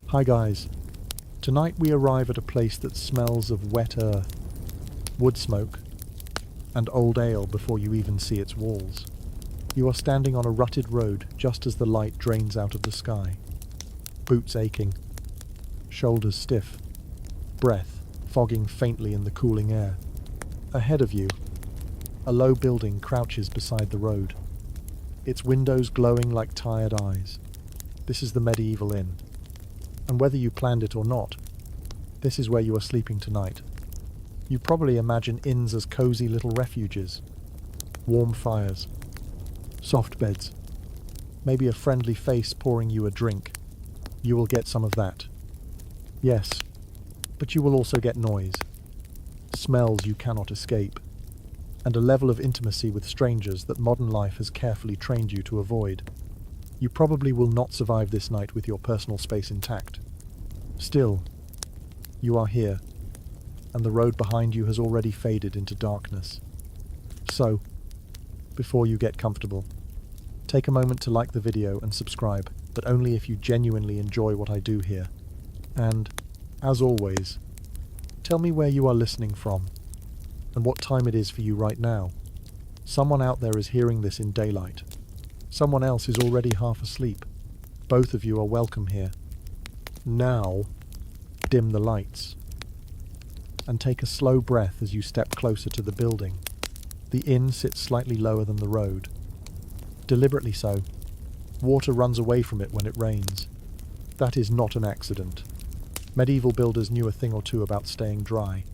Hi guys. Tonight we arrive at a place that smells of wet earth, wood smoke, and old ale before you even see its walls. You are standing on a rutted road just as the light drains out of the sky. Boots aching, shoulders stiff, breath fogging faintly in the cooling air. Ahead of you, a low building crouches beside the road, its windows glowing like tired eyes. This is the medieval inn. And whether you planned it or not, this is where you are sleeping tonight. You probably imagine inns as cozy little refuges. Warm fires, soft beds, maybe a friendly face pouring you a drink. You will get some of that. Yes, but you will also get noise, smells you cannot escape, and a level of intimacy with strangers that modern life has carefully trained you to avoid. You probably will not survive this night with your personal space intact. Still, you are here, and the road behind you has already faded into darkness. So, before you get comfortable, take a moment to like the video and subscribe, but only if you genuinely enjoy what I do here. And, as always, tell me where you are listening from, and what time it is for you right now. Someone out there is hearing this in daylight. Someone else is already half asleep. Both of you are welcome here. Now, dim the lights, and take a slow breath as you step closer to the building. The inn sits slightly lower than the road. Deliberately so. Water runs away from it when it rains. That is not an accident. Medieval builders knew a thing or two about staying dry,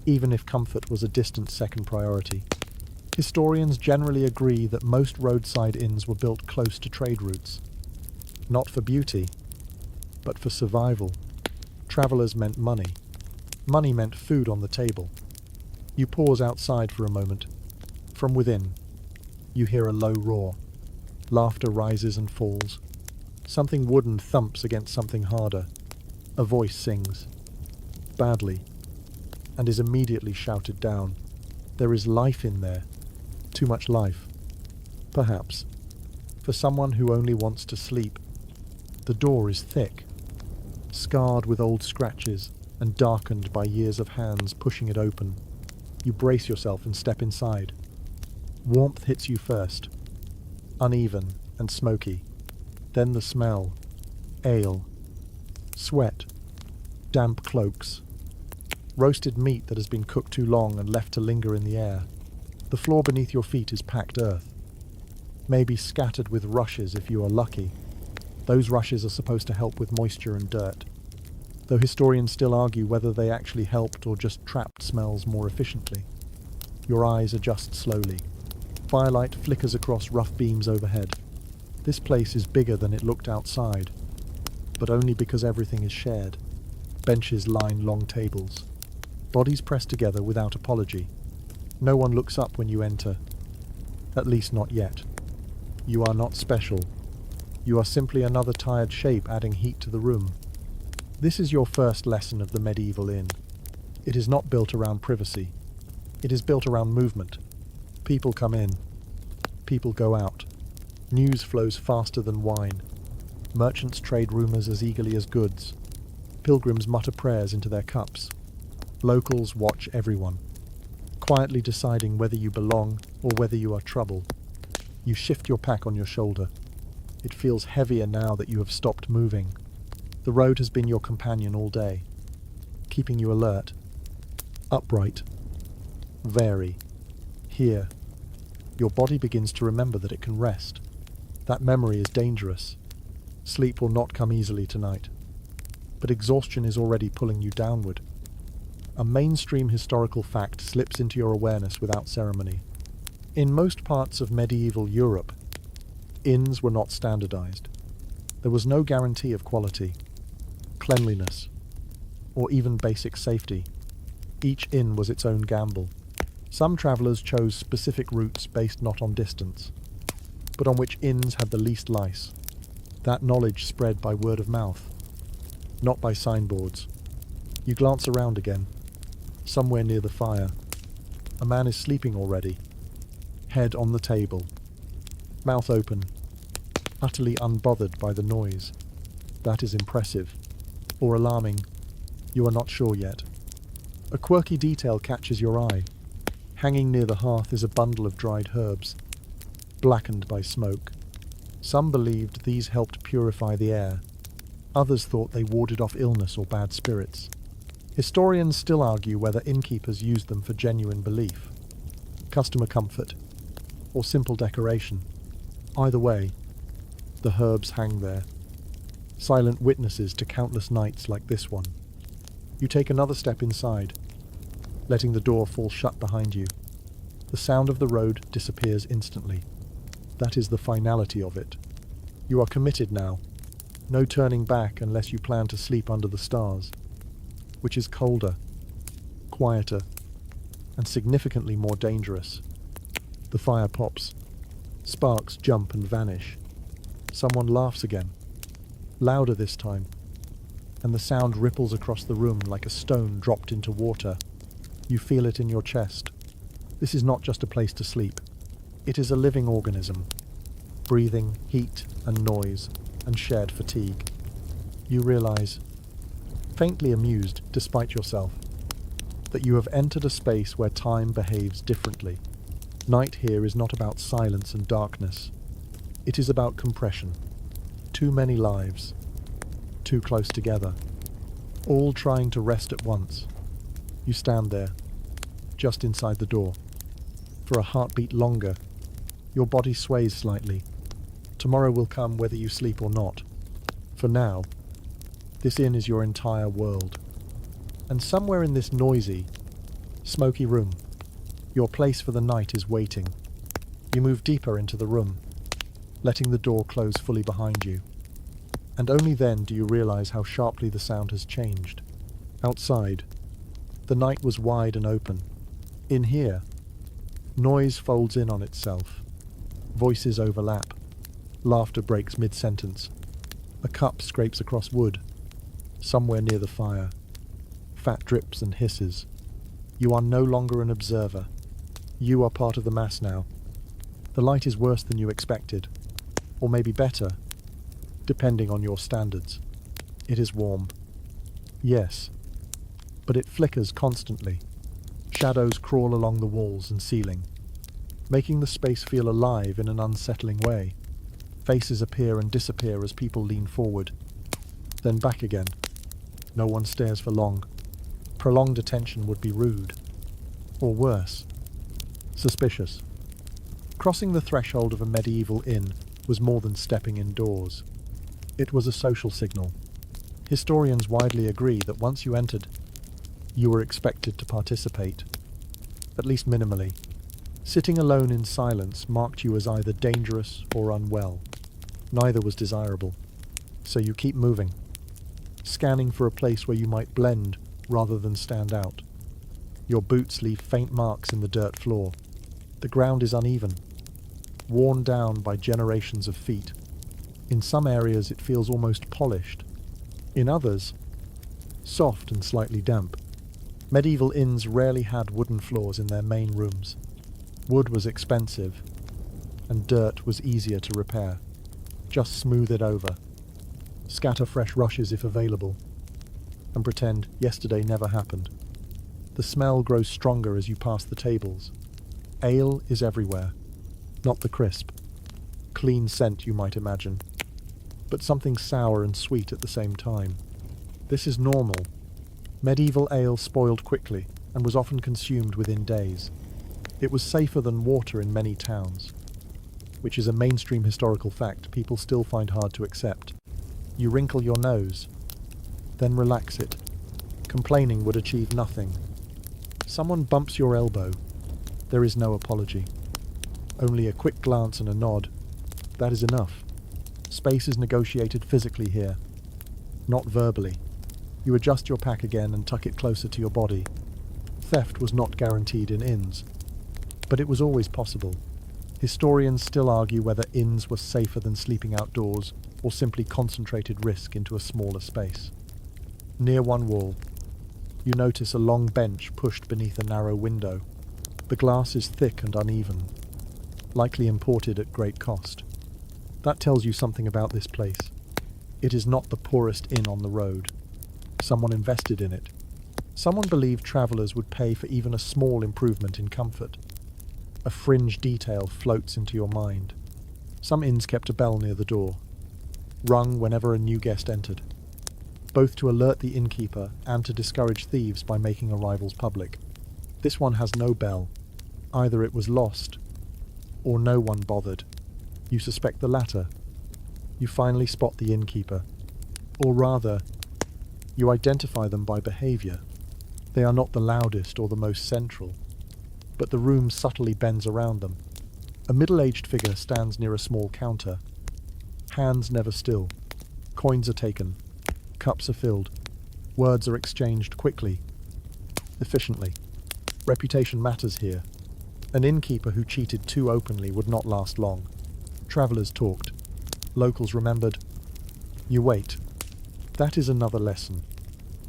even if comfort was a distant second priority. Historians generally agree that most roadside inns were built close to trade routes, not for beauty, but for survival. Travelers meant money. Money meant food on the table. You pause outside for a moment. From within, you hear a low roar. Laughter rises and falls. Something wooden thumps against something harder. A voice sings, badly, and is immediately shouted down. There is life in there. Too much life. Perhaps. For someone who only wants to sleep. The door is thick, scarred with old scratches and darkened by years of hands pushing it open. You brace yourself and step inside. Warmth hits you first, uneven and smoky. Then the smell. Ale. Sweat. Damp cloaks. Roasted meat that has been cooked too long and left to linger in the air. The floor beneath your feet is packed earth, maybe scattered with rushes if you are lucky. Those rushes are supposed to help with moisture and dirt, though historians still argue whether they actually helped or just trapped smells more efficiently. Your eyes adjust slowly. Firelight flickers across rough beams overhead. This place is bigger than it looked outside, but only because everything is shared. Benches line long tables. Bodies pressed together without apology. No one looks up when you enter. At least not yet. You are not special. You are simply another tired shape adding heat to the room. This is your first lesson of the medieval inn. It is not built around privacy. It is built around movement. People come in. People go out. News flows faster than wine. Merchants trade rumors as eagerly as goods. Pilgrims mutter prayers into their cups. Locals watch everyone, quietly deciding whether you belong or whether you are trouble. You shift your pack on your shoulder. It feels heavier now that you have stopped moving. The road has been your companion all day, keeping you alert, upright, vary. Here, your body begins to remember that it can rest. That memory is dangerous. Sleep will not come easily tonight, but exhaustion is already pulling you downward. A mainstream historical fact slips into your awareness without ceremony. In most parts of medieval Europe, inns were not standardized. There was no guarantee of quality, cleanliness, or even basic safety. Each inn was its own gamble. Some travelers chose specific routes based not on distance, but on which inns had the least lice. That knowledge spread by word of mouth, not by signboards. You glance around again. Somewhere near the fire, a man is sleeping already, head on the table, mouth open, utterly unbothered by the noise. That is impressive. Or alarming. You are not sure yet. A quirky detail catches your eye. Hanging near the hearth is a bundle of dried herbs, blackened by smoke. Some believed these helped purify the air. Others thought they warded off illness or bad spirits. Historians still argue whether innkeepers used them for genuine belief, customer comfort, or simple decoration. Either way, the herbs hang there, silent witnesses to countless nights like this one. You take another step inside, letting the door fall shut behind you. The sound of the road disappears instantly. That is the finality of it. You are committed now. No turning back unless you plan to sleep under the stars, which is colder, quieter, and significantly more dangerous. The fire pops. Sparks jump and vanish. Someone laughs again, louder this time, and the sound ripples across the room like a stone dropped into water. You feel it in your chest. This is not just a place to sleep. It is a living organism, breathing heat and noise and shared fatigue. You realize, faintly amused despite yourself, that you have entered a space where time behaves differently. Night here is not about silence and darkness. It is about compression. Too many lives, too close together, all trying to rest at once. You stand there, just inside the door. For a heartbeat longer, your body sways slightly. Tomorrow will come whether you sleep or not. For now, this inn is your entire world. And somewhere in this noisy, smoky room, your place for the night is waiting. You move deeper into the room, letting the door close fully behind you. And only then do you realize how sharply the sound has changed. Outside, the night was wide and open. In here, noise folds in on itself. Voices overlap. Laughter breaks mid-sentence. A cup scrapes across wood, somewhere near the fire. Fat drips and hisses. You are no longer an observer. You are part of the mass now. The light is worse than you expected, or maybe better, depending on your standards. It is warm. Yes, but it flickers constantly. Shadows crawl along the walls and ceiling, making the space feel alive in an unsettling way. Faces appear and disappear as people lean forward, then back again. No one stares for long. Prolonged attention would be rude, or worse, suspicious. Crossing the threshold of a medieval inn was more than stepping indoors. It was a social signal. Historians widely agree that once you entered, you were expected to participate, at least minimally. Sitting alone in silence marked you as either dangerous or unwell. Neither was desirable, so you keep moving, scanning for a place where you might blend rather than stand out. Your boots leave faint marks in the dirt floor. The ground is uneven, worn down by generations of feet. In some areas it feels almost polished. In others, soft and slightly damp. Medieval inns rarely had wooden floors in their main rooms. Wood was expensive, and dirt was easier to repair. Just smooth it over. Scatter fresh rushes if available, and pretend yesterday never happened. The smell grows stronger as you pass the tables. Ale is everywhere. Not the crisp, clean scent you might imagine, but something sour and sweet at the same time. This is normal. Medieval ale spoiled quickly and was often consumed within days. It was safer than water in many towns, which is a mainstream historical fact people still find hard to accept. You wrinkle your nose, then relax it. Complaining would achieve nothing. Someone bumps your elbow. There is no apology. Only a quick glance and a nod. That is enough. Space is negotiated physically here, not verbally. You adjust your pack again and tuck it closer to your body. Theft was not guaranteed in inns, but it was always possible. Historians still argue whether inns were safer than sleeping outdoors or simply concentrated risk into a smaller space. Near one wall, you notice a long bench pushed beneath a narrow window. The glass is thick and uneven, likely imported at great cost. That tells you something about this place. It is not the poorest inn on the road. Someone invested in it. Someone believed travelers would pay for even a small improvement in comfort. A fringe detail floats into your mind. Some inns kept a bell near the door, rung whenever a new guest entered, both to alert the innkeeper and to discourage thieves by making arrivals public. This one has no bell. Either it was lost, or no one bothered. You suspect the latter. You finally spot the innkeeper. Or rather, you identify them by behavior. They are not the loudest or the most central, but the room subtly bends around them. A middle-aged figure stands near a small counter. Hands never still. Coins are taken. Cups are filled. Words are exchanged quickly, efficiently. Reputation matters here. An innkeeper who cheated too openly would not last long. Travellers talked. Locals remembered. You wait. That is another lesson.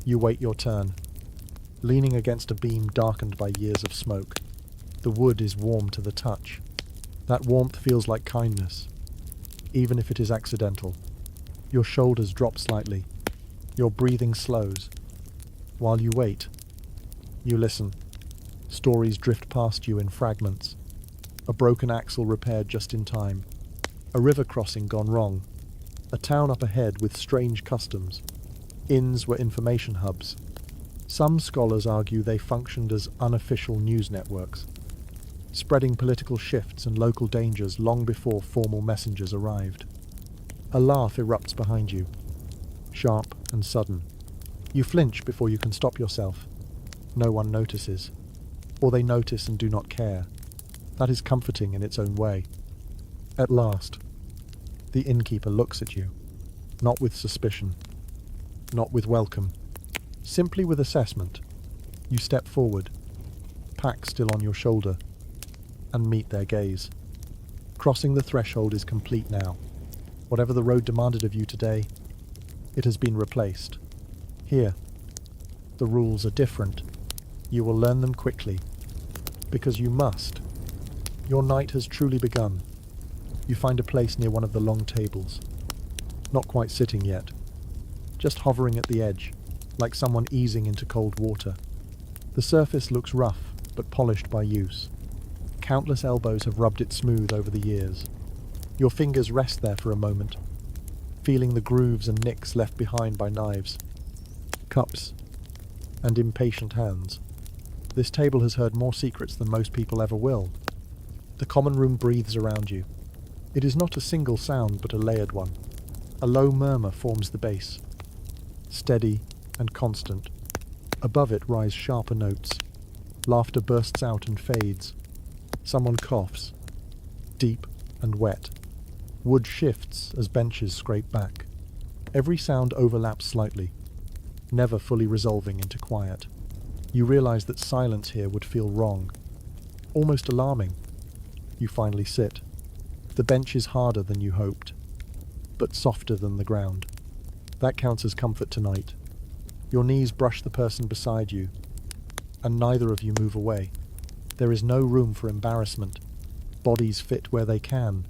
You wait your turn. Leaning against a beam darkened by years of smoke. The wood is warm to the touch. That warmth feels like kindness, even if it is accidental. Your shoulders drop slightly. Your breathing slows. While you wait, you listen. Stories drift past you in fragments. A broken axle repaired just in time. A river crossing gone wrong. A town up ahead with strange customs. Inns were information hubs. Some scholars argue they functioned as unofficial news networks, spreading political shifts and local dangers long before formal messengers arrived. A laugh erupts behind you, sharp and sudden. You flinch before you can stop yourself. No one notices, or they notice and do not care. That is comforting in its own way. At last, the innkeeper looks at you, not with suspicion, not with welcome, simply with assessment. You step forward, pack still on your shoulder, and meet their gaze. Crossing the threshold is complete now. Whatever the road demanded of you today, it has been replaced. Here, the rules are different. You will learn them quickly, because you must. Your night has truly begun. You find a place near one of the long tables. Not quite sitting yet, just hovering at the edge, like someone easing into cold water. The surface looks rough, but polished by use. Countless elbows have rubbed it smooth over the years. Your fingers rest there for a moment, feeling the grooves and nicks left behind by knives, cups, and impatient hands. This table has heard more secrets than most people ever will. The common room breathes around you. It is not a single sound, but a layered one. A low murmur forms the base, steady and constant. Above it rise sharper notes. Laughter bursts out and fades. Someone coughs, deep and wet. Wood shifts as benches scrape back. Every sound overlaps slightly, never fully resolving into quiet. You realize that silence here would feel wrong, almost alarming. You finally sit. The bench is harder than you hoped, but softer than the ground. That counts as comfort tonight. Your knees brush the person beside you, and neither of you move away. There is no room for embarrassment. Bodies fit where they can.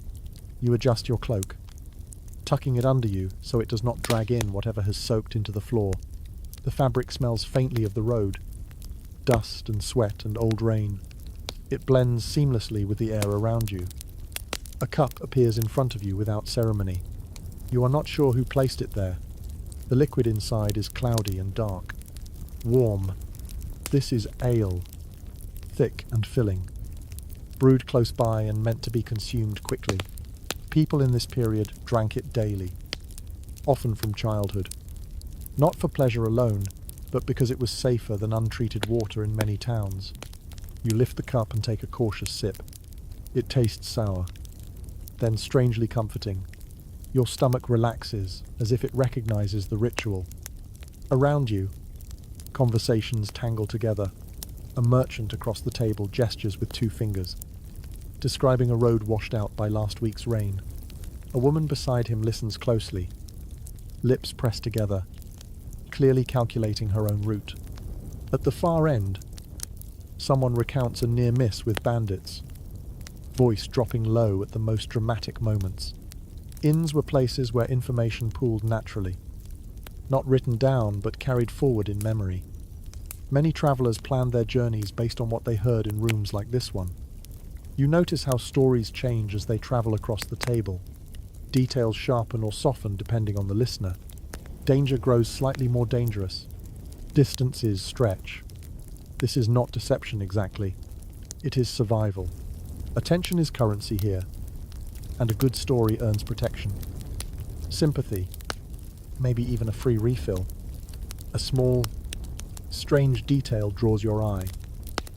You adjust your cloak, tucking it under you so it does not drag in whatever has soaked into the floor. The fabric smells faintly of the road, dust and sweat and old rain. It blends seamlessly with the air around you. A cup appears in front of you without ceremony. You are not sure who placed it there. The liquid inside is cloudy and dark. Warm. This is ale. Thick and filling. Brewed close by and meant to be consumed quickly. People in this period drank it daily, often from childhood. Not for pleasure alone, but because it was safer than untreated water in many towns. You lift the cup and take a cautious sip. It tastes sour, then strangely comforting. Your stomach relaxes as if it recognizes the ritual. Around you, conversations tangle together. A merchant across the table gestures with 2 fingers, describing a road washed out by last week's rain. A woman beside him listens closely, lips pressed together, clearly calculating her own route. At the far end, someone recounts a near miss with bandits, voice dropping low at the most dramatic moments. Inns were places where information pooled naturally, not written down but carried forward in memory. Many travelers planned their journeys based on what they heard in rooms like this one. You notice how stories change as they travel across the table. Details sharpen or soften depending on the listener. Danger grows slightly more dangerous. Distances stretch. This is not deception exactly. It is survival. Attention is currency here, and a good story earns protection. Sympathy, maybe even a free refill. A small, strange detail draws your eye.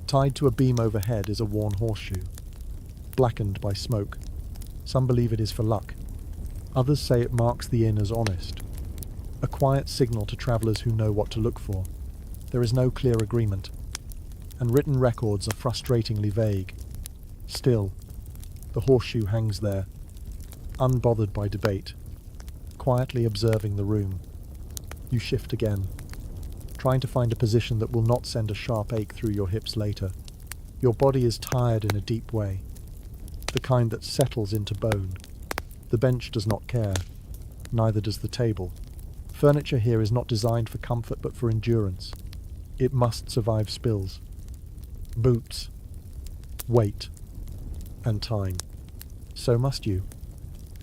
Tied to a beam overhead is a worn horseshoe, blackened by smoke. Some believe it is for luck. Others say it marks the inn as honest. A quiet signal to travelers who know what to look for. There is no clear agreement, and written records are frustratingly vague. Still, the horseshoe hangs there, unbothered by debate, quietly observing the room. You shift again, trying to find a position that will not send a sharp ache through your hips later. Your body is tired in a deep way, the kind that settles into bone. The bench does not care, neither does the table. Furniture here is not designed for comfort but for endurance. It must survive spills, boots, weight, and time. So must you.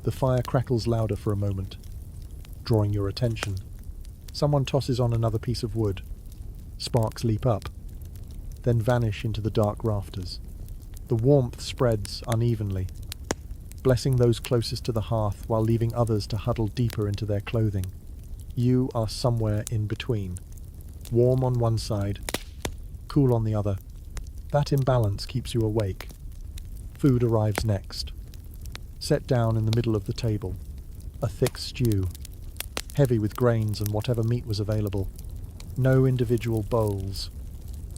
The fire crackles louder for a moment, drawing your attention. Someone tosses on another piece of wood. Sparks leap up, then vanish into the dark rafters. The warmth spreads unevenly, blessing those closest to the hearth while leaving others to huddle deeper into their clothing. You are somewhere in between. Warm on one side, cool on the other. That imbalance keeps you awake. Food arrives next. Set down in the middle of the table. A thick stew, heavy with grains and whatever meat was available. No individual bowls,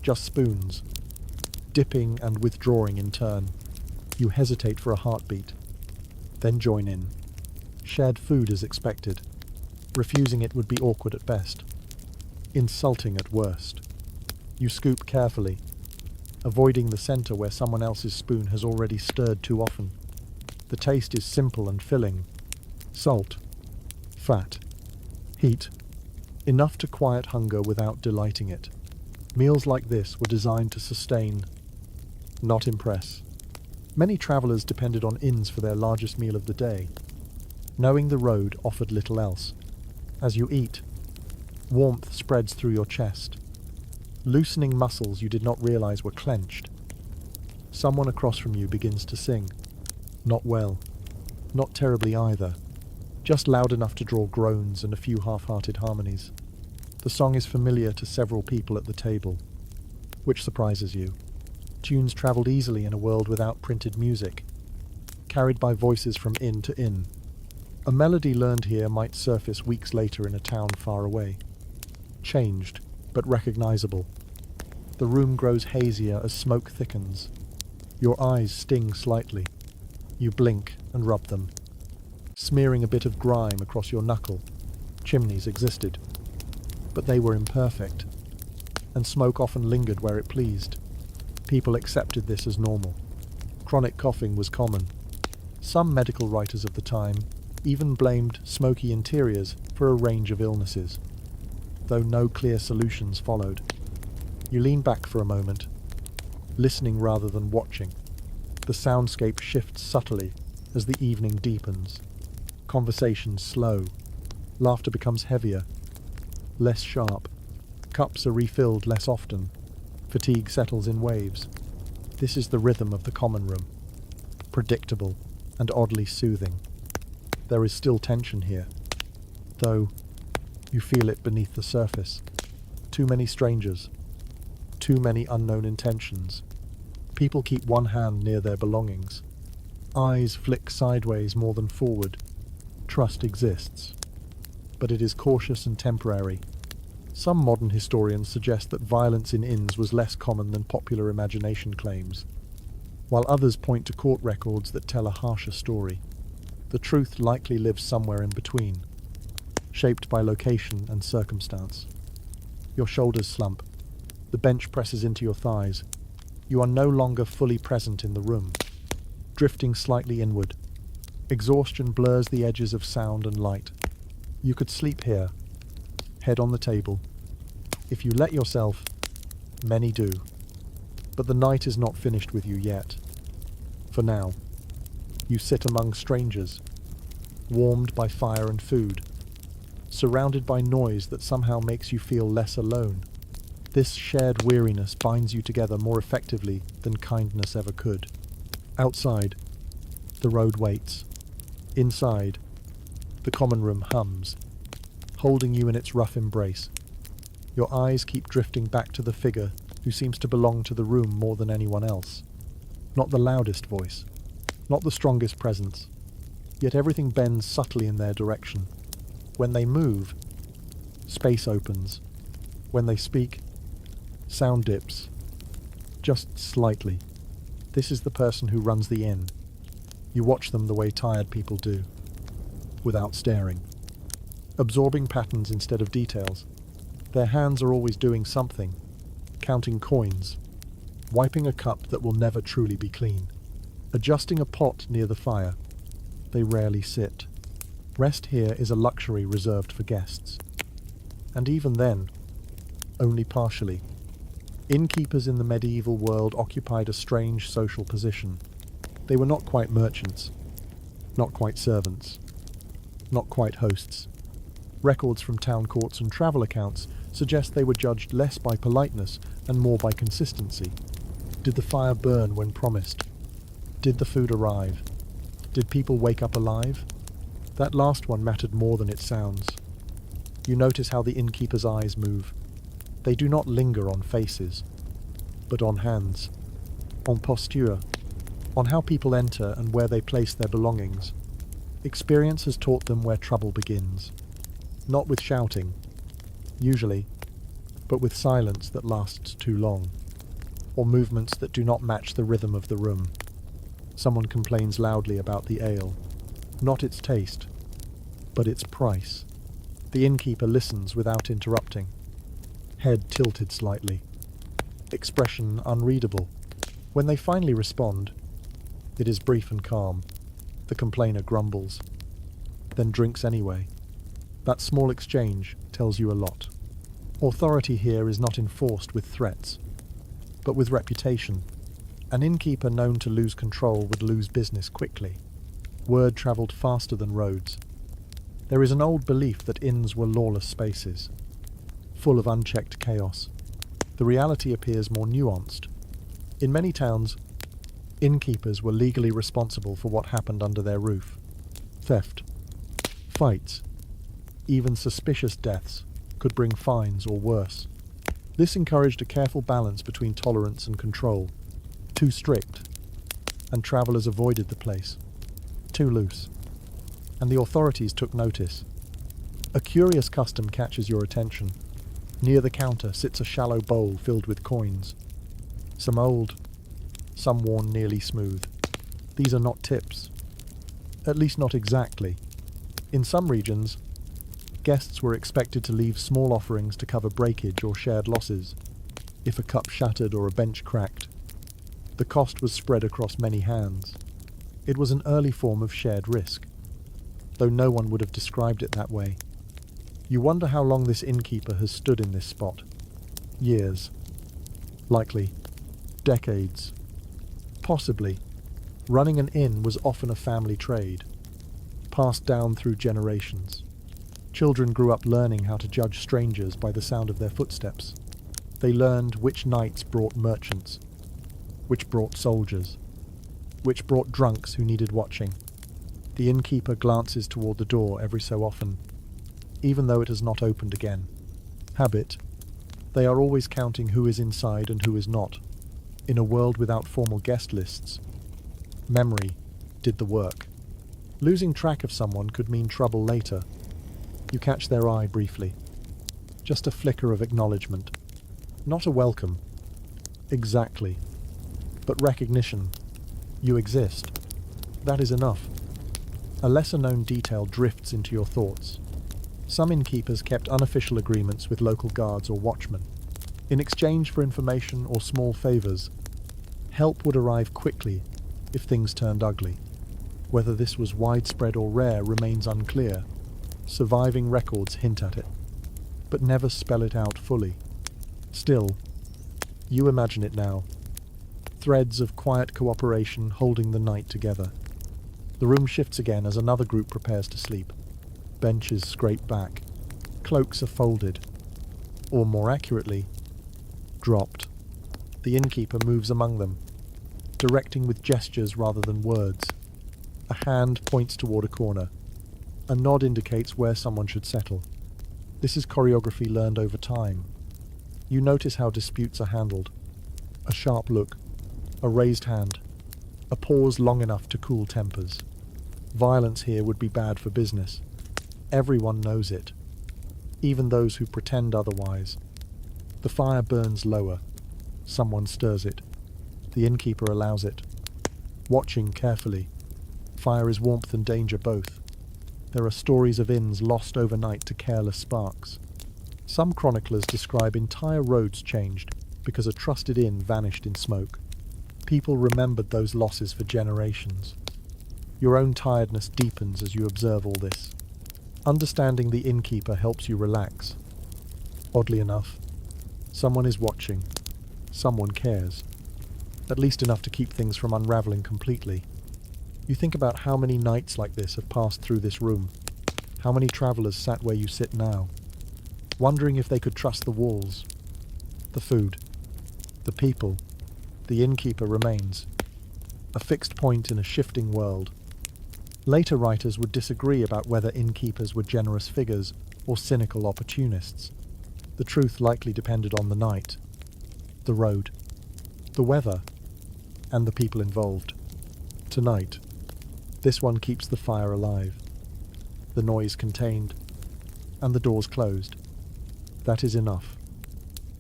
just spoons, dipping and withdrawing in turn. You hesitate for a heartbeat, then join in. Shared food is expected. Refusing it would be awkward at best, insulting at worst. You scoop carefully, avoiding the center where someone else's spoon has already stirred too often. The taste is simple and filling. Salt, fat, heat, enough to quiet hunger without delighting it. Meals like this were designed to sustain, not impress. Many travelers depended on inns for their largest meal of the day. Knowing the road offered little else. As you eat, warmth spreads through your chest, loosening muscles you did not realize were clenched. Someone across from you begins to sing. Not well, not terribly either, just loud enough to draw groans and a few half-hearted harmonies. The song is familiar to several people at the table, which surprises you. Tunes traveled easily in a world without printed music, carried by voices from inn to inn. A melody learned here might surface weeks later in a town far away. Changed, but recognizable. The room grows hazier as smoke thickens. Your eyes sting slightly. You blink and rub them, smearing a bit of grime across your knuckle. Chimneys existed, but they were imperfect, and smoke often lingered where it pleased. People accepted this as normal. Chronic coughing was common. Some medical writers of the time even blamed smoky interiors for a range of illnesses, though no clear solutions followed. You lean back for a moment, listening rather than watching. The soundscape shifts subtly as the evening deepens. Conversations slow. Laughter becomes heavier, less sharp. Cups are refilled less often. Fatigue settles in waves. This is the rhythm of the common room. Predictable and oddly soothing. There is still tension here, though you feel it beneath the surface. Too many strangers. Too many unknown intentions. People keep one hand near their belongings. Eyes flick sideways more than forward. Trust exists, but it is cautious and temporary. Some modern historians suggest that violence in inns was less common than popular imagination claims, while others point to court records that tell a harsher story. The truth likely lives somewhere in between, shaped by location and circumstance. Your shoulders slump. The bench presses into your thighs. You are no longer fully present in the room, drifting slightly inward, Exhaustion blurs the edges of sound and light. You could sleep here, head on the table. If you let yourself, many do. But the night is not finished with you yet. For now, you sit among strangers, warmed by fire and food, surrounded by noise that somehow makes you feel less alone. This shared weariness binds you together more effectively than kindness ever could. Outside, the road waits. Inside, the common room hums, holding you in its rough embrace. Your eyes keep drifting back to the figure who seems to belong to the room more than anyone else. Not the loudest voice, not the strongest presence, yet everything bends subtly in their direction. When they move, space opens. When they speak, sound dips. Just slightly. This is the person who runs the inn. You watch them the way tired people do, without staring, absorbing patterns instead of details. Their hands are always doing something, counting coins, wiping a cup that will never truly be clean, adjusting a pot near the fire. They rarely sit. Rest here is a luxury reserved for guests. And even then, only partially. Innkeepers in the medieval world occupied a strange social position. They were not quite merchants, not quite servants, not quite hosts. Records from town courts and travel accounts suggest they were judged less by politeness and more by consistency. Did the fire burn when promised? Did the food arrive? Did people wake up alive? That last one mattered more than it sounds. You notice how the innkeeper's eyes move. They do not linger on faces, but on hands, on posture, on how people enter and where they place their belongings. Experience has taught them where trouble begins. Not with shouting, usually, but with silence that lasts too long, or movements that do not match the rhythm of the room. Someone complains loudly about the ale, not its taste, but its price. The innkeeper listens without interrupting, head tilted slightly, expression unreadable. When they finally respond, it is brief and calm. The complainer grumbles, then drinks anyway. That small exchange tells you a lot. Authority here is not enforced with threats, but with reputation. An innkeeper known to lose control would lose business quickly. Word travelled faster than roads. There is an old belief that inns were lawless spaces, full of unchecked chaos. The reality appears more nuanced. In many towns, innkeepers were legally responsible for what happened under their roof. Theft, fights, even suspicious deaths could bring fines or worse. This encouraged a careful balance between tolerance and control. Too strict, and travellers avoided the place. Too loose, and the authorities took notice. A curious custom catches your attention. Near the counter sits a shallow bowl filled with coins. Some old, some worn nearly smooth. These are not tips. At least not exactly. In some regions, guests were expected to leave small offerings to cover breakage or shared losses. If a cup shattered or a bench cracked, the cost was spread across many hands. It was an early form of shared risk, though no one would have described it that way. You wonder how long this innkeeper has stood in this spot. Years. Likely. Decades. Possibly. Running an inn was often a family trade, passed down through generations. Children grew up learning how to judge strangers by the sound of their footsteps. They learned which nights brought merchants, which brought soldiers, which brought drunks who needed watching. The innkeeper glances toward the door every so often, even though it has not opened again. Habit. They are always counting who is inside and who is not. In a world without formal guest lists, memory did the work. Losing track of someone could mean trouble later. You catch their eye briefly. Just a flicker of acknowledgement. Not a welcome. Exactly. But recognition. You exist. That is enough. A lesser-known detail drifts into your thoughts. Some innkeepers kept unofficial agreements with local guards or watchmen. In exchange for information or small favours, help would arrive quickly if things turned ugly. Whether this was widespread or rare remains unclear. Surviving records hint at it, but never spell it out fully. Still, you imagine it now. Threads of quiet cooperation holding the night together. The room shifts again as another group prepares to sleep. Benches scrape back. Cloaks are folded. Or more accurately, dropped. The innkeeper moves among them, directing with gestures rather than words. A hand points toward a corner. A nod indicates where someone should settle. This is choreography learned over time. You notice how disputes are handled. A sharp look, a raised hand, a pause long enough to cool tempers. Violence here would be bad for business. Everyone knows it, even those who pretend otherwise. The fire burns lower. Someone stirs it. The innkeeper allows it. Watching carefully. Fire is warmth and danger both. There are stories of inns lost overnight to careless sparks. Some chroniclers describe entire roads changed because a trusted inn vanished in smoke. People remembered those losses for generations. Your own tiredness deepens as you observe all this. Understanding the innkeeper helps you relax. Oddly enough, someone is watching. Someone cares. At least enough to keep things from unraveling completely. You think about how many nights like this have passed through this room. How many travelers sat where you sit now, wondering if they could trust the walls, the food, the people. The innkeeper remains, a fixed point in a shifting world. Later writers would disagree about whether innkeepers were generous figures or cynical opportunists. The truth likely depended on the night, the road, the weather, and the people involved. Tonight, this one keeps the fire alive, the noise contained, and the doors closed. That is enough.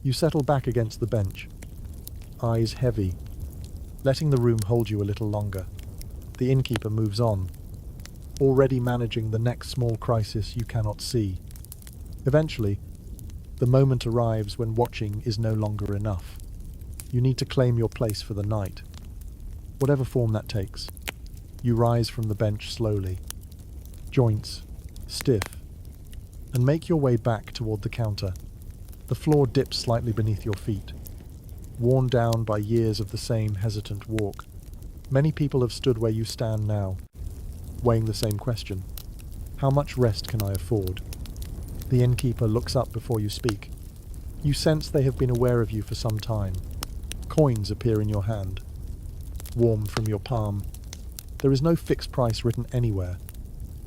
You settle back against the bench, eyes heavy, letting the room hold you a little longer. The innkeeper moves on, already managing the next small crisis you cannot see. Eventually, the moment arrives when watching is no longer enough. You need to claim your place for the night, whatever form that takes. You rise from the bench slowly, joints stiff, and make your way back toward the counter. The floor dips slightly beneath your feet, worn down by years of the same hesitant walk. Many people have stood where you stand now, weighing the same question. How much rest can I afford? The innkeeper looks up before you speak. You sense they have been aware of you for some time. Coins appear in your hand, warm from your palm. There is no fixed price written anywhere.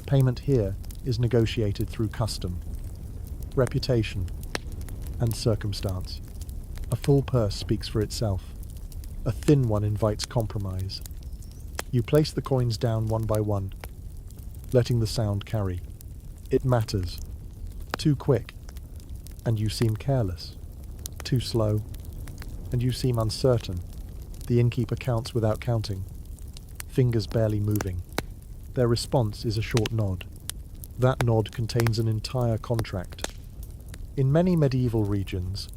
Payment here is negotiated through custom, reputation, and circumstance. A full purse speaks for itself. A thin one invites compromise. You place the coins down one by one, letting the sound carry. It matters. Too quick, and you seem careless. Too slow, and you seem uncertain. The innkeeper counts without counting, fingers barely moving. Their response is a short nod. That nod contains an entire contract. In many medieval regions,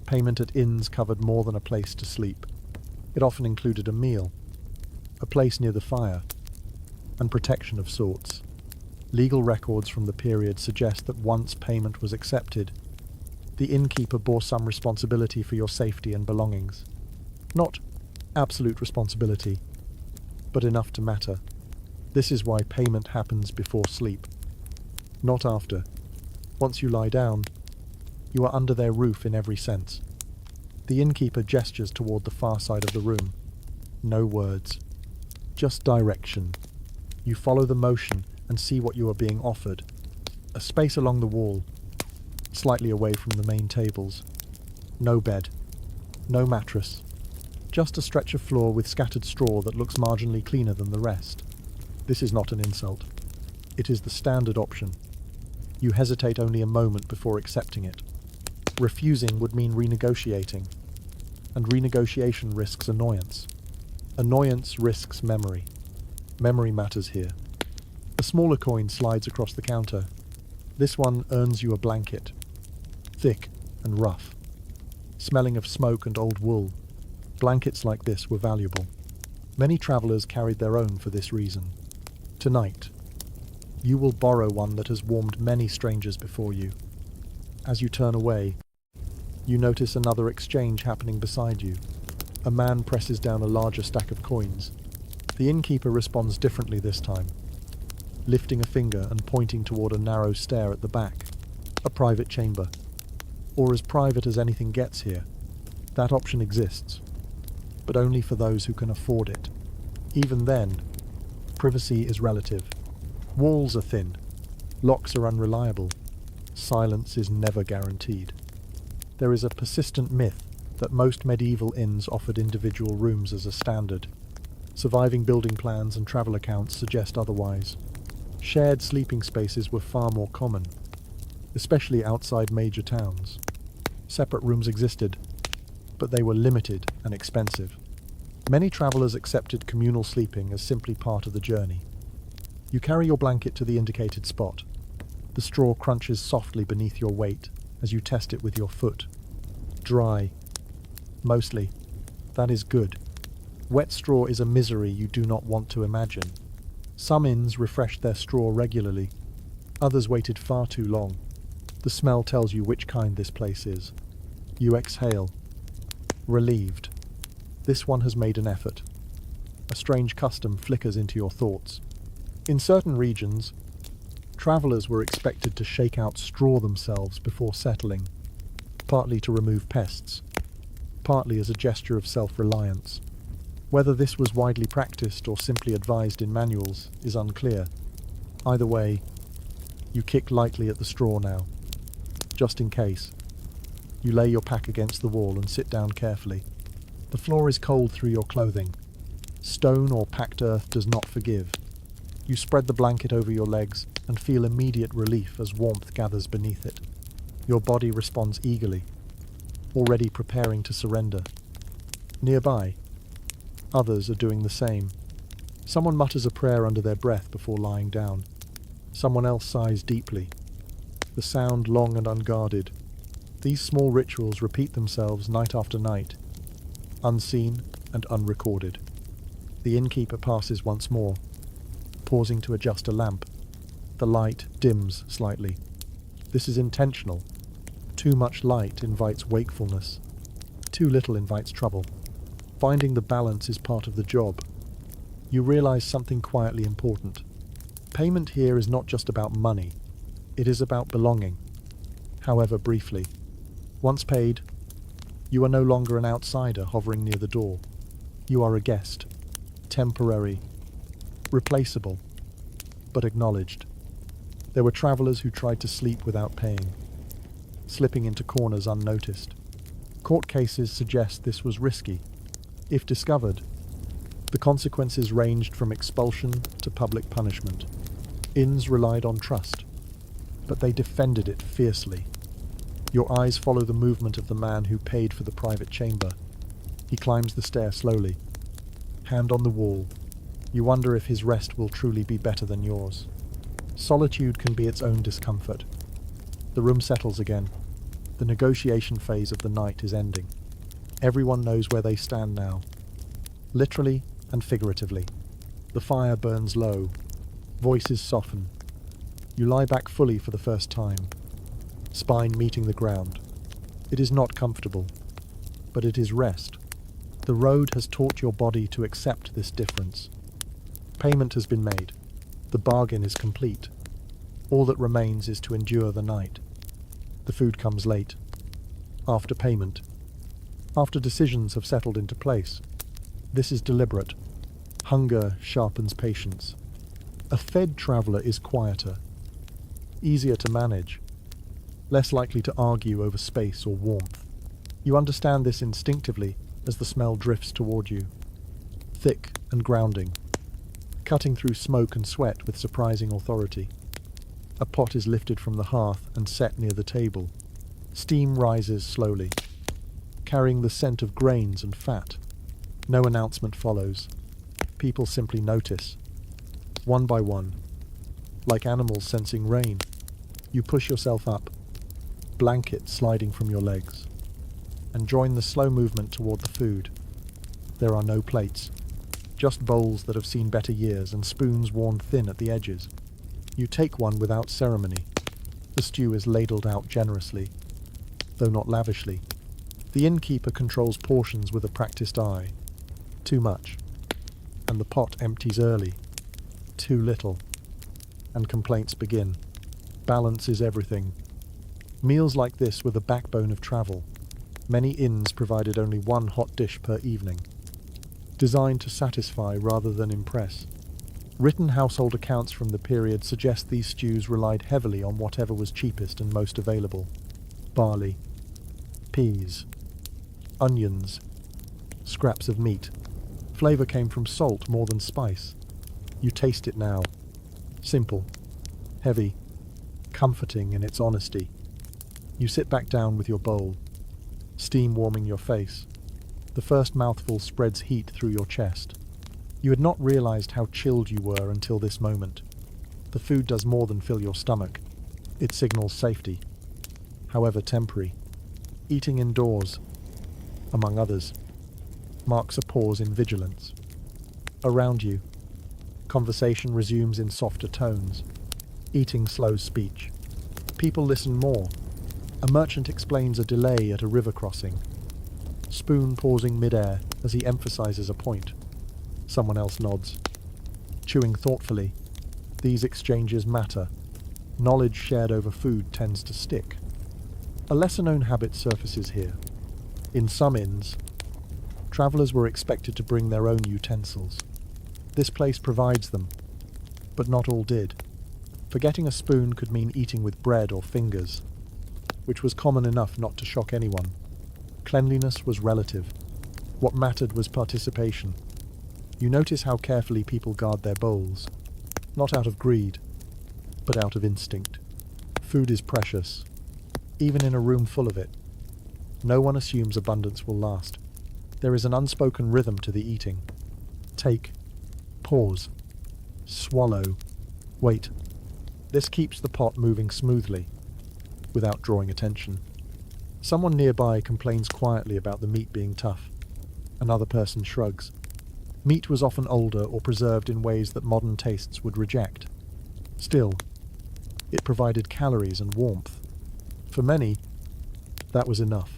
payment at inns covered more than a place to sleep. It often included a meal, a place near the fire, and protection of sorts. Legal records from the period suggest that once payment was accepted, the innkeeper bore some responsibility for your safety and belongings. Not absolute responsibility, but enough to matter. This is why payment happens before sleep, not after. Once you lie down, you are under their roof in every sense. The innkeeper gestures toward the far side of the room. No words, just direction. You follow the motion and see what you are being offered. A space along the wall, slightly away from the main tables. No bed, no mattress, just a stretch of floor with scattered straw that looks marginally cleaner than the rest. This is not an insult. It is the standard option. You hesitate only a moment before accepting it. Refusing would mean renegotiating, and renegotiation risks annoyance. Annoyance risks memory. Memory matters here. A smaller coin slides across the counter. This one earns you a blanket, thick and rough, smelling of smoke and old wool. Blankets like this were valuable. Many travelers carried their own for this reason. Tonight, you will borrow one that has warmed many strangers before you. As you turn away, you notice another exchange happening beside you. A man presses down a larger stack of coins. The innkeeper responds differently this time, lifting a finger and pointing toward a narrow stair at the back. A private chamber. Or as private as anything gets here. That option exists, but only for those who can afford it. Even then, privacy is relative. Walls are thin, locks are unreliable, silence is never guaranteed. There is a persistent myth that most medieval inns offered individual rooms as a standard. Surviving building plans and travel accounts suggest otherwise. Shared sleeping spaces were far more common, especially outside major towns. Separate rooms existed, but they were limited and expensive. Many travelers accepted communal sleeping as simply part of the journey. You carry your blanket to the indicated spot. The straw crunches softly beneath your weight as you test it with your foot. Dry. Mostly. That is good. Wet straw is a misery you do not want to imagine. Some inns refreshed their straw regularly. Others waited far too long. The smell tells you which kind this place is. You exhale. Relieved. This one has made an effort. A strange custom flickers into your thoughts. In certain regions, travelers were expected to shake out straw themselves before settling, partly to remove pests, partly as a gesture of self-reliance. Whether this was widely practiced or simply advised in manuals is unclear. Either way, you kick lightly at the straw now. Just in case. You lay your pack against the wall and sit down carefully. The floor is cold through your clothing. Stone or packed earth does not forgive. You spread the blanket over your legs and feel immediate relief as warmth gathers beneath it. Your body responds eagerly, already preparing to surrender. Nearby, others are doing the same. Someone mutters a prayer under their breath before lying down. Someone else sighs deeply, the sound long and unguarded. These small rituals repeat themselves night after night, unseen and unrecorded. The innkeeper passes once more, pausing to adjust a lamp. The light dims slightly. This is intentional. Too much light invites wakefulness. Too little invites trouble. Finding the balance is part of the job. You realize something quietly important. Payment here is not just about money. It is about belonging, however briefly. Once paid, you are no longer an outsider hovering near the door. You are a guest, temporary, replaceable, but acknowledged. There were travelers who tried to sleep without paying, slipping into corners unnoticed. Court cases suggest this was risky. If discovered, the consequences ranged from expulsion to public punishment. Inns relied on trust, but they defended it fiercely. Your eyes follow the movement of the man who paid for the private chamber. He climbs the stair slowly, hand on the wall. You wonder if his rest will truly be better than yours. Solitude can be its own discomfort. The room settles again. The negotiation phase of the night is ending. Everyone knows where they stand now, literally and figuratively. The fire burns low. Voices soften. You lie back fully for the first time, spine meeting the ground. It is not comfortable, but it is rest. The road has taught your body to accept this difference. Payment has been made. The bargain is complete. All that remains is to endure the night. The food comes late. After payment. After decisions have settled into place. This is deliberate. Hunger sharpens patience. A fed traveler is quieter, easier to manage, less likely to argue over space or warmth. You understand this instinctively as the smell drifts toward you, thick and grounding, cutting through smoke and sweat with surprising authority. A pot is lifted from the hearth and set near the table. Steam rises slowly, carrying the scent of grains and fat. No announcement follows. People simply notice. One by one, like animals sensing rain, you push yourself up, blanket sliding from your legs, and join the slow movement toward the food. There are no plates, just bowls that have seen better years and spoons worn thin at the edges. You take one without ceremony. The stew is ladled out generously, though not lavishly. The innkeeper controls portions with a practiced eye. Too much. And the pot empties early. Too little. And complaints begin. Balance is everything. Meals like this were the backbone of travel. Many inns provided only one hot dish per evening, designed to satisfy rather than impress. Written household accounts from the period suggest these stews relied heavily on whatever was cheapest and most available. Barley, peas, onions, scraps of meat. Flavor came from salt more than spice. You taste it now. Simple, heavy, comforting in its honesty. You sit back down with your bowl, steam warming your face. The first mouthful spreads heat through your chest. You had not realized how chilled you were until this moment. The food does more than fill your stomach. It signals safety, however temporary. Eating indoors, among others, marks a pause in vigilance. Around you, conversation resumes in softer tones. Eating slows speech. People listen more. A merchant explains a delay at a river crossing. Spoon pausing mid-air as he emphasizes a point. Someone else nods. Chewing thoughtfully. These exchanges matter. Knowledge shared over food tends to stick. A lesser-known habit surfaces here. In some inns, travelers were expected to bring their own utensils. This place provides them, but not all did. Forgetting a spoon could mean eating with bread or fingers, which was common enough not to shock anyone. Cleanliness was relative. What mattered was participation. You notice how carefully people guard their bowls, not out of greed, but out of instinct. Food is precious, even in a room full of it. No one assumes abundance will last. There is an unspoken rhythm to the eating. Take, pause, swallow, wait. This keeps the pot moving smoothly, without drawing attention. Someone nearby complains quietly about the meat being tough. Another person shrugs. Meat was often older or preserved in ways that modern tastes would reject. Still, it provided calories and warmth. For many, that was enough.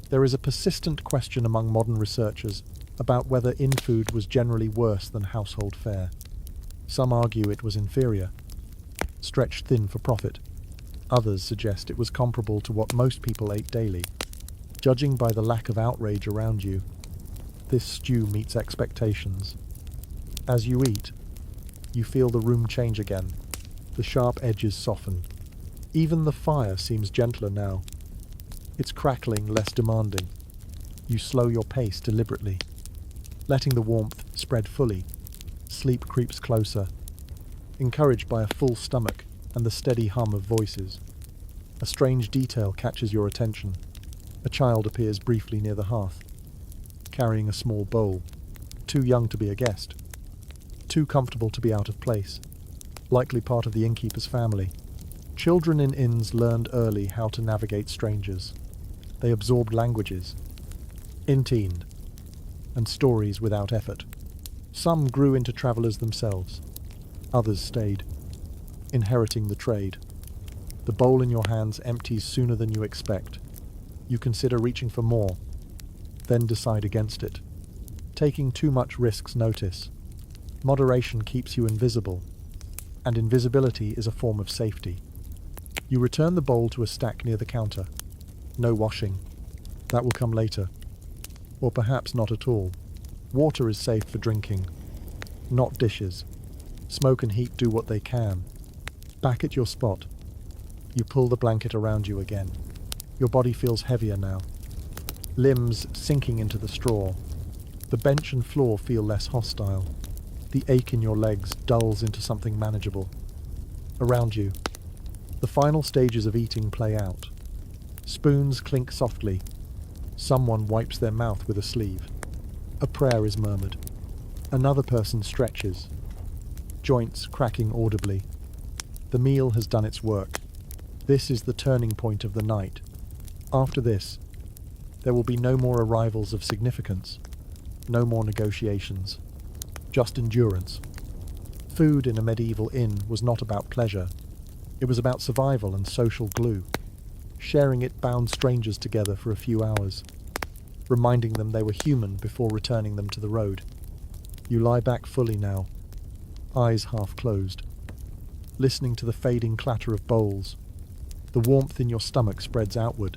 There is a persistent question among modern researchers about whether inn food was generally worse than household fare. Some argue it was inferior, stretched thin for profit. Others suggest it was comparable to what most people ate daily. Judging by the lack of outrage around you, this stew meets expectations. As you eat, you feel the room change again. The sharp edges soften. Even the fire seems gentler now. Its crackling less demanding. You slow your pace deliberately, letting the warmth spread fully. Sleep creeps closer, encouraged by a full stomach and the steady hum of voices. A strange detail catches your attention. A child appears briefly near the hearth, carrying a small bowl. Too young to be a guest. Too comfortable to be out of place. Likely part of the innkeeper's family. Children in inns learned early how to navigate strangers. They absorbed languages, intoned, and stories without effort. Some grew into travelers themselves. Others stayed, inheriting the trade. The bowl in your hands empties sooner than you expect. You consider reaching for more, then decide against it. Taking too much risks notice. Moderation keeps you invisible, and invisibility is a form of safety. You return the bowl to a stack near the counter. No washing. That will come later. Or perhaps not at all. Water is safe for drinking, not dishes. Smoke and heat do what they can. Back at your spot, you pull the blanket around you again. Your body feels heavier now. Limbs sinking into the straw. The bench and floor feel less hostile. The ache in your legs dulls into something manageable. Around you, the final stages of eating play out. Spoons clink softly. Someone wipes their mouth with a sleeve. A prayer is murmured. Another person stretches, joints cracking audibly. The meal has done its work. This is the turning point of the night. After this, there will be no more arrivals of significance, no more negotiations. just endurance. Food in a medieval inn was not about pleasure. It was about survival and social glue. Sharing it bound strangers together for a few hours, reminding them they were human before returning them to the road. You lie back fully now, eyes half closed, listening to the fading clatter of bowls. The warmth in your stomach spreads outward,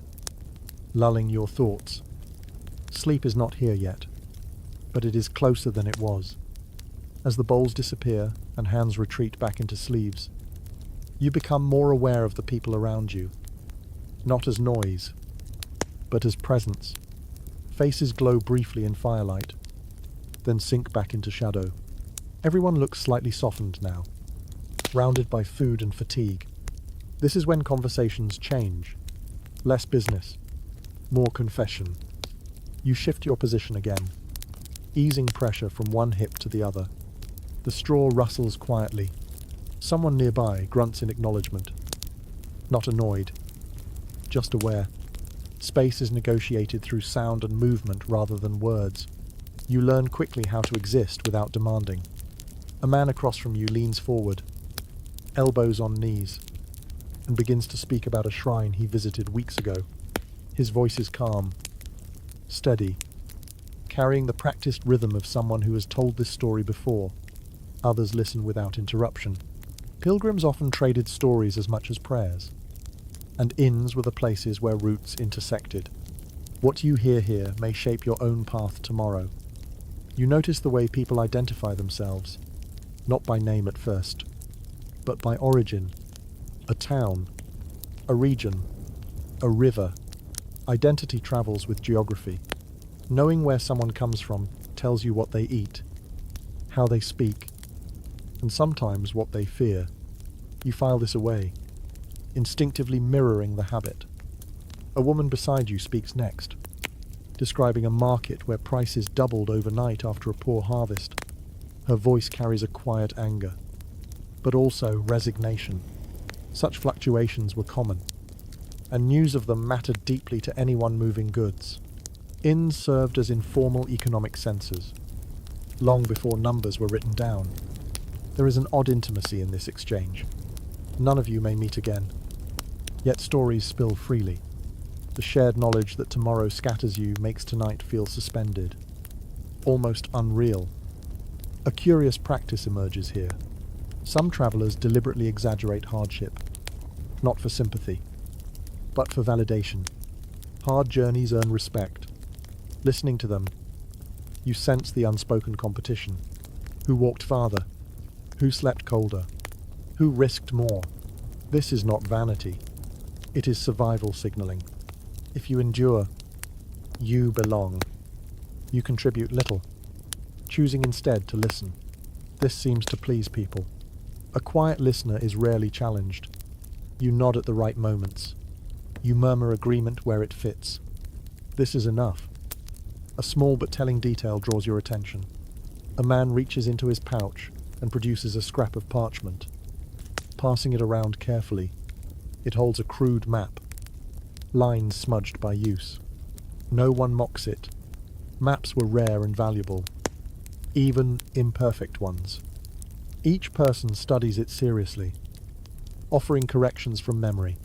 lulling your thoughts. Sleep is not here yet, but it is closer than it was. As the bowls disappear and hands retreat back into sleeves, you become more aware of the people around you, not as noise, but as presence. Faces glow briefly in firelight, then sink back into shadow. Everyone looks slightly softened now, rounded by food and fatigue. This is when conversations change. Less business, more confession. You shift your position again, easing pressure from one hip to the other. The straw rustles quietly. Someone nearby grunts in acknowledgement. Not annoyed, just aware. Space is negotiated through sound and movement rather than words. You learn quickly how to exist without demanding. A man across from you leans forward, elbows on knees, and begins to speak about a shrine he visited weeks ago. His voice is calm, steady, carrying the practiced rhythm of someone who has told this story before. Others listen without interruption. Pilgrims often traded stories as much as prayers, and inns were the places where routes intersected. What you hear here may shape your own path tomorrow. You notice the way people identify themselves, not by name at first, but by origin. A town, a region, a river. Identity travels with geography. Knowing where someone comes from tells you what they eat, how they speak, and sometimes what they fear. You file this away, instinctively mirroring the habit. A woman beside you speaks next, describing a market where prices doubled overnight after a poor harvest. Her voice carries a quiet anger, but also resignation. Such fluctuations were common, and news of them mattered deeply to anyone moving goods. Inns served as informal economic centers, long before numbers were written down. There is an odd intimacy in this exchange. None of you may meet again, yet stories spill freely. The shared knowledge that tomorrow scatters you makes tonight feel suspended, almost unreal. A curious practice emerges here. Some travelers deliberately exaggerate hardship, not for sympathy, but for validation. Hard journeys earn respect. Listening to them, you sense the unspoken competition. Who walked farther? Who slept colder? Who risked more? This is not vanity. It is survival signaling. If you endure, you belong. You contribute little, choosing instead to listen. This seems to please people. A quiet listener is rarely challenged. You nod at the right moments. You murmur agreement where it fits. This is enough. A small but telling detail draws your attention. A man reaches into his pouch and produces a scrap of parchment. Passing it around carefully, it holds a crude map, lines smudged by use. No one mocks it. Maps were rare and valuable, even imperfect ones. Each person studies it seriously, offering corrections from memory.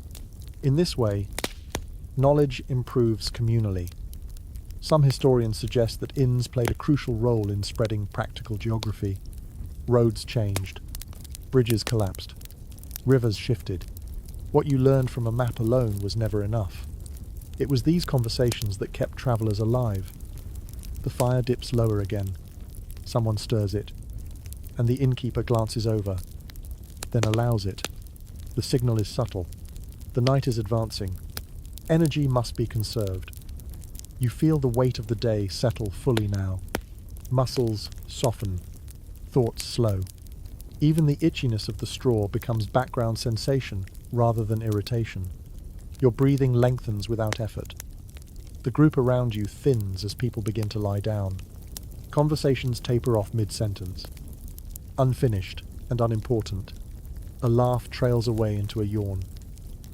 In this way, knowledge improves communally. Some historians suggest that inns played a crucial role in spreading practical geography. Roads changed, bridges collapsed, rivers shifted. What you learned from a map alone was never enough. It was these conversations that kept travelers alive. The fire dips lower again. Someone stirs it, and the innkeeper glances over, then allows it. The signal is subtle. The night is advancing. Energy must be conserved. You feel the weight of the day settle fully now. Muscles soften, thoughts slow. Even the itchiness of the straw becomes background sensation rather than irritation. Your breathing lengthens without effort. The group around you thins as people begin to lie down. Conversations taper off mid-sentence. Unfinished and unimportant. A laugh trails away into a yawn.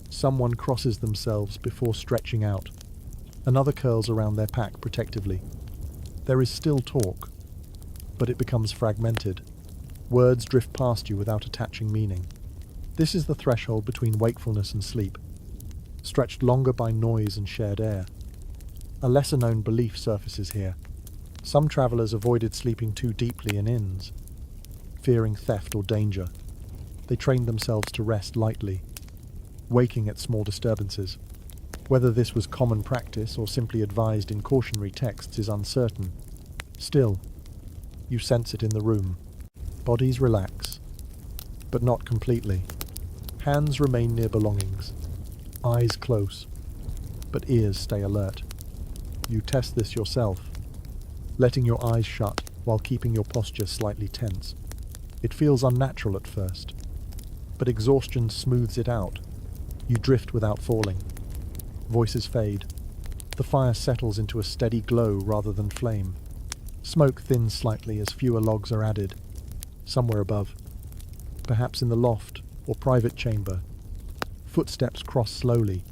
Someone crosses themselves before stretching out. Another curls around their pack protectively. There is still talk. but it becomes fragmented. Words drift past you without attaching meaning. This is the threshold between wakefulness and sleep, stretched longer by noise and shared air. A lesser-known belief surfaces here. Some travelers avoided sleeping too deeply in inns, fearing theft or danger. They trained themselves to rest lightly, waking at small disturbances. Whether this was common practice or simply advised in cautionary texts is uncertain. Still, you sense it in the room. Bodies relax, but not completely. Hands remain near belongings, eyes close, but ears stay alert. You test this yourself, letting your eyes shut while keeping your posture slightly tense. It feels unnatural at first, but exhaustion smooths it out. You drift without falling. Voices fade. The fire settles into a steady glow rather than flame. Smoke thins slightly as fewer logs are added. Somewhere above, perhaps in the loft or private chamber, footsteps cross slowly,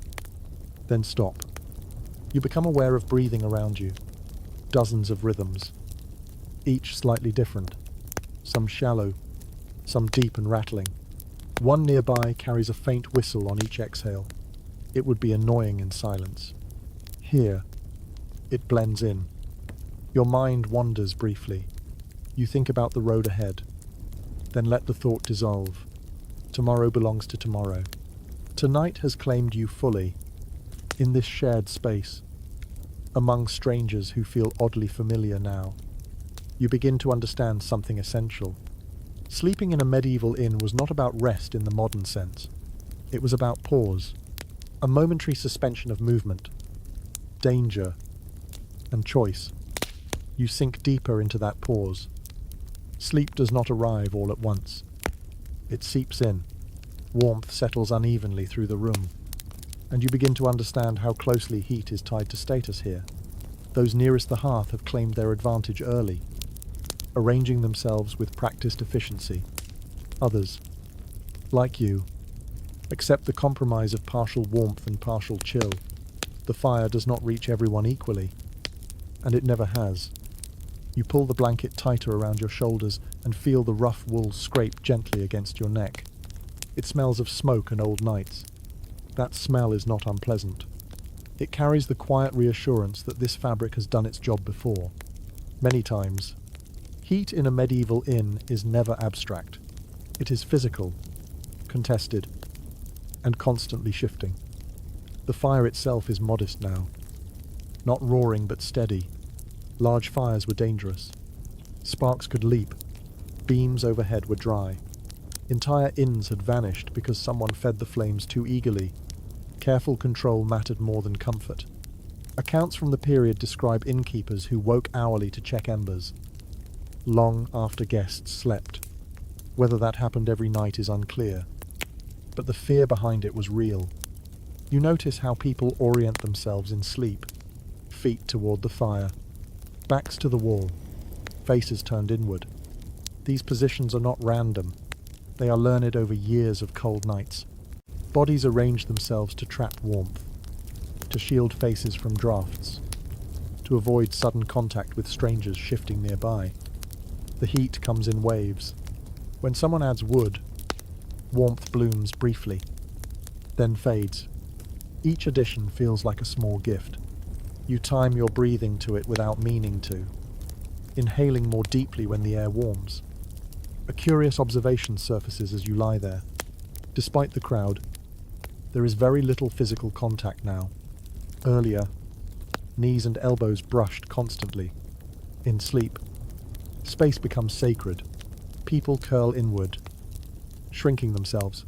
then stop. You become aware of breathing around you. Dozens of rhythms, each slightly different. Some shallow, some deep and rattling. One nearby carries a faint whistle on each exhale. It would be annoying in silence. Here, it blends in. Your mind wanders briefly. You think about the road ahead, then let the thought dissolve. Tomorrow belongs to tomorrow. Tonight has claimed you fully, in this shared space, among strangers who feel oddly familiar now. You begin to understand something essential. Sleeping in a medieval inn was not about rest in the modern sense. It was about pause, a momentary suspension of movement, danger, and choice. You sink deeper into that pause. Sleep does not arrive all at once. It seeps in. Warmth settles unevenly through the room, and you begin to understand how closely heat is tied to status here. Those nearest the hearth have claimed their advantage early, arranging themselves with practiced efficiency. Others, like you, accept the compromise of partial warmth and partial chill. The fire does not reach everyone equally, and it never has. You pull the blanket tighter around your shoulders and feel the rough wool scrape gently against your neck. It smells of smoke and old nights. That smell is not unpleasant. It carries the quiet reassurance that this fabric has done its job before, many times. Heat in a medieval inn is never abstract. It is physical, contested, and constantly shifting. The fire itself is modest now, not roaring but steady. Large fires were dangerous. Sparks could leap. Beams overhead were dry. Entire inns had vanished because someone fed the flames too eagerly. Careful control mattered more than comfort. Accounts from the period describe innkeepers who woke hourly to check embers, long after guests slept. Whether that happened every night is unclear, but the fear behind it was real. You notice how people orient themselves in sleep, feet toward the fire, backs to the wall, faces turned inward. These positions are not random. They are learned over years of cold nights. Bodies arrange themselves to trap warmth, to shield faces from drafts, to avoid sudden contact with strangers shifting nearby. The heat comes in waves. When someone adds wood, warmth blooms briefly, then fades. Each addition feels like a small gift. You time your breathing to it without meaning to, inhaling more deeply when the air warms. A curious observation surfaces as you lie there. Despite the crowd, there is very little physical contact now. Earlier, knees and elbows brushed constantly. In sleep, space becomes sacred. People curl inward, shrinking themselves.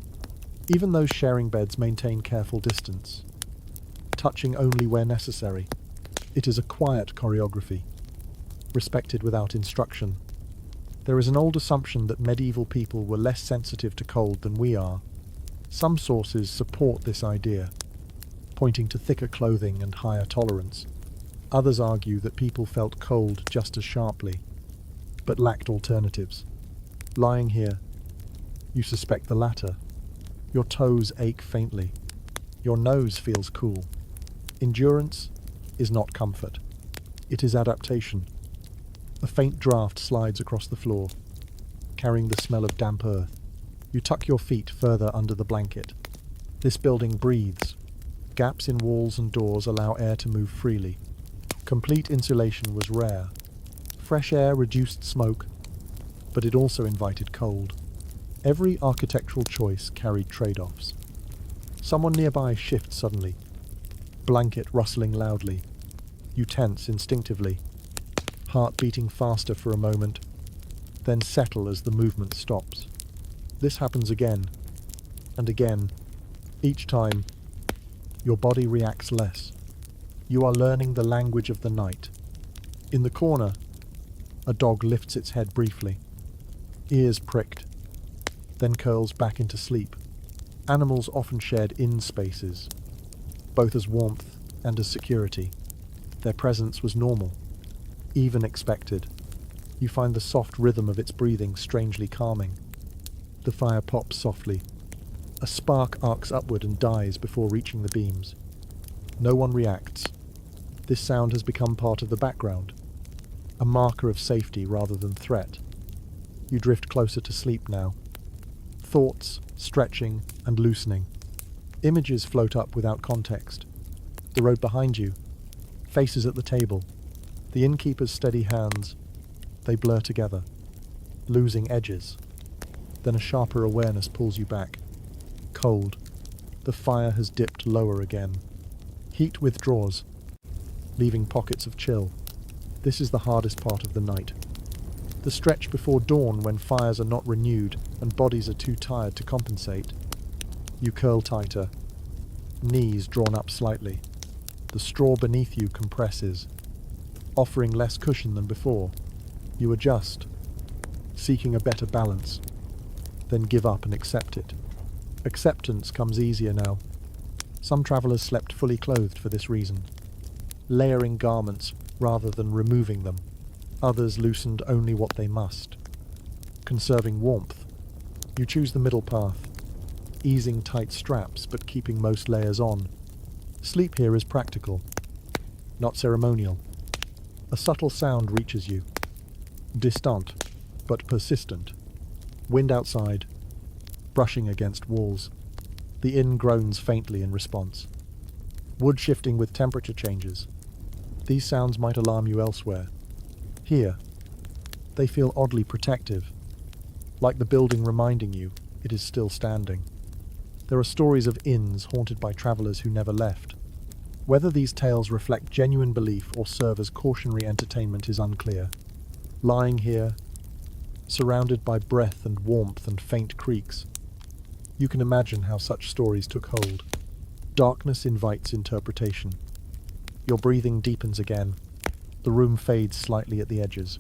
Even those sharing beds maintain careful distance, touching only where necessary. It is a quiet choreography, respected without instruction. There is an old assumption that medieval people were less sensitive to cold than we are. Some sources support this idea, pointing to thicker clothing and higher tolerance. Others argue that people felt cold just as sharply, but lacked alternatives. Lying here, you suspect the latter. Your toes ache faintly. Your nose feels cool. Endurance is not comfort. It is adaptation. A faint draft slides across the floor, carrying the smell of damp earth. You tuck your feet further under the blanket. This building breathes. Gaps in walls and doors allow air to move freely. Complete insulation was rare. Fresh air reduced smoke, but it also invited cold. Every architectural choice carried trade-offs. Someone nearby shifts suddenly, blanket rustling loudly. You tense instinctively, heart beating faster for a moment, then settle as the movement stops. This happens again, and again. Each time, your body reacts less. You are learning the language of the night. In the corner, a dog lifts its head briefly, ears pricked, then curls back into sleep. Animals often shared in spaces, both as warmth and as security. Their presence was normal, even expected. You find the soft rhythm of its breathing strangely calming. The fire pops softly. A spark arcs upward and dies before reaching the beams. No one reacts. This sound has become part of the background, a marker of safety rather than threat. You drift closer to sleep now. Thoughts stretching and loosening. Images float up without context. The road behind you, faces at the table, the innkeeper's steady hands. They blur together, losing edges. Then a sharper awareness pulls you back. Cold. The fire has dipped lower again. Heat withdraws, leaving pockets of chill. This is the hardest part of the night. The stretch before dawn when fires are not renewed and bodies are too tired to compensate. You curl tighter, knees drawn up slightly. The straw beneath you compresses, offering less cushion than before. You adjust, seeking a better balance, then give up and accept it. Acceptance comes easier now. Some travelers slept fully clothed for this reason, layering garments rather than removing them. Others loosened only what they must, conserving warmth. You choose the middle path, easing tight straps but keeping most layers on. Sleep here is practical, not ceremonial. A subtle sound reaches you, distant but persistent. Wind outside, brushing against walls. The inn groans faintly in response. Wood shifting with temperature changes. These sounds might alarm you elsewhere. Here, they feel oddly protective, like the building reminding you it is still standing. There are stories of inns haunted by travelers who never left. Whether these tales reflect genuine belief or serve as cautionary entertainment is unclear. Lying here, surrounded by breath and warmth and faint creaks, you can imagine how such stories took hold. Darkness invites interpretation. Your breathing deepens again. The room fades slightly at the edges.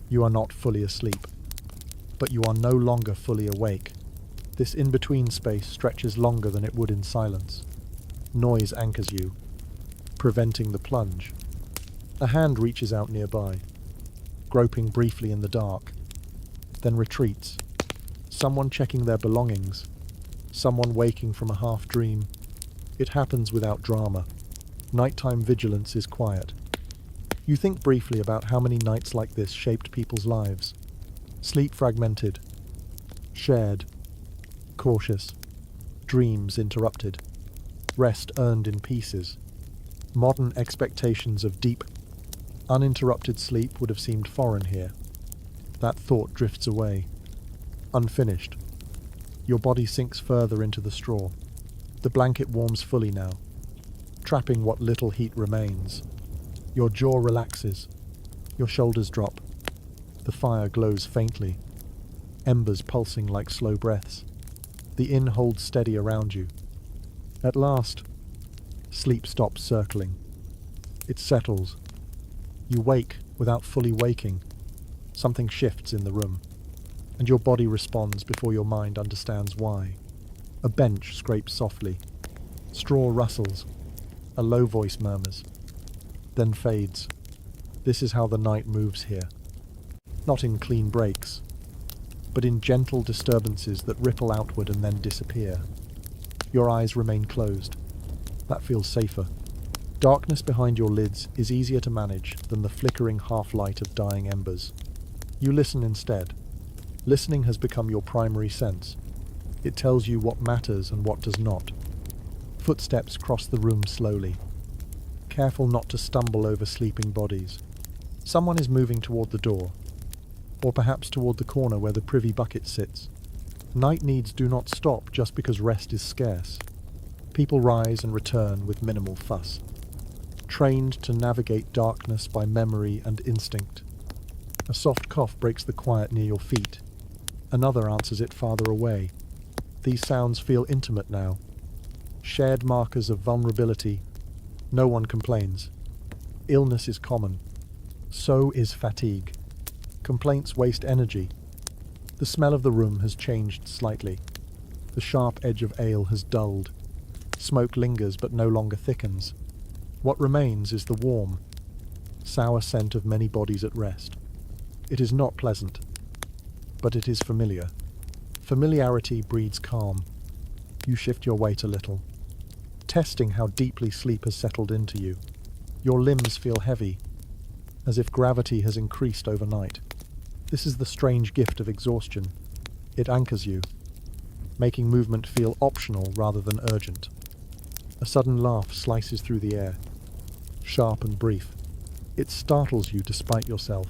You are not fully asleep, but you are no longer fully awake. This in-between space stretches longer than it would in silence. Noise anchors you, preventing the plunge. A hand reaches out nearby, groping briefly in the dark, then retreats. Someone checking their belongings, someone waking from a half-dream. It happens without drama. Nighttime vigilance is quiet. You think briefly about how many nights like this shaped people's lives. Sleep fragmented, shared, cautious, dreams interrupted, rest earned in pieces. Modern expectations of deep, uninterrupted sleep would have seemed foreign here. That thought drifts away, unfinished. Your body sinks further into the straw. The blanket warms fully now, trapping what little heat remains. Your jaw relaxes, your shoulders drop. The fire glows faintly, embers pulsing like slow breaths. The inn holds steady around you. At last, sleep stops circling. It settles. You wake without fully waking. Something shifts in the room, and your body responds before your mind understands why. A bench scrapes softly. Straw rustles. A low voice murmurs, then fades. This is how the night moves here. Not in clean breaks, but in gentle disturbances that ripple outward and then disappear. Your eyes remain closed. That feels safer. Darkness behind your lids is easier to manage than the flickering half-light of dying embers. You listen instead. Listening has become your primary sense. It tells you what matters and what does not. Footsteps cross the room slowly. Careful not to stumble over sleeping bodies. Someone is moving toward the door, or perhaps toward the corner where the privy bucket sits. Night needs do not stop just because rest is scarce. People rise and return with minimal fuss, trained to navigate darkness by memory and instinct. A soft cough breaks the quiet near your feet. Another answers it farther away. These sounds feel intimate now. Shared markers of vulnerability. No one complains. Illness is common. So is fatigue. Complaints waste energy. The smell of the room has changed slightly. The sharp edge of ale has dulled. Smoke lingers but no longer thickens. What remains is the warm, sour scent of many bodies at rest. It is not pleasant, but it is familiar. Familiarity breeds calm. You shift your weight a little, testing how deeply sleep has settled into you. Your limbs feel heavy, as if gravity has increased overnight. This is the strange gift of exhaustion. It anchors you, making movement feel optional rather than urgent. A sudden laugh slices through the air, sharp and brief. It startles you despite yourself.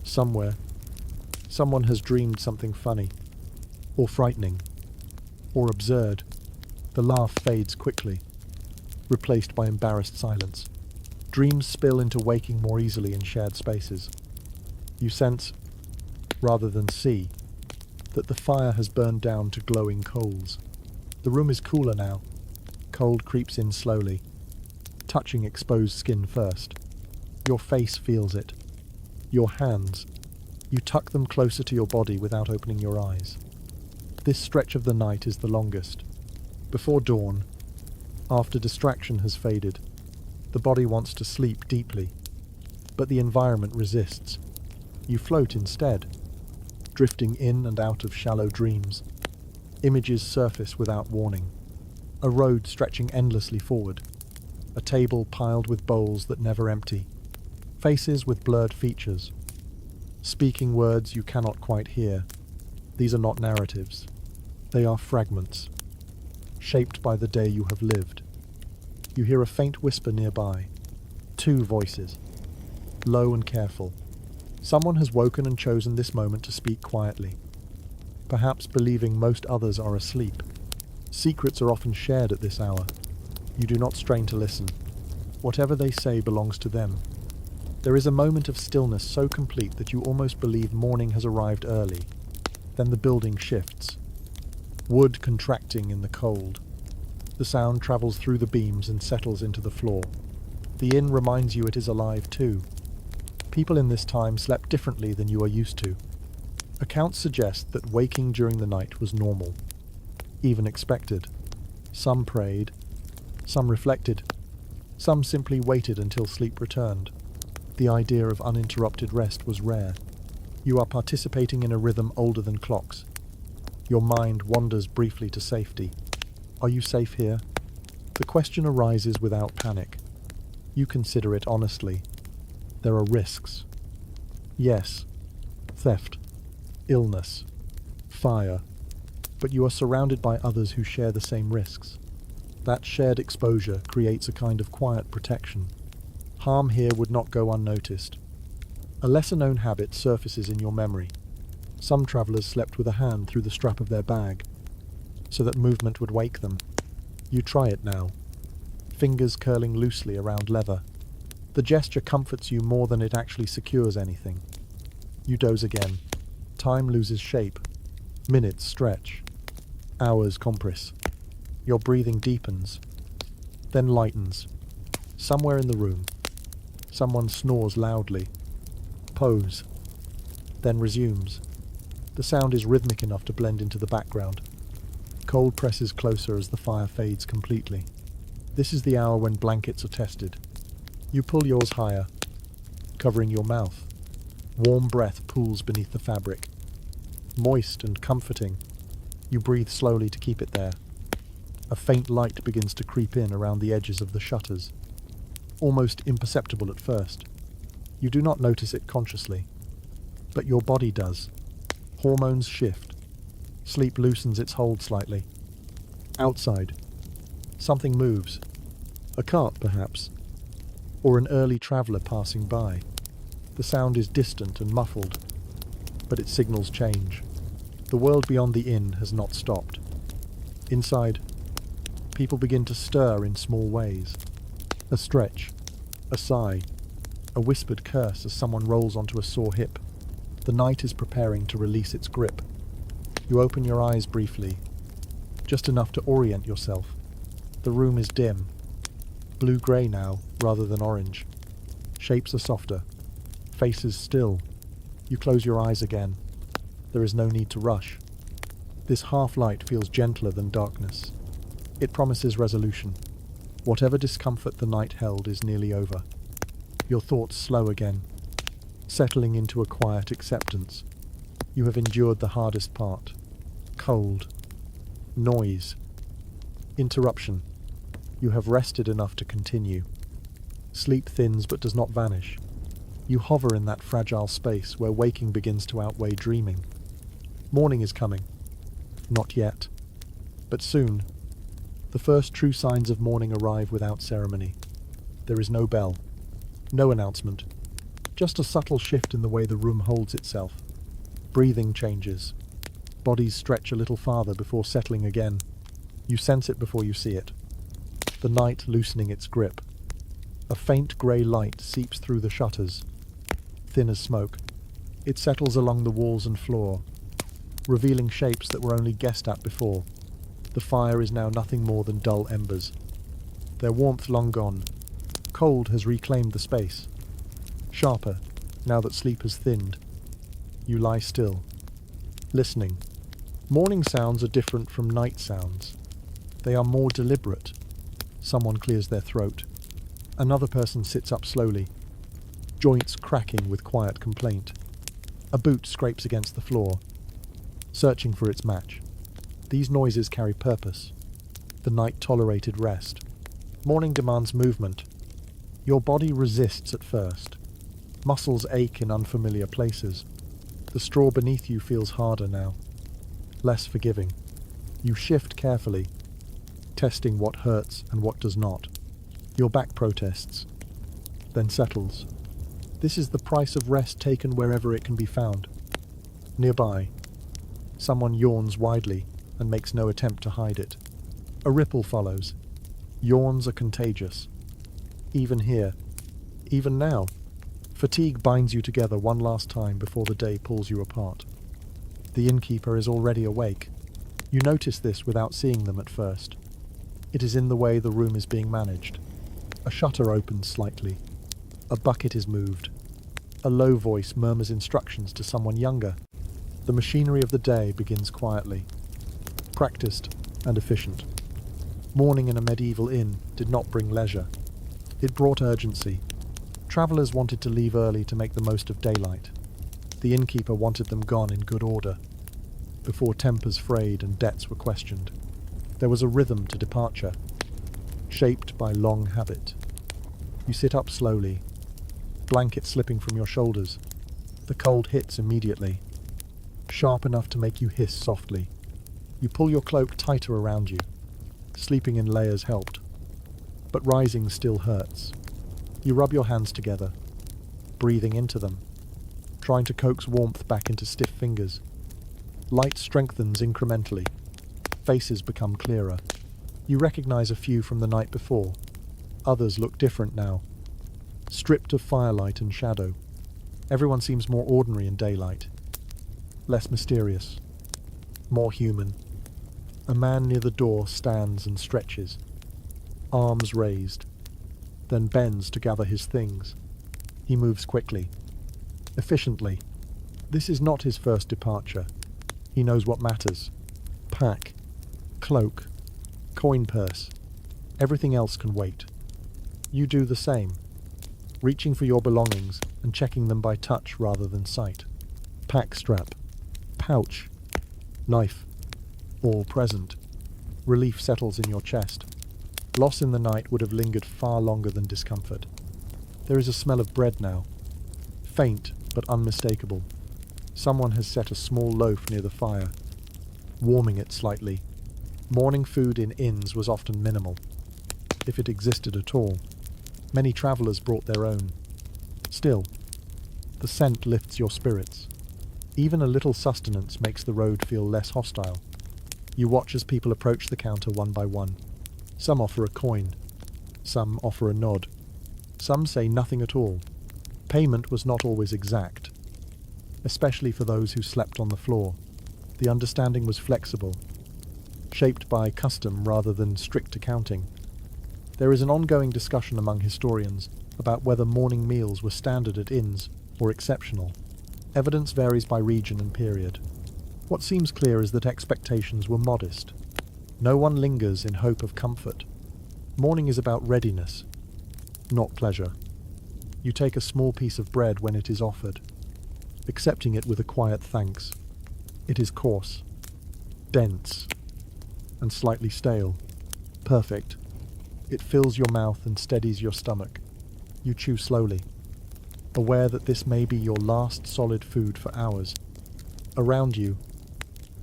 Somewhere, someone has dreamed something funny, or frightening, or absurd. The laugh fades quickly, replaced by embarrassed silence. Dreams spill into waking more easily in shared spaces. You sense, rather than see, that the fire has burned down to glowing coals. The room is cooler now. Cold creeps in slowly, touching exposed skin first. Your face feels it. Your hands. You tuck them closer to your body without opening your eyes. This stretch of the night is the longest. Before dawn, after distraction has faded, the body wants to sleep deeply, but the environment resists. You float instead, drifting in and out of shallow dreams. Images surface without warning. A road stretching endlessly forward. A table piled with bowls that never empty. Faces with blurred features. Speaking words you cannot quite hear. These are not narratives. They are fragments, shaped by the day you have lived. You hear a faint whisper nearby. Two voices, low and careful. Someone has woken and chosen this moment to speak quietly, perhaps believing most others are asleep. Secrets are often shared at this hour. You do not strain to listen. Whatever they say belongs to them. There is a moment of stillness so complete that you almost believe morning has arrived early. Then the building shifts, wood contracting in the cold. The sound travels through the beams and settles into the floor. The inn reminds you it is alive too. People in this time slept differently than you are used to. Accounts suggest that waking during the night was normal, even expected. Some prayed, some reflected, some simply waited until sleep returned. The idea of uninterrupted rest was rare. You are participating in a rhythm older than clocks. Your mind wanders briefly to safety. Are you safe here? The question arises without panic. You consider it honestly. There are risks. Yes, theft, illness, fire. But you are surrounded by others who share the same risks. That shared exposure creates a kind of quiet protection. Harm here would not go unnoticed. A lesser-known habit surfaces in your memory. Some travelers slept with a hand through the strap of their bag, so that movement would wake them. You try it now, fingers curling loosely around leather. The gesture comforts you more than it actually secures anything. You doze again. Time loses shape. Minutes stretch. Hours compress. Your breathing deepens, then lightens. Somewhere in the room, someone snores loudly. Pause, then resumes. The sound is rhythmic enough to blend into the background. Cold presses closer as the fire fades completely. This is the hour when blankets are tested. You pull yours higher, covering your mouth. Warm breath pools beneath the fabric. Moist and comforting, you breathe slowly to keep it there. A faint light begins to creep in around the edges of the shutters. almost imperceptible at first. You do not notice it consciously, but your body does. Hormones shift. Sleep loosens its hold slightly. Outside, something moves. A cart, perhaps, or an early traveller passing by. The sound is distant and muffled, but its signals change. The world beyond the inn has not stopped. Inside, people begin to stir in small ways. A stretch, a sigh, a whispered curse as someone rolls onto a sore hip. The night is preparing to release its grip. You open your eyes briefly, just enough to orient yourself. The room is dim, blue-grey now rather than orange. Shapes are softer, faces still. You close your eyes again. There is no need to rush. This half-light feels gentler than darkness. It promises resolution. Whatever discomfort the night held is nearly over. Your thoughts slow again, settling into a quiet acceptance. You have endured the hardest part. Cold. Noise. Interruption. You have rested enough to continue. Sleep thins but does not vanish. You hover in that fragile space where waking begins to outweigh dreaming. Morning is coming. Not yet. But soon. The first true signs of morning arrive without ceremony. There is no bell. No announcement. Just a subtle shift in the way the room holds itself. Breathing changes. Bodies stretch a little farther before settling again. You sense it before you see it. The night loosening its grip. A faint grey light seeps through the shutters. Thin as smoke. It settles along the walls and floor, revealing shapes that were only guessed at before. The fire is now nothing more than dull embers. Their warmth long gone. Cold has reclaimed the space. Sharper, now that sleep has thinned. You lie still, listening. Morning sounds are different from night sounds. They are more deliberate. Someone clears their throat. Another person sits up slowly, joints cracking with quiet complaint. A boot scrapes against the floor, searching for its match. These noises carry purpose. The night tolerated rest. Morning demands movement. Your body resists at first. Muscles ache in unfamiliar places. The straw beneath you feels harder now, less forgiving. You shift carefully, testing what hurts and what does not. Your back protests, then settles. This is the price of rest taken wherever it can be found. Nearby, someone yawns widely and makes no attempt to hide it. A ripple follows. Yawns are contagious. Even here, even now, fatigue binds you together one last time before the day pulls you apart. The innkeeper is already awake. You notice this without seeing them at first. It is in the way the room is being managed. A shutter opens slightly. A bucket is moved. A low voice murmurs instructions to someone younger. The machinery of the day begins quietly, practiced and efficient. Morning in a medieval inn did not bring leisure. It brought urgency. Travellers wanted to leave early to make the most of daylight. The innkeeper wanted them gone in good order, before tempers frayed and debts were questioned. There was a rhythm to departure, shaped by long habit. You sit up slowly, blanket slipping from your shoulders. The cold hits immediately, sharp enough to make you hiss softly. You pull your cloak tighter around you. Sleeping in layers helped, but rising still hurts. You rub your hands together, breathing into them, trying to coax warmth back into stiff fingers. Light strengthens incrementally. Faces become clearer. You recognize a few from the night before. Others look different now, stripped of firelight and shadow. Everyone seems more ordinary in daylight, less mysterious, more human. A man near the door stands and stretches, arms raised, then bends to gather his things. He moves quickly, efficiently. This is not his first departure. He knows what matters. Pack, cloak, coin purse. Everything else can wait. You do the same, reaching for your belongings and checking them by touch rather than sight. Pack strap, pouch, knife, all present. Relief settles in your chest. Loss in the night would have lingered far longer than discomfort. There is a smell of bread now, faint but unmistakable. Someone has set a small loaf near the fire, warming it slightly. Morning food in inns was often minimal, if it existed at all. Many travellers brought their own. Still, the scent lifts your spirits. Even a little sustenance makes the road feel less hostile. You watch as people approach the counter one by one. Some offer a coin. Some offer a nod. Some say nothing at all. Payment was not always exact, especially for those who slept on the floor. The understanding was flexible, shaped by custom rather than strict accounting. There is an ongoing discussion among historians about whether morning meals were standard at inns or exceptional. Evidence varies by region and period. What seems clear is that expectations were modest. No one lingers in hope of comfort. Morning is about readiness, not pleasure. You take a small piece of bread when it is offered, accepting it with a quiet thanks. It is coarse, dense, and slightly stale. Perfect. It fills your mouth and steadies your stomach. You chew slowly, aware that this may be your last solid food for hours. Around you,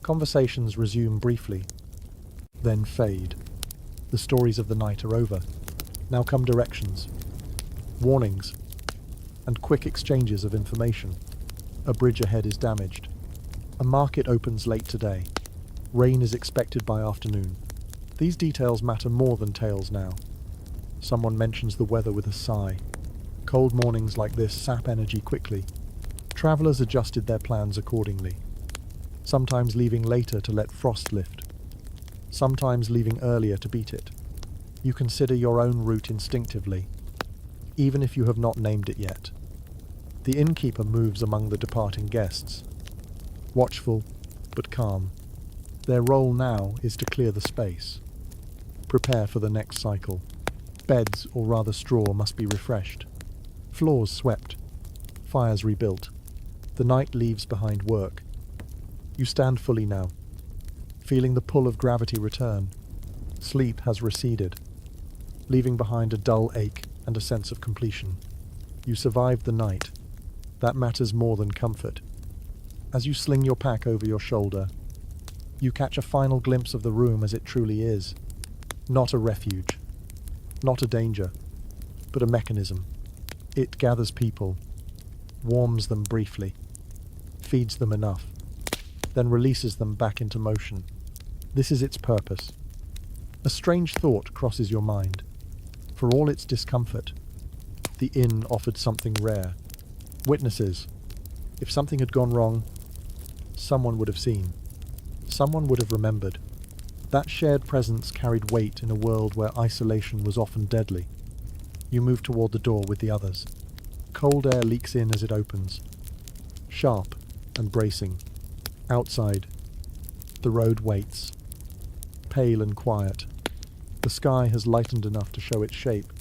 conversations resume briefly, then fade. The stories of the night are over. Now come directions, warnings, and quick exchanges of information. A bridge ahead is damaged. A market opens late today. Rain is expected by afternoon. These details matter more than tales now. Someone mentions the weather with a sigh. Cold mornings like this sap energy quickly. Travellers adjusted their plans accordingly, sometimes leaving later to let frost lift, sometimes leaving earlier to beat it. You consider your own route instinctively, even if you have not named it yet. The innkeeper moves among the departing guests, watchful but calm. Their role now is to clear the space, prepare for the next cycle. Beds, or rather straw, must be refreshed, floors swept, fires rebuilt. The night leaves behind work. You stand fully now, feeling the pull of gravity return. Sleep has receded, leaving behind a dull ache and a sense of completion. You survived the night. That matters more than comfort. As you sling your pack over your shoulder, you catch a final glimpse of the room as it truly is. Not a refuge, not a danger, but a mechanism. It gathers people, warms them briefly, feeds them enough, then releases them back into motion. This is its purpose. A strange thought crosses your mind. For all its discomfort, the inn offered something rare. Witnesses. If something had gone wrong, someone would have seen. Someone would have remembered. That shared presence carried weight in a world where isolation was often deadly. You move toward the door with the others. Cold air leaks in as it opens, sharp and bracing. Outside, the road waits, pale and quiet. The sky has lightened enough to show its shape,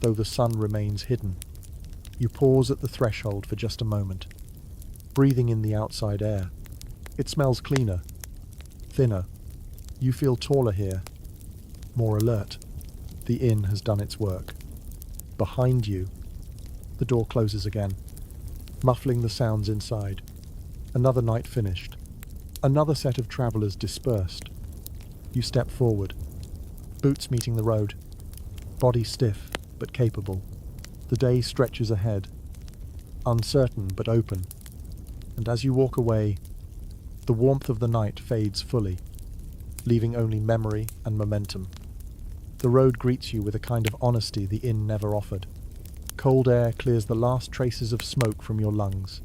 though the sun remains hidden. You pause at the threshold for just a moment, breathing in the outside air. It smells cleaner, thinner. You feel taller here, more alert. The inn has done its work. Behind you, the door closes again, muffling the sounds inside. Another night finished. Another set of travellers dispersed. You step forward, boots meeting the road, body stiff but capable. The day stretches ahead, uncertain but open, and as you walk away, the warmth of the night fades fully, leaving only memory and momentum. The road greets you with a kind of honesty the inn never offered. Cold air clears the last traces of smoke from your lungs,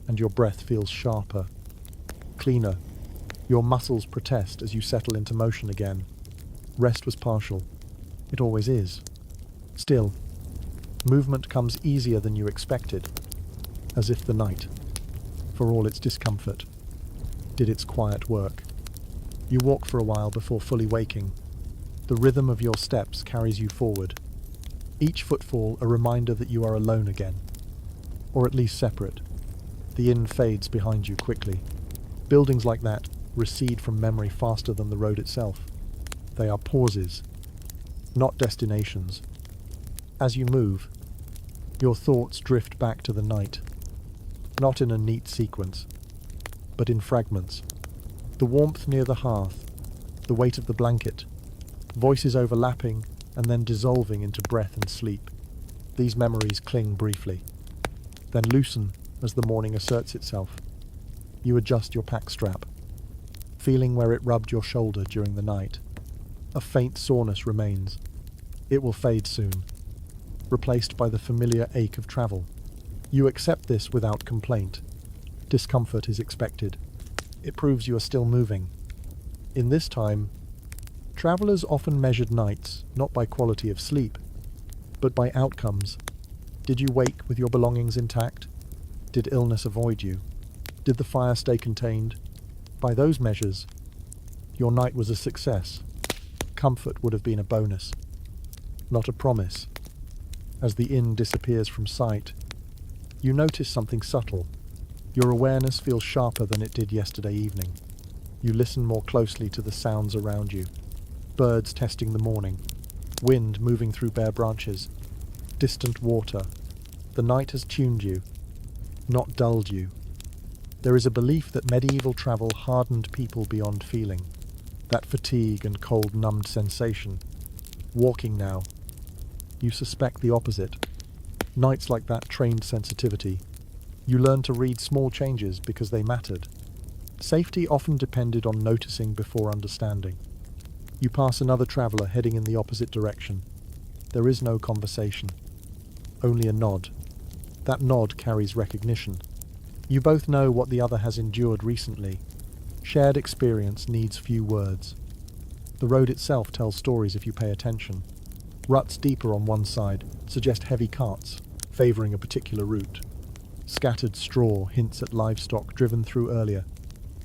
and your breath feels sharper, cleaner. Your muscles protest as you settle into motion again. Rest was partial. It always is. Still, movement comes easier than you expected, as if the night, for all its discomfort, did its quiet work. You walk for a while before fully waking. The rhythm of your steps carries you forward, each footfall a reminder that you are alone again, or at least separate. The inn fades behind you quickly. Buildings like that recede from memory faster than the road itself. They are pauses, not destinations. As you move, Your thoughts drift back to the night, not in a neat sequence, but in fragments. The warmth near the hearth, the weight of the blanket, voices overlapping and then dissolving into breath and sleep. These memories cling briefly, then loosen as the morning asserts itself. You adjust your pack strap, feeling where it rubbed your shoulder during the night. A faint soreness remains. It will fade soon, replaced by the familiar ache of travel. You accept this without complaint. Discomfort is expected. It proves you are still moving. In this time, travelers often measured nights not by quality of sleep, but by outcomes. Did you wake with your belongings intact? Did illness avoid you? Did the fire stay contained? By those measures, your night was a success. Comfort would have been a bonus, not a promise. As the inn disappears from sight, you notice something subtle. Your awareness feels sharper than it did yesterday evening. You listen more closely to the sounds around you. Birds testing the morning, wind moving through bare branches, distant water. The night has tuned you, not dulled you. There is a belief that medieval travel hardened people beyond feeling, that fatigue and cold numbed sensation. Walking now, you suspect the opposite. Nights like that trained sensitivity. You learn to read small changes because they mattered. Safety often depended on noticing before understanding. You pass another traveller heading in the opposite direction. There is no conversation, only a nod. That nod carries recognition. You both know what the other has endured recently. Shared experience needs few words. The road itself tells stories if you pay attention. Ruts deeper on one side suggest heavy carts, favouring a particular route. Scattered straw hints at livestock driven through earlier.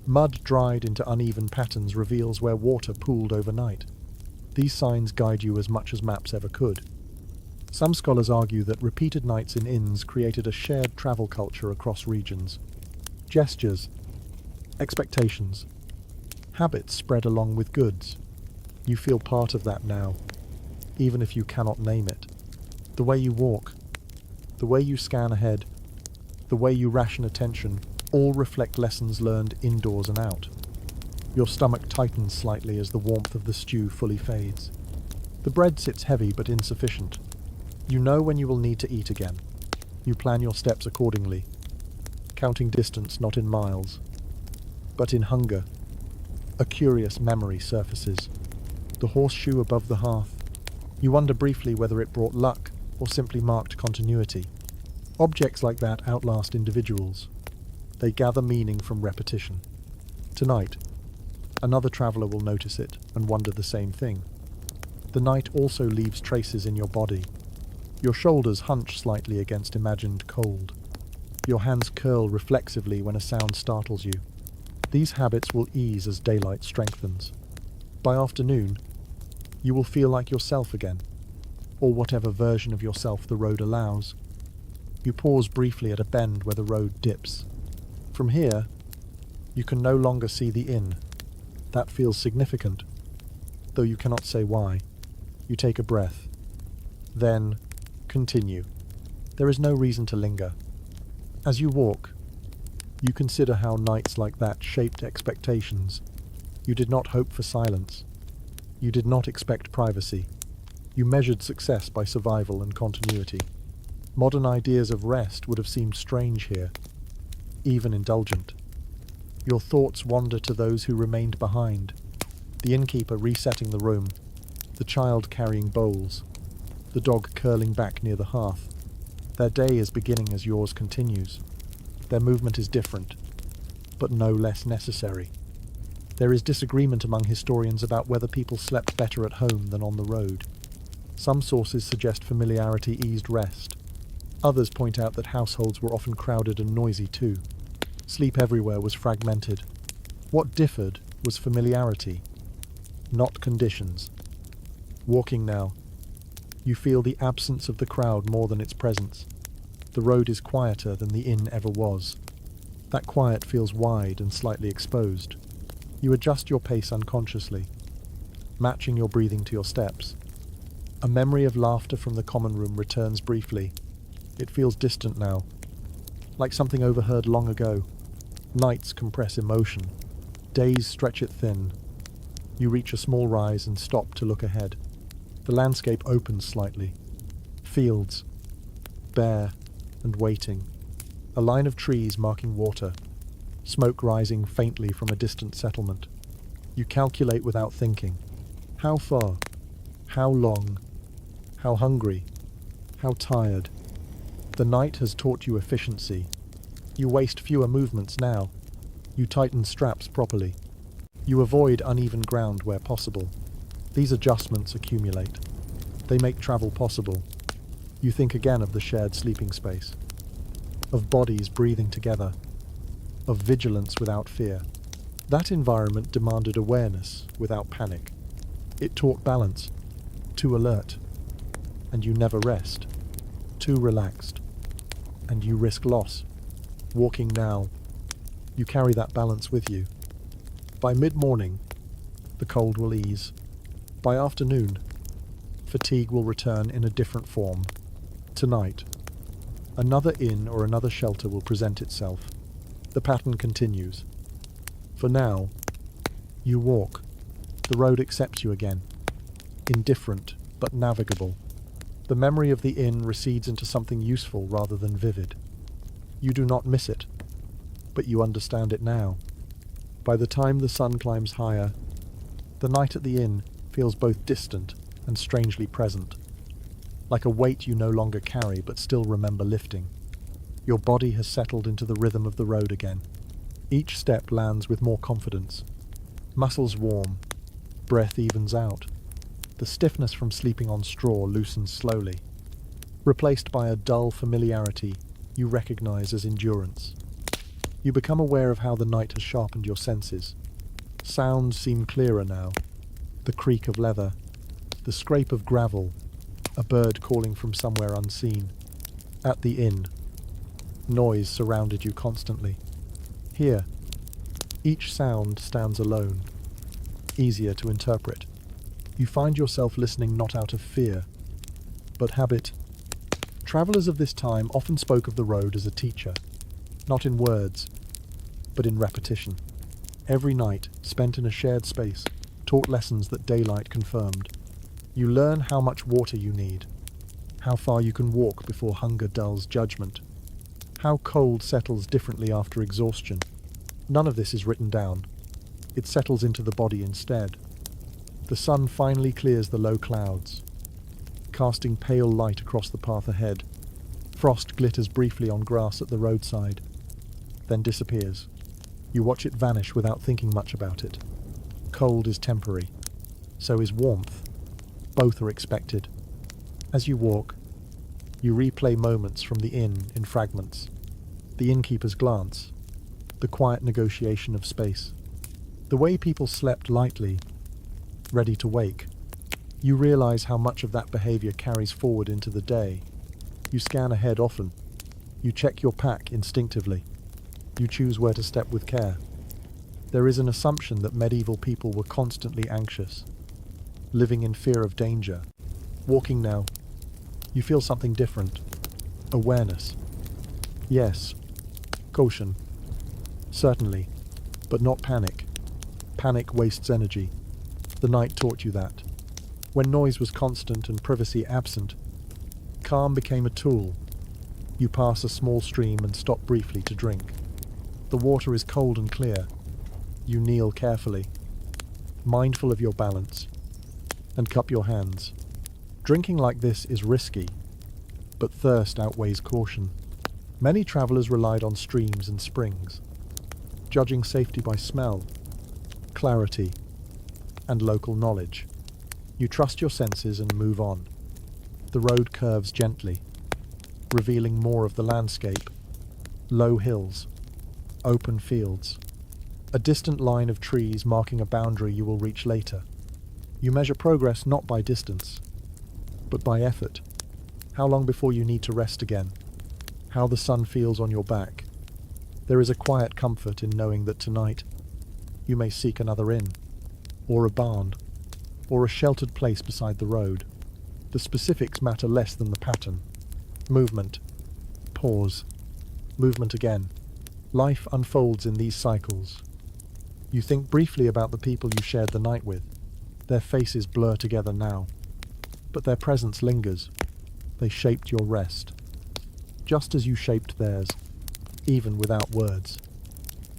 Mud dried into uneven patterns reveals where water pooled overnight. These signs guide you as much as maps ever could. Some scholars argue that repeated nights in inns created a shared travel culture across regions. Gestures, expectations, habits spread along with goods. You feel part of that now, even if you cannot name it. The way you walk, the way you scan ahead, the way you ration attention, all reflect lessons learned indoors and out. Your stomach tightens slightly as the warmth of the stew fully fades. The bread sits heavy but insufficient. You know when you will need to eat again. You plan your steps accordingly, counting distance not in miles, but in hunger. A curious memory surfaces. The horseshoe above the hearth. You wonder briefly whether it brought luck or simply marked continuity. Objects like that outlast individuals. They gather meaning from repetition. Tonight, another traveller will notice it and wonder the same thing. The night also leaves traces in your body. Your shoulders hunch slightly against imagined cold. Your hands curl reflexively when a sound startles you. These habits will ease as daylight strengthens. By afternoon, you will feel like yourself again, or whatever version of yourself the road allows. You pause briefly at a bend where the road dips. From here, you can no longer see the inn. That feels significant, though you cannot say why. You take a breath. Then, continue. There is no reason to linger. As you walk, you consider how nights like that shaped expectations. You did not hope for silence. You did not expect privacy. You measured success by survival and continuity. Modern ideas of rest would have seemed strange here, even indulgent. Your thoughts wander to those who remained behind. The innkeeper resetting the room, the child carrying bowls, the dog curling back near the hearth. Their day is beginning as yours continues. Their movement is different, but no less necessary. There is disagreement among historians about whether people slept better at home than on the road. Some sources suggest familiarity eased rest. Others point out that households were often crowded and noisy too. Sleep everywhere was fragmented. What differed was familiarity, not conditions. Walking now, you feel the absence of the crowd more than its presence. The road is quieter than the inn ever was. That quiet feels wide and slightly exposed. You adjust your pace unconsciously, matching your breathing to your steps. A memory of laughter from the common room returns briefly. It feels distant now, like something overheard long ago. Nights compress emotion. Days stretch it thin. You reach a small rise and stop to look ahead. The landscape opens slightly. Fields, bare and waiting. A line of trees marking water. Smoke rising faintly from a distant settlement. You calculate without thinking. How far? How long? How hungry? How tired? The night has taught you efficiency. You waste fewer movements now. You tighten straps properly. You avoid uneven ground where possible. These adjustments accumulate. They make travel possible. You think again of the shared sleeping space, of bodies breathing together, of vigilance without fear. That environment demanded awareness without panic. It taught balance, too alert, and you never rest, too relaxed, and you risk loss. Walking now, you carry that balance with you. By mid-morning, the cold will ease. By afternoon, fatigue will return in a different form. Tonight, another inn or another shelter will present itself. The pattern continues. For now, you walk. The road accepts you again. Indifferent, but navigable. The memory of the inn recedes into something useful rather than vivid. You do not miss it, but you understand it now. By the time the sun climbs higher, the night at the inn feels both distant and strangely present, like a weight you no longer carry but still remember lifting. Your body has settled into the rhythm of the road again. Each step lands with more confidence. Muscles warm, breath evens out. The stiffness from sleeping on straw loosens slowly, replaced by a dull familiarity you recognize as endurance. You become aware of how the night has sharpened your senses. Sounds seem clearer now. The creak of leather, the scrape of gravel, a bird calling from somewhere unseen. At the inn, noise surrounded you constantly. Here, each sound stands alone, easier to interpret. You find yourself listening not out of fear, but habit. Travelers of this time often spoke of the road as a teacher, not in words, but in repetition. Every night, spent in a shared space, taught lessons that daylight confirmed. You learn how much water you need, how far you can walk before hunger dulls judgment, how cold settles differently after exhaustion. None of this is written down. It settles into the body instead. The sun finally clears the low clouds, casting pale light across the path ahead. Frost glitters briefly on grass at the roadside, then disappears. You watch it vanish without thinking much about it. Cold is temporary. So is warmth. Both are expected. As you walk, you replay moments from the inn in fragments. The innkeeper's glance, the quiet negotiation of space, the way people slept lightly, ready to wake. You realize how much of that behavior carries forward into the day. You scan ahead often. You check your pack instinctively. You choose where to step with care. There is an assumption that medieval people were constantly anxious, living in fear of danger. Walking now, you feel something different. Awareness. Yes. Caution. Certainly. But not panic. Panic wastes energy. The night taught you that. When noise was constant and privacy absent, calm became a tool. You pass a small stream and stop briefly to drink. The water is cold and clear. You kneel carefully, mindful of your balance, and cup your hands. Drinking like this is risky, but thirst outweighs caution. Many travelers relied on streams and springs, judging safety by smell, clarity, and local knowledge. You trust your senses and move on. The road curves gently, revealing more of the landscape. Low hills, open fields, a distant line of trees marking a boundary you will reach later. You measure progress not by distance, but by effort. How long before you need to rest again? How the sun feels on your back. There is a quiet comfort in knowing that tonight you may seek another inn, or a barn, or a sheltered place beside the road. The specifics matter less than the pattern. Movement, pause. Movement again. Life unfolds in these cycles. You think briefly about the people you shared the night with. Their faces blur together now, but their presence lingers. They shaped your rest, just as you shaped theirs, even without words.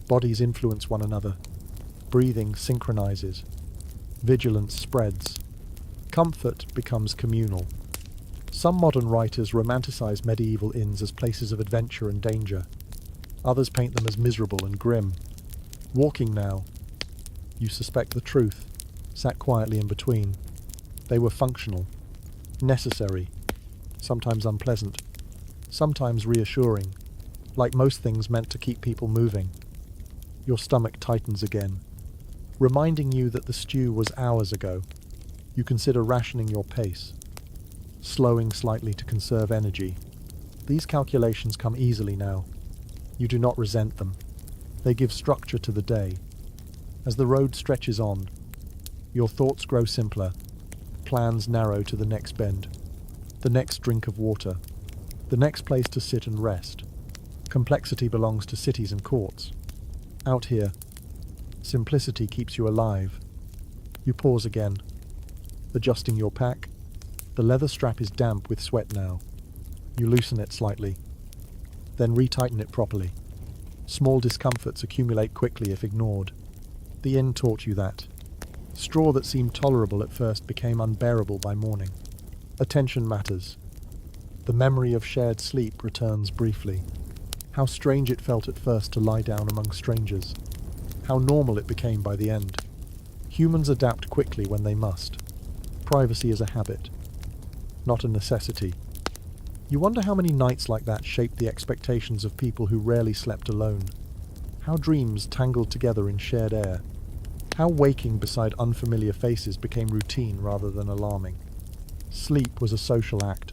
Bodies influence one another. Breathing synchronizes. Vigilance spreads. Comfort becomes communal. Some modern writers romanticize medieval inns as places of adventure and danger. Others paint them as miserable and grim. Walking now, you suspect the truth, sat quietly in between. They were functional, necessary, sometimes unpleasant, sometimes reassuring, like most things meant to keep people moving. Your stomach tightens again, reminding you that the stew was hours ago. You consider rationing your pace, slowing slightly to conserve energy. These calculations come easily now. You do not resent them. They give structure to the day. As the road stretches on, your thoughts grow simpler, plans narrow to the next bend, the next drink of water, the next place to sit and rest. Complexity belongs to cities and courts. Out here, simplicity keeps you alive. You pause again, adjusting your pack. The leather strap is damp with sweat now. You loosen it slightly, then retighten it properly. Small discomforts accumulate quickly if ignored. The inn taught you that. Straw that seemed tolerable at first became unbearable by morning. Attention matters. The memory of shared sleep returns briefly. How strange it felt at first to lie down among strangers. How normal it became by the end. Humans adapt quickly when they must. Privacy is a habit, not a necessity. You wonder how many nights like that shaped the expectations of people who rarely slept alone. How dreams tangled together in shared air. How waking beside unfamiliar faces became routine rather than alarming. Sleep was a social act,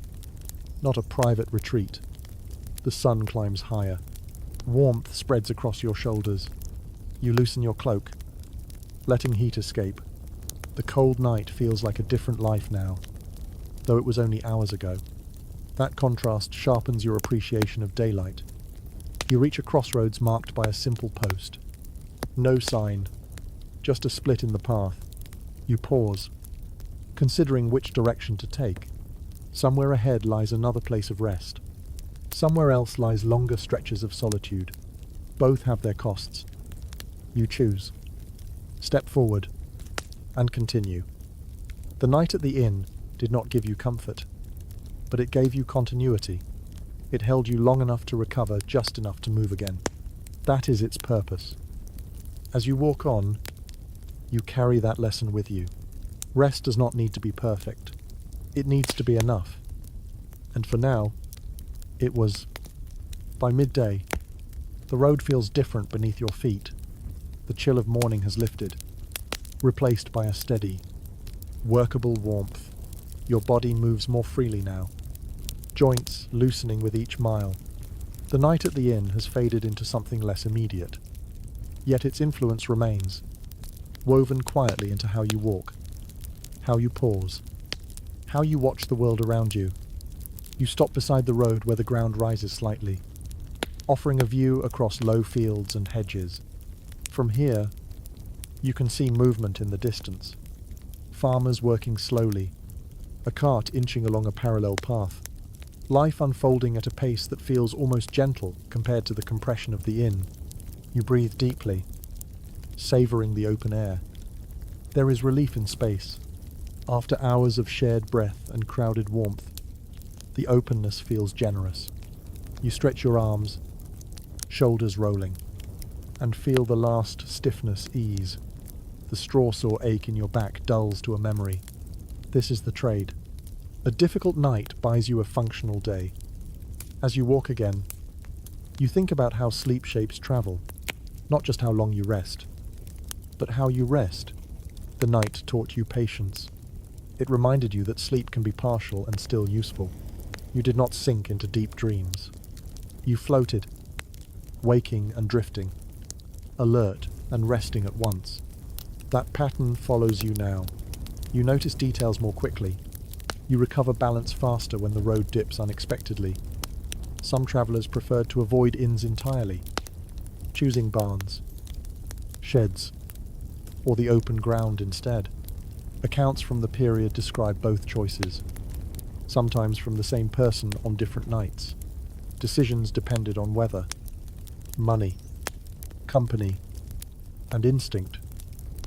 not a private retreat. The sun climbs higher. Warmth spreads across your shoulders. You loosen your cloak, letting heat escape. The cold night feels like a different life now, though it was only hours ago. That contrast sharpens your appreciation of daylight. You reach a crossroads marked by a simple post. No sign, just a split in the path. You pause, considering which direction to take. Somewhere ahead lies another place of rest. Somewhere else lies longer stretches of solitude. Both have their costs. You choose. Step forward, and continue. The night at the inn did not give you comfort, but it gave you continuity. It held you long enough to recover, just enough to move again. That is its purpose. As you walk on, you carry that lesson with you. Rest does not need to be perfect. It needs to be enough. And for now, it was. By midday, the road feels different beneath your feet. The chill of morning has lifted, replaced by a steady, workable warmth. Your body moves more freely now, joints loosening with each mile. The night at the inn has faded into something less immediate, yet its influence remains, woven quietly into how you walk, how you pause, how you watch the world around you. You stop beside the road where the ground rises slightly, offering a view across low fields and hedges. From here, you can see movement in the distance. Farmers working slowly, a cart inching along a parallel path. Life unfolding at a pace that feels almost gentle compared to the compression of the inn. You breathe deeply, savouring the open air. There is relief in space. After hours of shared breath and crowded warmth, the openness feels generous. You stretch your arms, shoulders rolling, and feel the last stiffness ease. The straw sore ache in your back dulls to a memory. This is the trade. A difficult night buys you a functional day. As you walk again, you think about how sleep shapes travel, not just how long you rest, but how you rest. The night taught you patience. It reminded you that sleep can be partial and still useful. You did not sink into deep dreams. You floated, waking and drifting, alert and resting at once. That pattern follows you now. You notice details more quickly. You recover balance faster when the road dips unexpectedly. Some travelers preferred to avoid inns entirely, choosing barns, sheds, or the open ground instead. Accounts from the period describe both choices, sometimes from the same person on different nights. Decisions depended on weather, money, company, and instinct.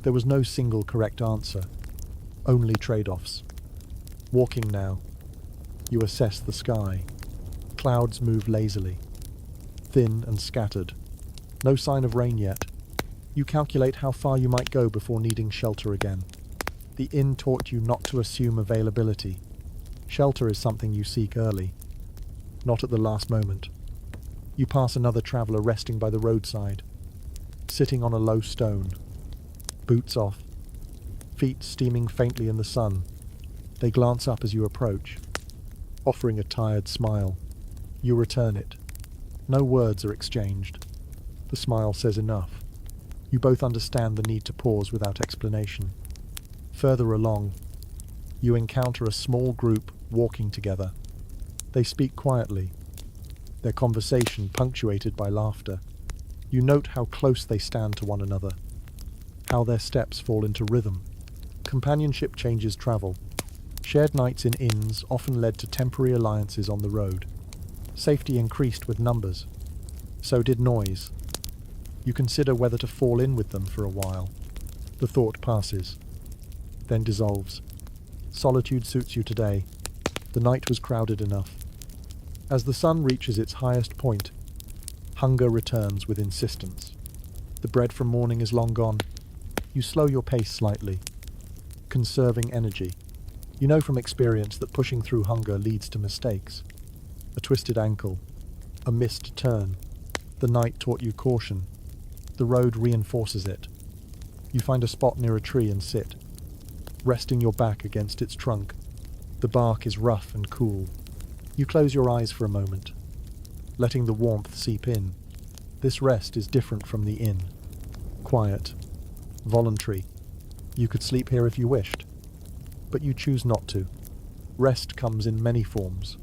There was no single correct answer, only trade-offs. Walking now, you assess the sky. Clouds move lazily, thin and scattered. No sign of rain yet. You calculate how far you might go before needing shelter again. The inn taught you not to assume availability. Shelter is something you seek early, not at the last moment. You pass another traveller resting by the roadside, sitting on a low stone, boots off, feet steaming faintly in the sun. They glance up as you approach, offering a tired smile. You return it. No words are exchanged. The smile says enough. You both understand the need to pause without explanation. Further along, you encounter a small group walking together. They speak quietly, their conversation punctuated by laughter. You note how close they stand to one another, how their steps fall into rhythm. Companionship changes travel. Shared nights in inns often led to temporary alliances on the road. Safety increased with numbers. So did noise. You consider whether to fall in with them for a while. The thought passes, then dissolves. Solitude suits you today. The night was crowded enough. As the sun reaches its highest point, hunger returns with insistence. The bread from morning is long gone. You slow your pace slightly, conserving energy. You know from experience that pushing through hunger leads to mistakes. A twisted ankle, a missed turn. The night taught you caution. The road reinforces it. You find a spot near a tree and sit, resting your back against its trunk. The bark is rough and cool. You close your eyes for a moment, letting the warmth seep in. This rest is different from the inn. Quiet, voluntary. You could sleep here if you wished, but you choose not to. Rest comes in many forms.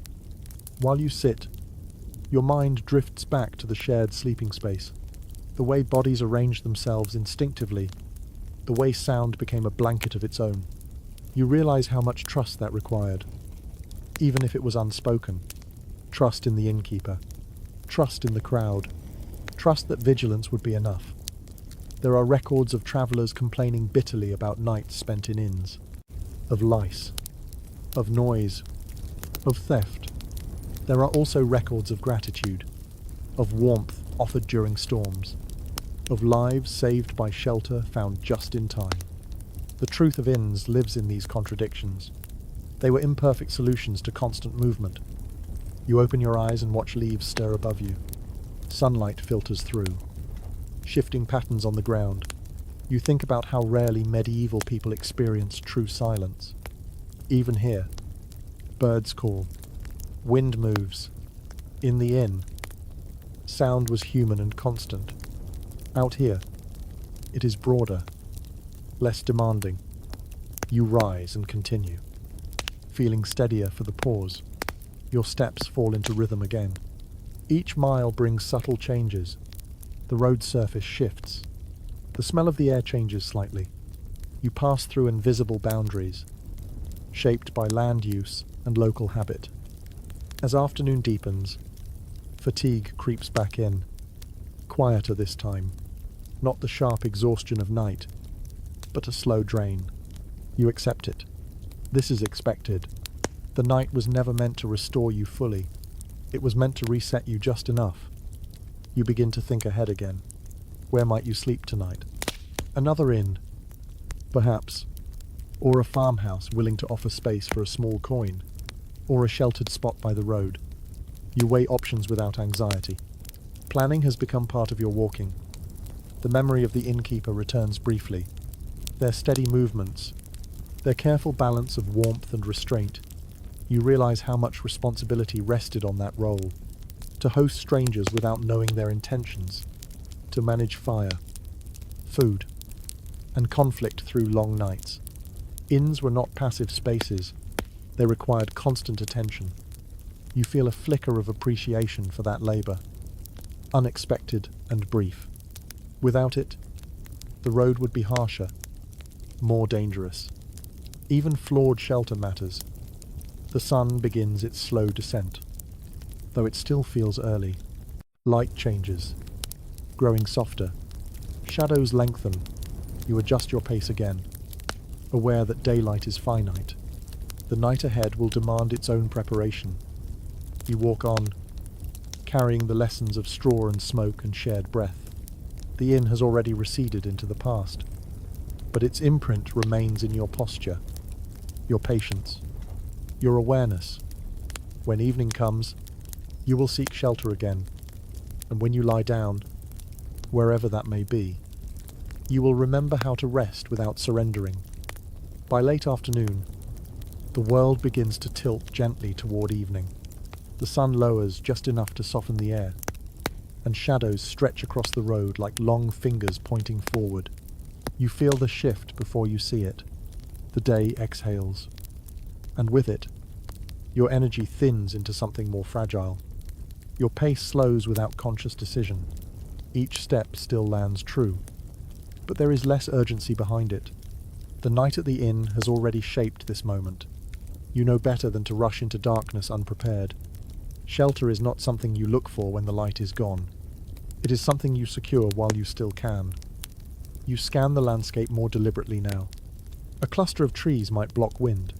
While you sit, your mind drifts back to the shared sleeping space. The way bodies arrange themselves instinctively, the way sound became a blanket of its own. You realize how much trust that required, even if it was unspoken. Trust in the innkeeper, trust in the crowd, trust that vigilance would be enough. There are records of travelers complaining bitterly about nights spent in inns, of lice, of noise, of theft. There are also records of gratitude, of warmth offered during storms, of lives saved by shelter found just in time. The truth of inns lives in these contradictions. They were imperfect solutions to constant movement. You open your eyes and watch leaves stir above you. Sunlight filters through, shifting patterns on the ground. You think about how rarely medieval people experienced true silence. Even here, birds call, wind moves. In the inn, sound was human and constant. Out here, it is broader, less demanding. You rise and continue, feeling steadier for the pause. Your steps fall into rhythm again. Each mile brings subtle changes. The road surface shifts. The smell of the air changes slightly. You pass through invisible boundaries, shaped by land use and local habit. As afternoon deepens, fatigue creeps back in, quieter this time. Not the sharp exhaustion of night, but a slow drain. You accept it. This is expected. The night was never meant to restore you fully. It was meant to reset you just enough. You begin to think ahead again. Where might you sleep tonight? Another inn, perhaps, or a farmhouse willing to offer space for a small coin, or a sheltered spot by the road. You weigh options without anxiety. Planning has become part of your walking. The memory of the innkeeper returns briefly. Their steady movements, their careful balance of warmth and restraint. You realize how much responsibility rested on that role. To host strangers without knowing their intentions. To manage fire, food, and conflict through long nights. Inns were not passive spaces. They required constant attention. You feel a flicker of appreciation for that labor, unexpected and brief. Without it, the road would be harsher, more dangerous. Even flawed shelter matters. The sun begins its slow descent, though it still feels early. Light changes, growing softer. Shadows lengthen. You adjust your pace again, aware that daylight is finite. The night ahead will demand its own preparation. You walk on, carrying the lessons of straw and smoke and shared breath. The inn has already receded into the past, but its imprint remains in your posture, your patience, your awareness. When evening comes, you will seek shelter again, and when you lie down, wherever that may be, you will remember how to rest without surrendering. By late afternoon, the world begins to tilt gently toward evening. The sun lowers just enough to soften the air, and shadows stretch across the road like long fingers pointing forward. You feel the shift before you see it. The day exhales, and with it, your energy thins into something more fragile. Your pace slows without conscious decision. Each step still lands true, but there is less urgency behind it. The night at the inn has already shaped this moment. You know better than to rush into darkness unprepared. Shelter is not something you look for when the light is gone. It is something you secure while you still can. You scan the landscape more deliberately now. A cluster of trees might block wind.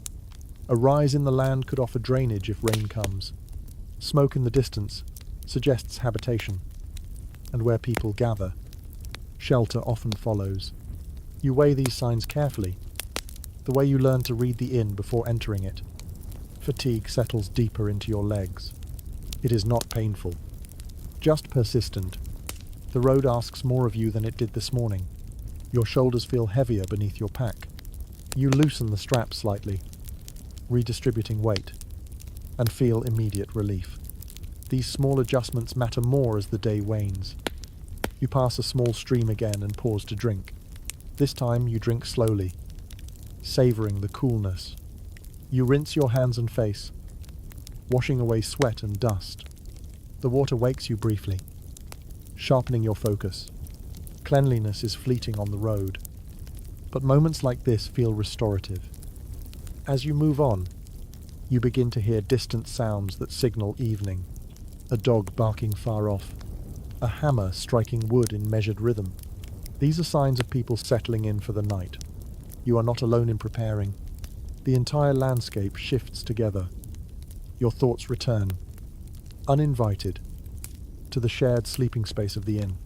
A rise in the land could offer drainage if rain comes. Smoke in the distance suggests habitation. And where people gather, shelter often follows. You weigh these signs carefully, the way you learn to read the inn before entering it. Fatigue settles deeper into your legs. It is not painful, just persistent. The road asks more of you than it did this morning. Your shoulders feel heavier beneath your pack. You loosen the strap slightly, redistributing weight, and feel immediate relief. These small adjustments matter more as the day wanes. You pass a small stream again and pause to drink. This time you drink slowly, savoring the coolness. You rinse your hands and face, washing away sweat and dust. The water wakes you briefly, sharpening your focus. Cleanliness is fleeting on the road, but moments like this feel restorative. As you move on, you begin to hear distant sounds that signal evening. A dog barking far off, a hammer striking wood in measured rhythm. These are signs of people settling in for the night. You are not alone in preparing. The entire landscape shifts together. Your thoughts return, uninvited, to the shared sleeping space of the inn.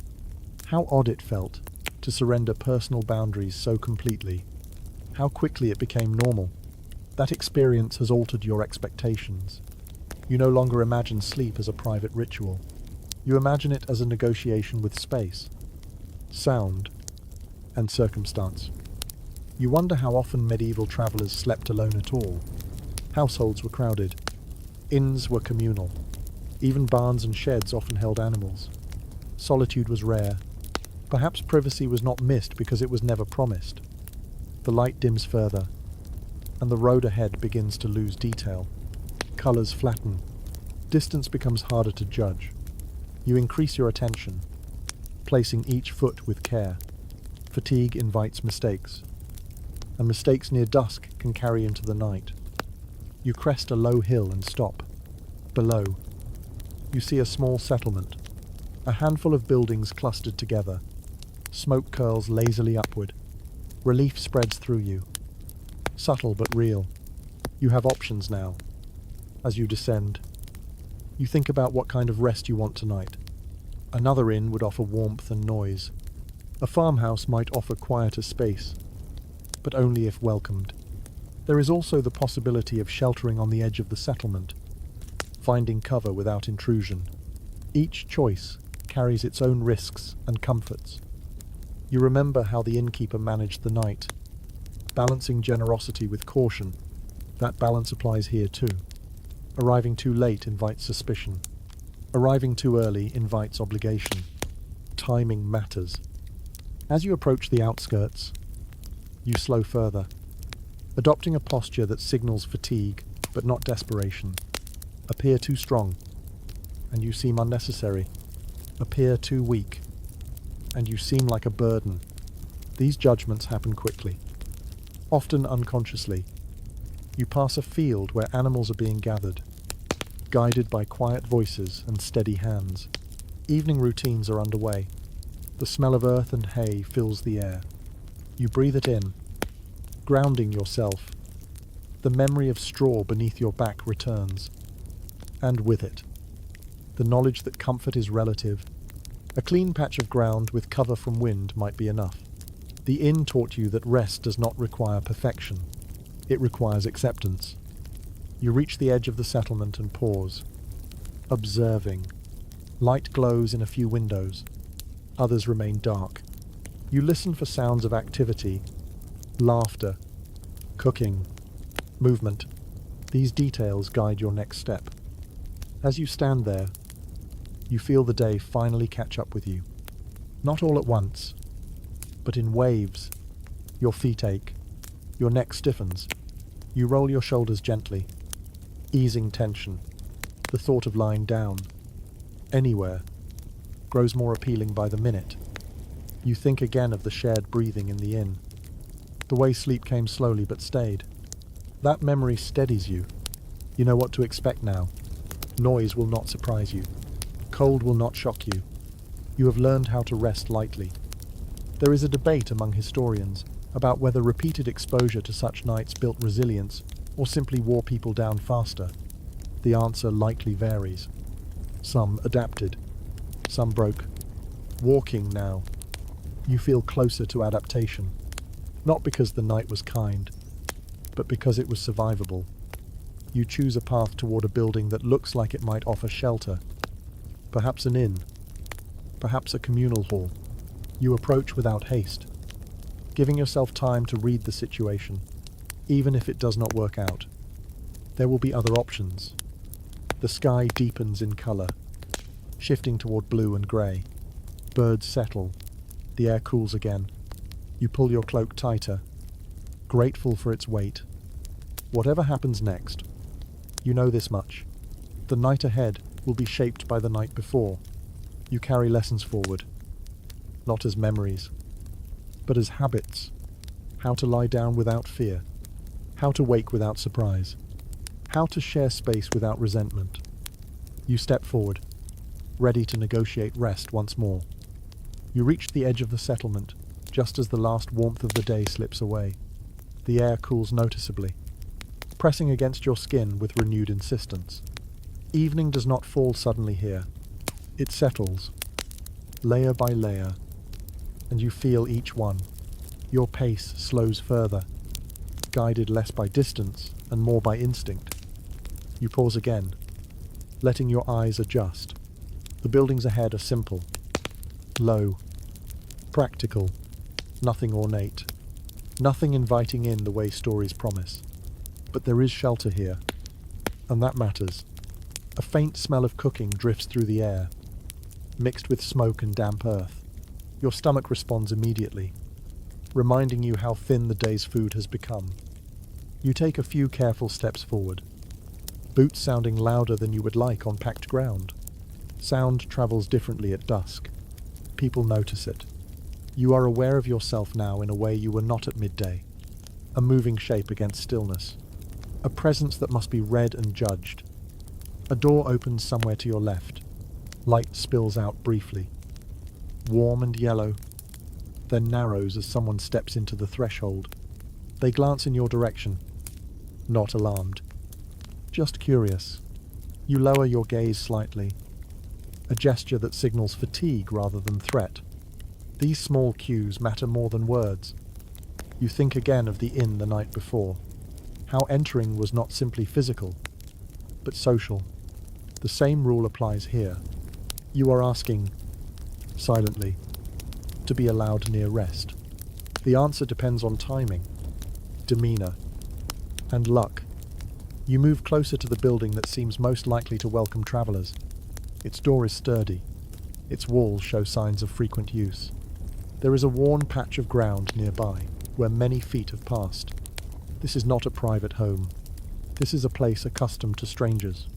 How odd it felt to surrender personal boundaries so completely. How quickly it became normal. That experience has altered your expectations. You no longer imagine sleep as a private ritual. You imagine it as a negotiation with space, sound, and circumstance. You wonder how often medieval travelers slept alone at all. Households were crowded. Inns were communal. Even barns and sheds often held animals. Solitude was rare. Perhaps privacy was not missed because it was never promised. The light dims further, and the road ahead begins to lose detail. Colors flatten. Distance becomes harder to judge. You increase your attention, placing each foot with care. Fatigue invites mistakes, and mistakes near dusk can carry into the night. You crest a low hill and stop. Below, you see a small settlement, a handful of buildings clustered together. Smoke curls lazily upward. Relief spreads through you. Subtle but real. You have options now. As you descend, you think about what kind of rest you want tonight. Another inn would offer warmth and noise. A farmhouse might offer quieter space, but only if welcomed. There is also the possibility of sheltering on the edge of the settlement, finding cover without intrusion. Each choice carries its own risks and comforts. You remember how the innkeeper managed the night, balancing generosity with caution. That balance applies here too. Arriving too late invites suspicion. Arriving too early invites obligation. Timing matters. As you approach the outskirts, you slow further, adopting a posture that signals fatigue, but not desperation. appear too strong, and you seem unnecessary. Appear too weak, and you seem like a burden. These judgments happen quickly, often unconsciously. You pass a field where animals are being gathered, guided by quiet voices and steady hands. Evening routines are underway. The smell of earth and hay fills the air. You breathe it in, grounding yourself. The memory of straw beneath your back returns, and with it, the knowledge that comfort is relative. A clean patch of ground with cover from wind might be enough. The inn taught you that rest does not require perfection. It requires acceptance. You reach the edge of the settlement and pause, observing. Light glows in a few windows. Others remain dark. You listen for sounds of activity, laughter, cooking, movement. These details guide your next step. As you stand there, you feel the day finally catch up with you. Not all at once, but in waves. Your feet ache. Your neck stiffens. You roll your shoulders gently, easing tension. The thought of lying down, anywhere, grows more appealing by the minute. You think again of the shared breathing in the inn, the way sleep came slowly but stayed. That memory steadies you. You know what to expect now. Noise will not surprise you. Cold will not shock you. You have learned how to rest lightly. There is a debate among historians about whether repeated exposure to such nights built resilience or simply wore people down faster. The answer likely varies. Some adapted, some broke. Walking now, you feel closer to adaptation, not because the night was kind, but because it was survivable. You choose a path toward a building that looks like it might offer shelter, perhaps an inn, perhaps a communal hall. You approach without haste, giving yourself time to read the situation, even if it does not work out. There will be other options. The sky deepens in color, shifting toward blue and gray. Birds settle. The air cools again. You pull your cloak tighter, grateful for its weight. Whatever happens next, you know this much. The night ahead will be shaped by the night before. You carry lessons forward, not as memories, but as habits. How to lie down without fear. How to wake without surprise. How to share space without resentment. You step forward, ready to negotiate rest once more. You reach the edge of the settlement, just as the last warmth of the day slips away. The air cools noticeably, pressing against your skin with renewed insistence. Evening does not fall suddenly here. It settles, layer by layer, and you feel each one. Your pace slows further, guided less by distance and more by instinct. You pause again, letting your eyes adjust. The buildings ahead are simple, low, practical, nothing ornate, nothing inviting in the way stories promise. But there is shelter here, and that matters. A faint smell of cooking drifts through the air, mixed with smoke and damp earth. Your stomach responds immediately, reminding you how thin the day's food has become. You take a few careful steps forward, boots sounding louder than you would like on packed ground. Sound travels differently at dusk. People notice it. You are aware of yourself now in a way you were not at midday. A moving shape against stillness. A presence that must be read and judged. A door opens somewhere to your left. Light spills out briefly. Warm and yellow, then narrows as someone steps into the threshold. They glance in your direction, not alarmed, just curious. You lower your gaze slightly, a gesture that signals fatigue rather than threat. These small cues matter more than words. You think again of the inn the night before, how entering was not simply physical, but social. The same rule applies here. You are asking, silently, to be allowed near rest. The answer depends on timing, demeanor, and luck. You move closer to the building that seems most likely to welcome travelers. Its door is sturdy. Its walls show signs of frequent use. There is a worn patch of ground nearby, where many feet have passed. This is not a private home. This is a place accustomed to strangers.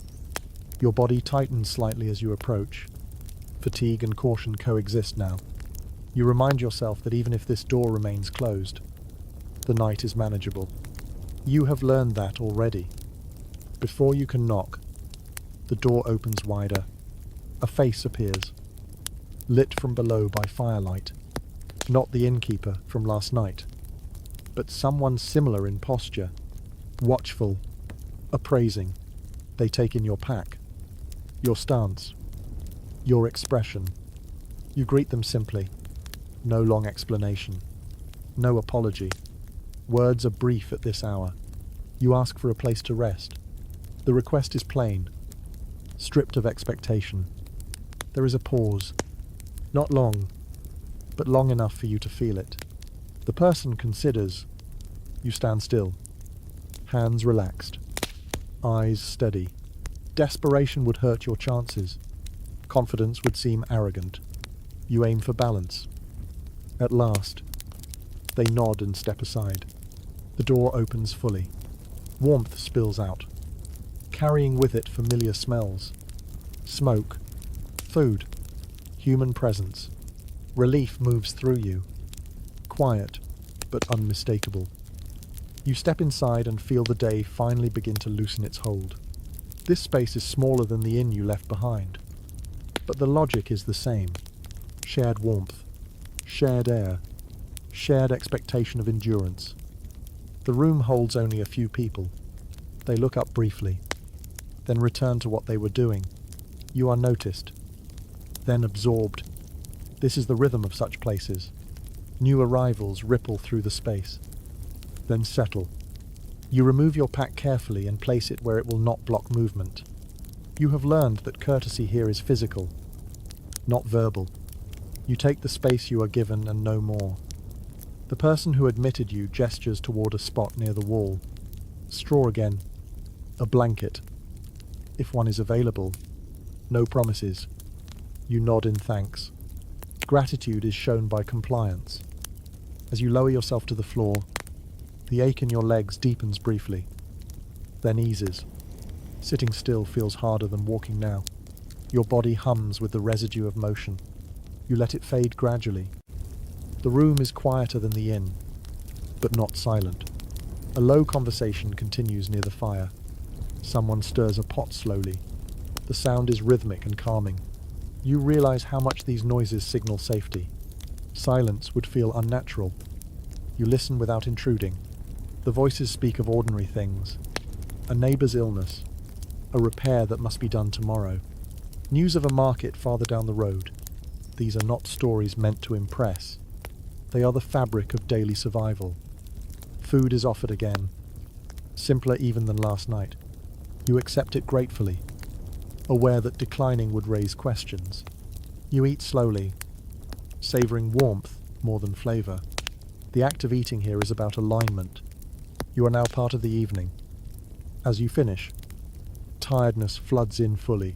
Your body tightens slightly as you approach. Fatigue and caution coexist now. You remind yourself that even if this door remains closed, the night is manageable. You have learned that already. Before you can knock, the door opens wider. A face appears, lit from below by firelight. Not the innkeeper from last night, but someone similar in posture, watchful, appraising. They take in your pack, your stance, your expression. You greet them simply. No long explanation. No apology. Words are brief at this hour. You ask for a place to rest. The request is plain, stripped of expectation. There is a pause. Not long, but long enough for you to feel it. The person considers. You stand still. Hands relaxed. Eyes steady. Desperation would hurt your chances. Confidence would seem arrogant. You aim for balance. At last, they nod and step aside. The door opens fully. Warmth spills out, carrying with it familiar smells. Smoke, food, human presence. Relief moves through you. Quiet, but unmistakable. You step inside and feel the day finally begin to loosen its hold. This space is smaller than the inn you left behind, but the logic is the same. Shared warmth, shared air, shared expectation of endurance. The room holds only a few people. They look up briefly, then return to what they were doing. You are noticed, then absorbed. This is the rhythm of such places. New arrivals ripple through the space, then settle. You remove your pack carefully and place it where it will not block movement. You have learned that courtesy here is physical, not verbal. You take the space you are given and no more. The person who admitted you gestures toward a spot near the wall. Straw again. A blanket. If one is available. No promises. You nod in thanks. Gratitude is shown by compliance. As you lower yourself to the floor, the ache in your legs deepens briefly, then eases. Sitting still feels harder than walking now. Your body hums with the residue of motion. You let it fade gradually. The room is quieter than the inn, but not silent. A low conversation continues near the fire. Someone stirs a pot slowly. The sound is rhythmic and calming. You realize how much these noises signal safety. Silence would feel unnatural. You listen without intruding. The voices speak of ordinary things. A neighbor's illness. A repair that must be done tomorrow. News of a market farther down the road. These are not stories meant to impress. They are the fabric of daily survival. Food is offered again. Simpler even than last night. You accept it gratefully, aware that declining would raise questions. You eat slowly, savoring warmth more than flavor. The act of eating here is about alignment. You are now part of the evening. As you finish, tiredness floods in fully.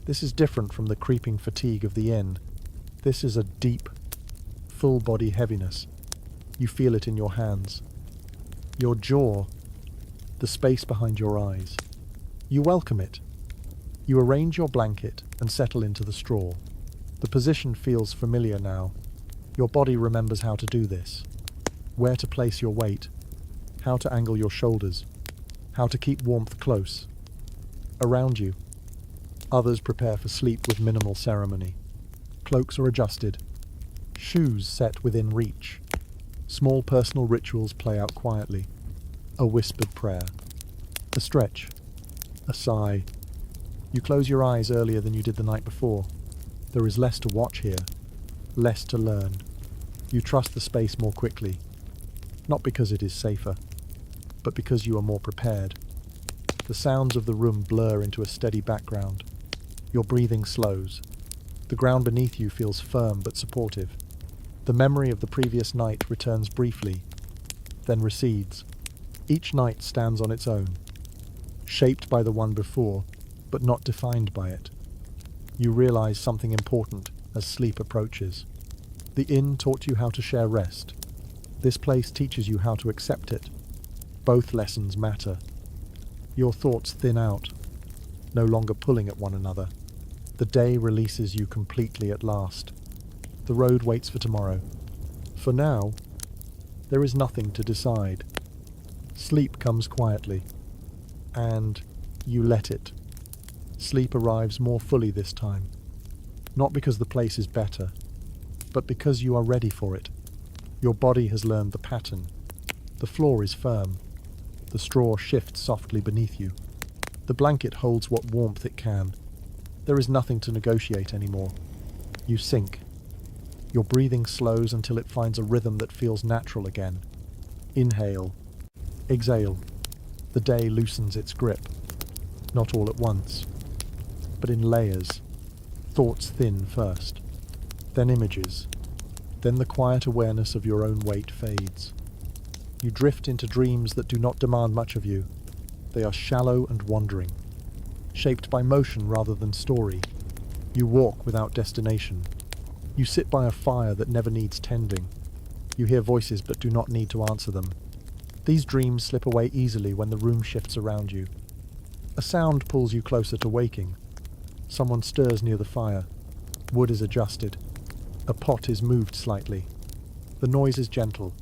This is different from the creeping fatigue of the inn. This is a deep, full-body heaviness. You feel it in your hands, your jaw, the space behind your eyes. You welcome it. You arrange your blanket and settle into the straw. The position feels familiar now. Your body remembers how to do this, where to place your weight, how to angle your shoulders, how to keep warmth close. Around you, others prepare for sleep with minimal ceremony. Cloaks are adjusted, shoes set within reach. Small personal rituals play out quietly. A whispered prayer, a stretch, a sigh. You close your eyes earlier than you did the night before. There is less to watch here, less to learn. You trust the space more quickly, not because it is safer, but because you are more prepared. The sounds of the room blur into a steady background. Your breathing slows. The ground beneath you feels firm but supportive. The memory of the previous night returns briefly, then recedes. Each night stands on its own, shaped by the one before, but not defined by it. You realize something important as sleep approaches. The inn taught you how to share rest. This place teaches you how to accept it. Both lessons matter. Your thoughts thin out. no longer pulling at one another. The day releases you completely at last. The road waits for tomorrow. For now, there is nothing to decide. Sleep comes quietly, and you let it. Sleep arrives more fully this time, not because the place is better, but because you are ready for it. Your body has learned the pattern. The floor is firm. The straw shifts softly beneath you. The blanket holds what warmth it can. There is nothing to negotiate anymore. You sink. Your breathing slows until it finds a rhythm that feels natural again. Inhale. Exhale. The day loosens its grip. Not all at once, but in layers. Thoughts thin first, then images. Then the quiet awareness of your own weight fades. You drift into dreams that do not demand much of you. They are shallow and wandering, shaped by motion rather than story. You walk without destination. You sit by a fire that never needs tending. You hear voices but do not need to answer them. These dreams slip away easily when the room shifts around you. A sound pulls you closer to waking. Someone stirs near the fire. Wood is adjusted. A pot is moved slightly. The noise is gentle,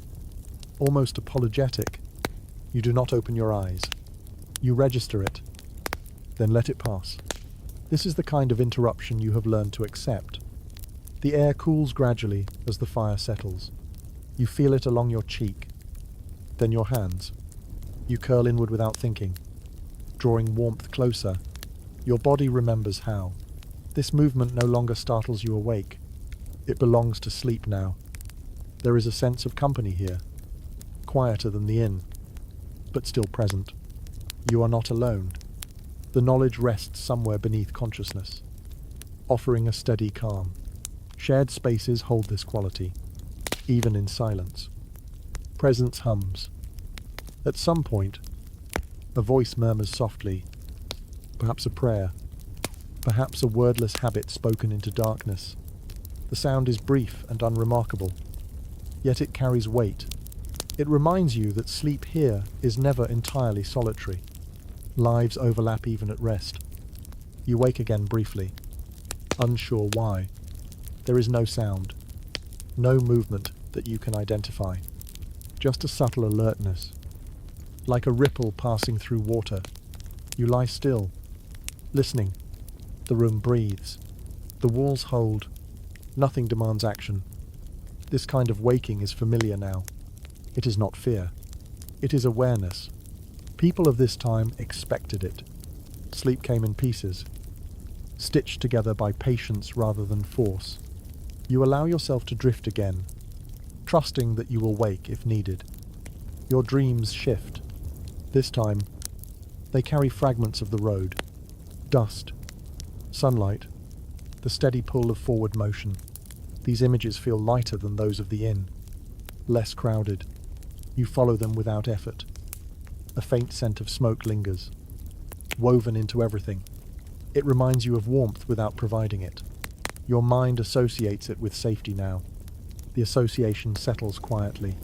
almost apologetic. You do not open your eyes. You register it, then let it pass. This is the kind of interruption you have learned to accept. The air cools gradually as the fire settles. You feel it along your cheek, then your hands. You curl inward without thinking, drawing warmth closer. Your body remembers how. This movement no longer startles you awake. It belongs to sleep now. There is a sense of company here, quieter than the inn, but still present. You are not alone. The knowledge rests somewhere beneath consciousness, offering a steady calm. Shared spaces hold this quality, even in silence. Presence hums. At some point, a voice murmurs softly, perhaps a prayer, perhaps a wordless habit spoken into darkness. The sound is brief and unremarkable, yet it carries weight. It reminds you that sleep here is never entirely solitary. Lives overlap even at rest. You wake again briefly, unsure why. There is no sound, no movement that you can identify, just a subtle alertness. Like a ripple passing through water, you lie still, listening. The room breathes. The walls hold. Nothing demands action. This kind of waking is familiar now. It is not fear. It is awareness. People of this time expected it. Sleep came in pieces, stitched together by patience rather than force. You allow yourself to drift again, trusting that you will wake if needed. Your dreams shift. This time, they carry fragments of the road. Dust, sunlight, the steady pull of forward motion. These images feel lighter than those of the inn, less crowded. You follow them without effort. A faint scent of smoke lingers, woven into everything. It reminds you of warmth without providing it. Your mind associates it with safety now. The association settles quietly,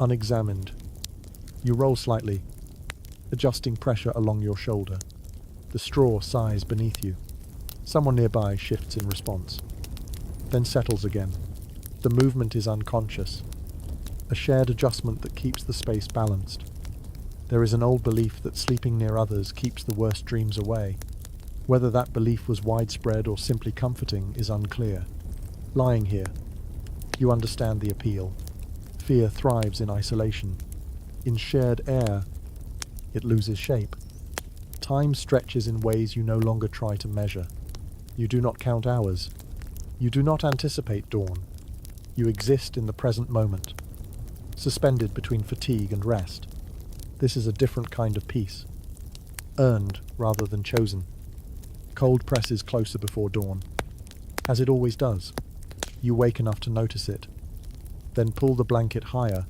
unexamined. You roll slightly, adjusting pressure along your shoulder. The straw sighs beneath you. Someone nearby shifts in response, then settles again. The movement is unconscious, a shared adjustment that keeps the space balanced. There is an old belief that sleeping near others keeps the worst dreams away. Whether that belief was widespread or simply comforting is unclear. Lying here, you understand the appeal. Fear thrives in isolation. In shared air, it loses shape. Time stretches in ways you no longer try to measure. You do not count hours. You do not anticipate dawn. You exist in the present moment, suspended between fatigue and rest. This is a different kind of peace, earned rather than chosen. Cold presses closer before dawn, as it always does. You wake enough to notice it, then pull the blanket higher.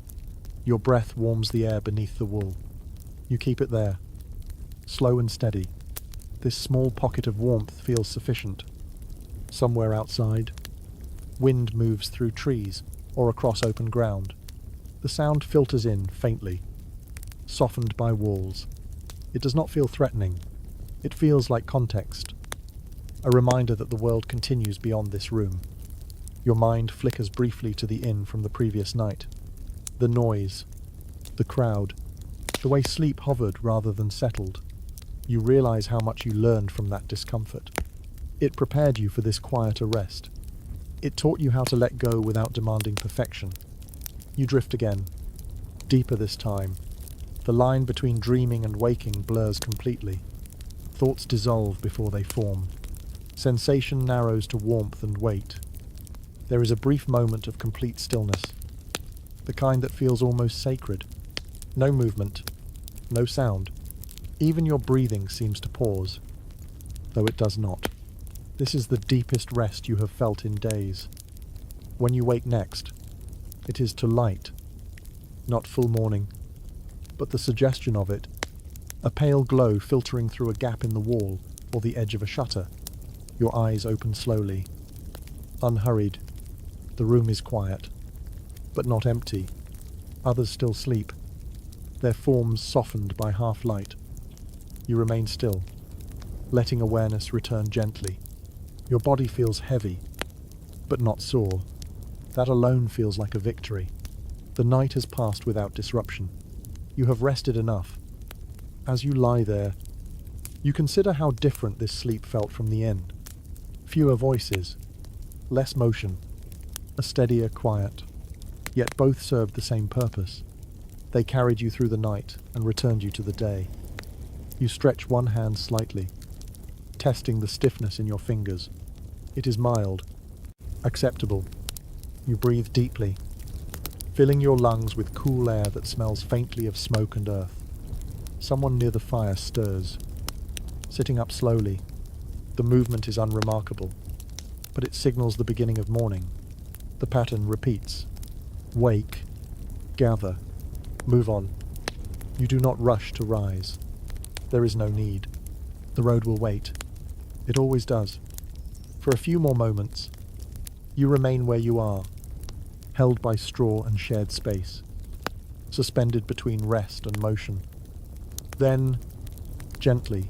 Your breath warms the air beneath the wool. You keep it there, slow and steady. This small pocket of warmth feels sufficient. Somewhere outside, wind moves through trees or across open ground. The sound filters in faintly, softened by walls. It does not feel threatening, It feels like context, a reminder that the world continues beyond this room. Your mind flickers briefly to the inn from the previous night. The noise, the crowd, the way sleep hovered rather than settled. You realize how much you learned from that discomfort. It prepared you for this quieter rest. It taught you how to let go without demanding perfection. You drift again, deeper this time. The line between dreaming and waking blurs completely. Thoughts dissolve before they form. Sensation narrows to warmth and weight. There is a brief moment of complete stillness, the kind that feels almost sacred. No movement, no sound. Even your breathing seems to pause, though it does not. This is the deepest rest you have felt in days. When you wake next, it is to light, not full morning, but the suggestion of it, a pale glow filtering through a gap in the wall or the edge of a shutter. Your eyes open slowly, unhurried. The room is quiet, but not empty. Others still sleep, their forms softened by half light. You remain still, letting awareness return gently. Your body feels heavy, but not sore. That alone feels like a victory. The night has passed without disruption. You have rested enough. As you lie there, you consider how different this sleep felt from the inn. Fewer voices, less motion, a steadier quiet. Yet both served the same purpose. They carried you through the night and returned you to the day. You stretch one hand slightly, testing the stiffness in your fingers. It is mild, acceptable. You breathe deeply, filling your lungs with cool air that smells faintly of smoke and earth. Someone near the fire stirs, sitting up slowly. The movement is unremarkable, but it signals the beginning of morning. The pattern repeats. Wake, gather, move on. You do not rush to rise. There is no need. The road will wait. It always does. For a few more moments, you remain where you are, held by straw and shared space, suspended between rest and motion. Then, gently,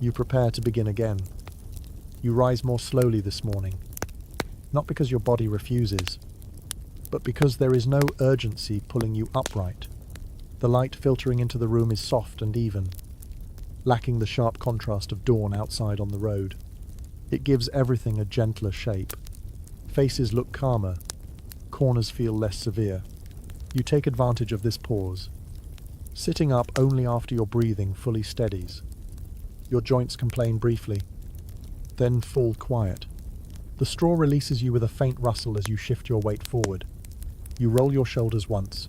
you prepare to begin again. You rise more slowly this morning, not because your body refuses, but because there is no urgency pulling you upright. The light filtering into the room is soft and even, lacking the sharp contrast of dawn outside on the road. It gives everything a gentler shape. Faces look calmer, corners feel less severe. You take advantage of this pause, sitting up only after your breathing fully steadies. Your joints complain briefly, then fall quiet. The straw releases you with a faint rustle as you shift your weight forward. You roll your shoulders once,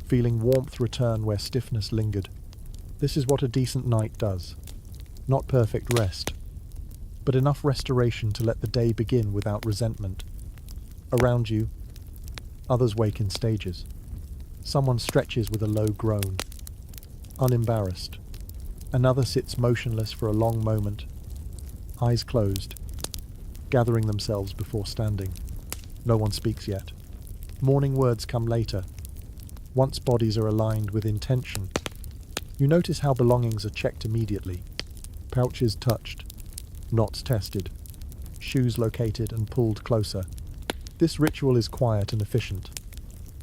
feeling warmth return where stiffness lingered. This is what a decent night does. Not perfect rest, but enough restoration to let the day begin without resentment. Around you, others wake in stages. Someone stretches with a low groan, unembarrassed. Another sits motionless for a long moment, eyes closed, gathering themselves before standing. No one speaks yet. Morning words come later, once bodies are aligned with intention. You notice how belongings are checked immediately. Pouches touched, knots tested, shoes located and pulled closer. This ritual is quiet and efficient.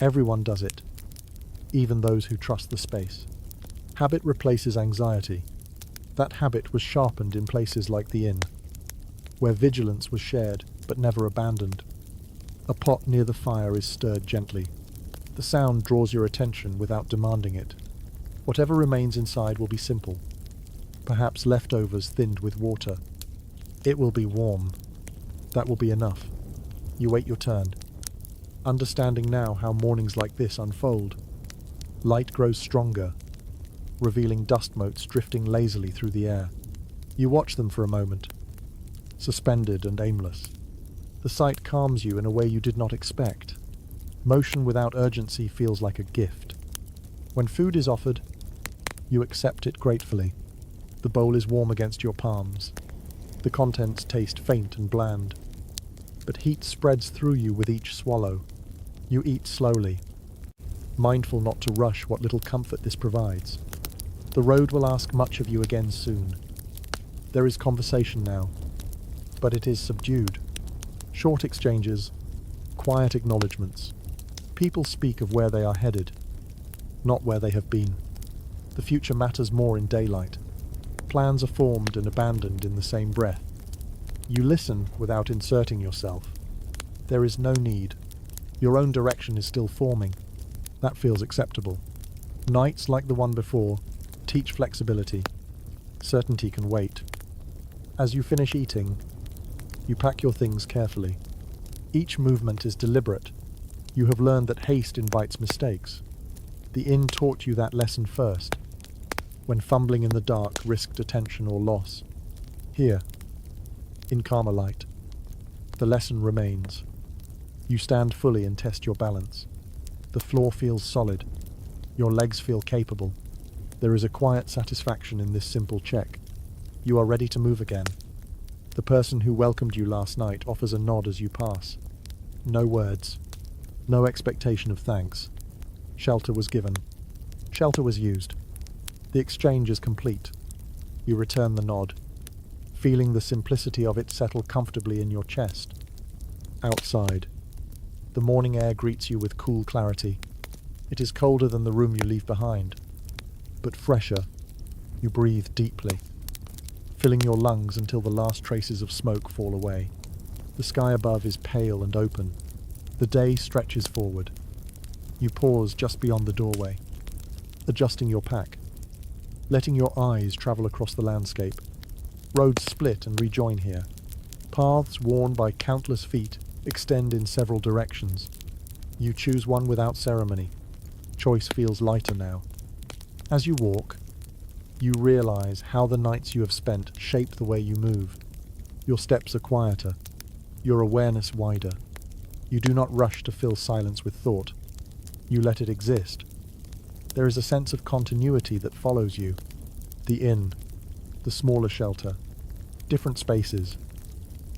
Everyone does it, even those who trust the space. Habit replaces anxiety. That habit was sharpened in places like the inn, where vigilance was shared but never abandoned. A pot near the fire is stirred gently. The sound draws your attention without demanding it. Whatever remains inside will be simple, perhaps leftovers thinned with water. It will be warm. That will be enough. You wait your turn, understanding now how mornings like this unfold. Light grows stronger, revealing dust motes drifting lazily through the air. You watch them for a moment, suspended and aimless. The sight calms you in a way you did not expect. Motion without urgency feels like a gift. When food is offered, you accept it gratefully. The bowl is warm against your palms. The contents taste faint and bland, but heat spreads through you with each swallow. You eat slowly, mindful not to rush what little comfort this provides. The road will ask much of you again soon. There is conversation now, but it is subdued. Short exchanges, quiet acknowledgements. People speak of where they are headed, not where they have been. The future matters more in daylight. Plans are formed and abandoned in the same breath. You listen without inserting yourself. There is no need. Your own direction is still forming. That feels acceptable. Nights like the one before teach flexibility. Certainty can wait. As you finish eating, you pack your things carefully. Each movement is deliberate. You have learned that haste invites mistakes. The inn taught you that lesson first, when fumbling in the dark risked attention or loss. Here, in calmer light, the lesson remains. You stand fully and test your balance. The floor feels solid. Your legs feel capable. There is a quiet satisfaction in this simple check. You are ready to move again. The person who welcomed you last night offers a nod as you pass. No words. No expectation of thanks. Shelter was given. Shelter was used. The exchange is complete. You return the nod, feeling the simplicity of it settle comfortably in your chest. Outside, the morning air greets you with cool clarity. It is colder than the room you leave behind, but fresher. You breathe deeply, filling your lungs until the last traces of smoke fall away. The sky above is pale and open. The day stretches forward. You pause just beyond the doorway, adjusting your pack, letting your eyes travel across the landscape. Roads split and rejoin here. Paths worn by countless feet extend in several directions. You choose one without ceremony. Choice feels lighter now. As you walk, you realize how the nights you have spent shape the way you move. Your steps are quieter, your awareness wider. You do not rush to fill silence with thought. You let it exist. There is a sense of continuity that follows you. The inn, the smaller shelter, different spaces,